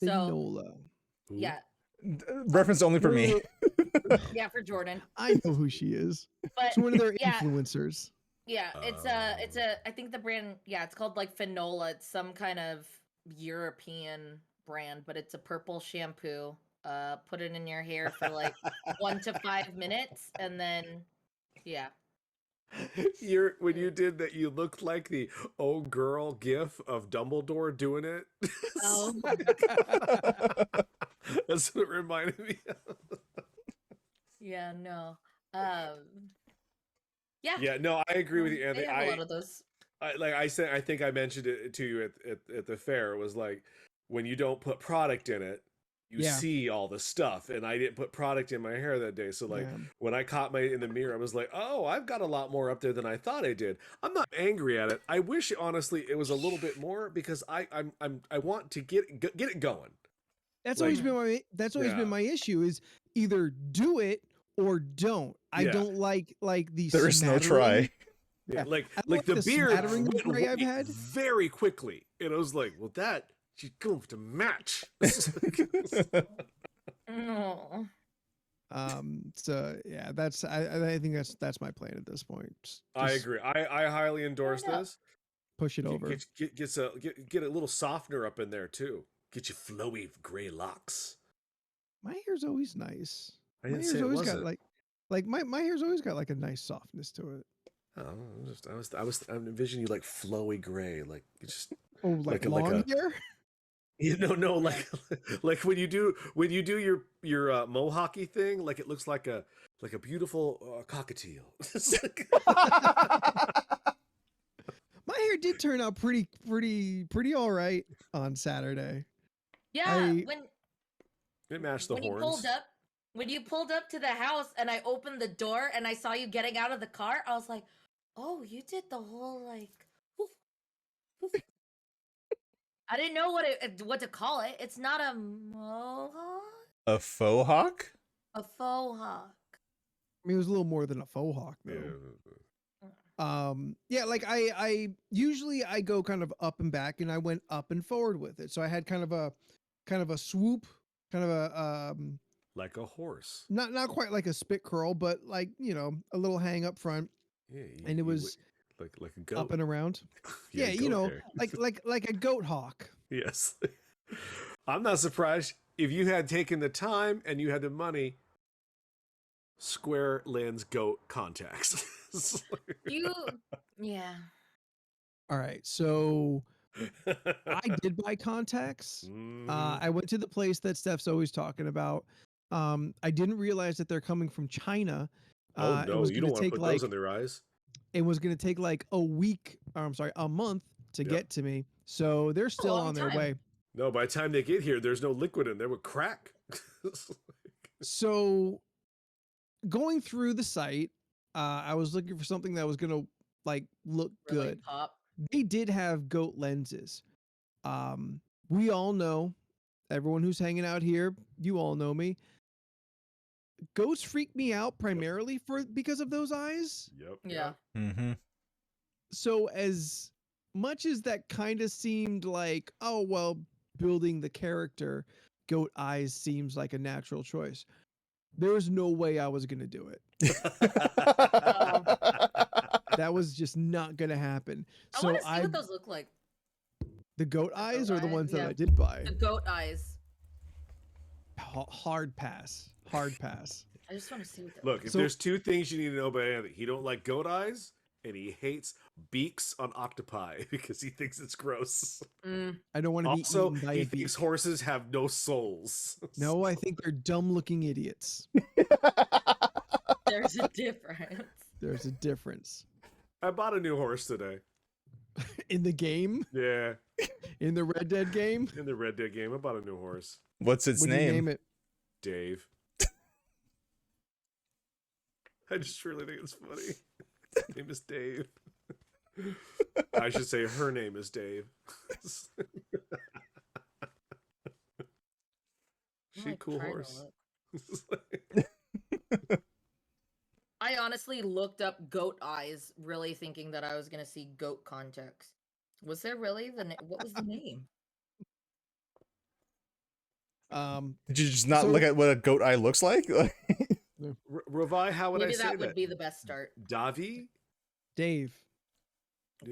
So
Finola.
Who?
yeah,
Reference only for me.
yeah, for Jordan.
I know who she is.
But
She's one of their
yeah,
influencers.
yeah, it's a. I think the brand. Yeah, it's called like Finola. It's some kind of European brand, but it's a purple shampoo. Put it in your hair for like 1 to 5 minutes, and then yeah.
When you did that, you looked like the "oh girl" gif of Dumbledore doing it.
Oh.
That's what it reminded me of.
Yeah, no. Yeah.
Yeah, no, I agree with you,
They
Anthony.
have a lot of those.
Like I said, I think I mentioned it to you at the fair. It was like when you don't put product in it, you
Yeah.
see all the stuff, and I didn't put product in my hair that day. So like
Yeah.
when I caught in the mirror, I was like, oh, I've got a lot more up there than I thought I did. I'm not angry at it. I wish honestly it was a little bit more because I want to get it going.
That's
Like-
always been
Yeah.
my issue is either do it or don't. I
Yeah.
don't like the
There is no
smattering.
try.
Yeah,
Yeah.
like
I don't
like the
like the
beard
smattering of
went
gray I've
away
had.
very quickly, and I was like, well, that she's going to match.
Oh.
So yeah, I think that's my plan at this point.
I
Just
agree. I highly endorse
Fair enough.
this.
push it over.
Get a little softener up in there too. Get you flowy gray locks.
My hair's always nice.
I
My
didn't
hair's
say it
always got
wasn't.
like my hair's always got like a nice softness to it.
Oh, I'm envisioning you like flowy gray, like you just
Oh, like
Like
long
a-
hair?
no, like when you do your mohawky thing, like it looks like a beautiful cockatiel. It's like-
My hair did turn out pretty all right on Saturday.
Yeah,
I-
it matched the
when
horns.
you pulled up to the house and I opened the door and I saw you getting out of the car, I was like, "Oh, you did the whole like woof, woof." I didn't know what to call it. It's not a mohawk,
A faux hawk?
a faux hawk.
I mean, it was a little more than a faux hawk though.
Yeah.
Yeah, like I usually I go kind of up and back, and I went up and forward with it. So I had kind of a swoop, kind of a
Like a horse.
not quite like a spit curl, but like a little hang up front,
Yeah,
and it was
like a goat.
up and around.
Yeah,
Yeah,
goat hair.
like a goat hawk.
Yes. I'm not surprised if you had taken the time and you had the money. Square lens goat contacts.
Yeah.
All right, so I did buy contacts.
Mhm.
I went to the place that Steph's always talking about. I didn't realize that they're coming from China.
Oh
It
no,
was
you
gonna
don't want to
take
put
like
those on their eyes.
it was going to take like a week, or I'm sorry, a month to
Yep.
get to me. So they're still
long
on their
time.
way.
No, by the time they get here, there's no liquid in there. Would crack.
So going through the site, I was looking for something that was going to like look
Really
good.
pop.
They did have goat lenses. We all know, everyone who's hanging out here, you all know me. Goats freak me out primarily because of those eyes.
Yep.
Yeah.
Mm-hmm.
So as much as that kind of seemed like, oh well, building the character, goat eyes seems like a natural choice. There was no way I was gonna do it. That was just not gonna happen.
I
So
want to see what those look like.
the goat eyes or the
eyes,
ones that
yeah.
I did buy.
The goat eyes.
Hard pass. Hard pass.
I just want to see what they
Look, if
So-
there's two things you need to know about Anthony, he don't like goat eyes, and he hates beaks on octopi because he thinks it's gross.
I don't want to be
Also,
eaten by
he
a beak.
thinks horses have no souls.
No, I think they're dumb looking idiots.
There's a difference.
There's a difference.
I bought a new horse today.
In the game,
Yeah,
in the Red Dead game,
in the Red Dead game, I bought a new horse.
What's its
what do you
name?
name it?
Dave. I just really think it's funny. His name is Dave. I should say her name is Dave. She a cool horse.
I honestly looked up goat eyes, really thinking that I was gonna see goat context. Was there really what was the name?
Did you just not
So-
look at what a goat eye looks like?
Ravai, how would
Maybe
I say
that would be the best start.
Davi?
Dave.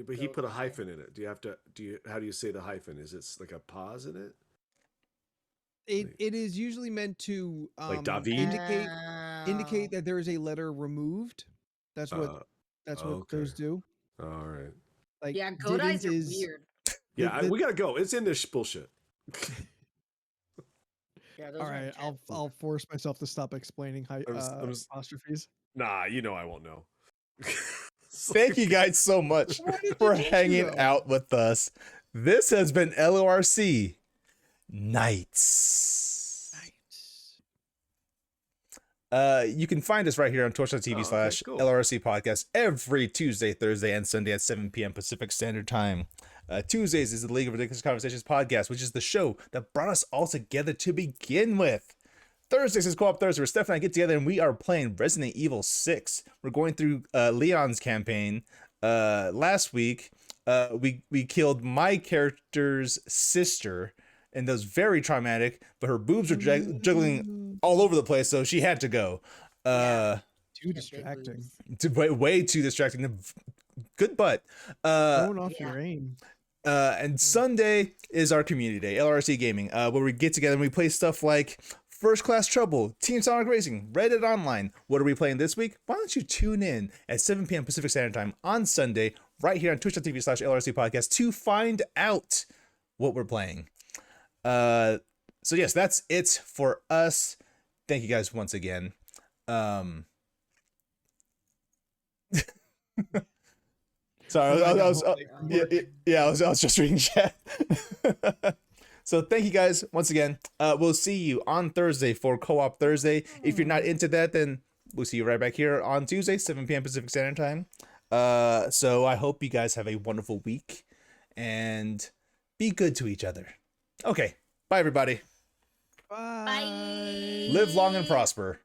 But he
Goat
put a
eye.
hyphen in it. How do you say the hyphen? Is it like a pause in it?
It is usually meant to
Like David?
indicate that there is a letter removed. That's what
okay.
those do.
All right.
Like
Yeah, goat eyes are
didn't is
weird.
Yeah, we gotta go. It's in this bullshit.
Yeah, those
all
are
right.
intense.
I'll force myself to stop explaining
I'm just-
apostrophes.
Nah, you know I won't know.
Thank you guys so much
Why did you
for
teach me,
hanging
though?
out with us. This has been LORC Nights. You can find us right here on twitch.tv/
cool.
LRC podcast every Tuesday, Thursday, and Sunday at 7 p.m. Pacific Standard Time. Tuesdays is the League of Ridiculous Conversations podcast, which is the show that brought us all together to begin with. Thursdays is Co-op Thursday, where Steph and I get together and we are playing Resident Evil 6. We're going through Leon's campaign. Last week, we killed my character's sister, and that was very traumatic, but her boobs were juggling all over the place, so she had to go.
Too
Big
distracting.
boobs.
Way too distracting. Good butt.
Going off
yeah.
your aim.
And Sunday is our community day, LRC Gaming, where we get together and we play stuff like First Class Trouble, Team Sonic Racing, Reddit Online. What are we playing this week? Why don't you tune in at 7 p.m. Pacific Standard Time on Sunday, right here on twitch.tv/ LRC podcast to find out what we're playing. So yes, that's it for us. Thank you guys once again. Sorry, I was just reading chat. So thank you guys once again. We'll see you on Thursday for Co-op Thursday. If you're not into that, then we'll see you right back here on Tuesday, 7 p.m. Pacific Standard Time. So I hope you guys have a wonderful week and be good to each other. Okay, bye everybody.
Bye.
Bye.
Live long and prosper.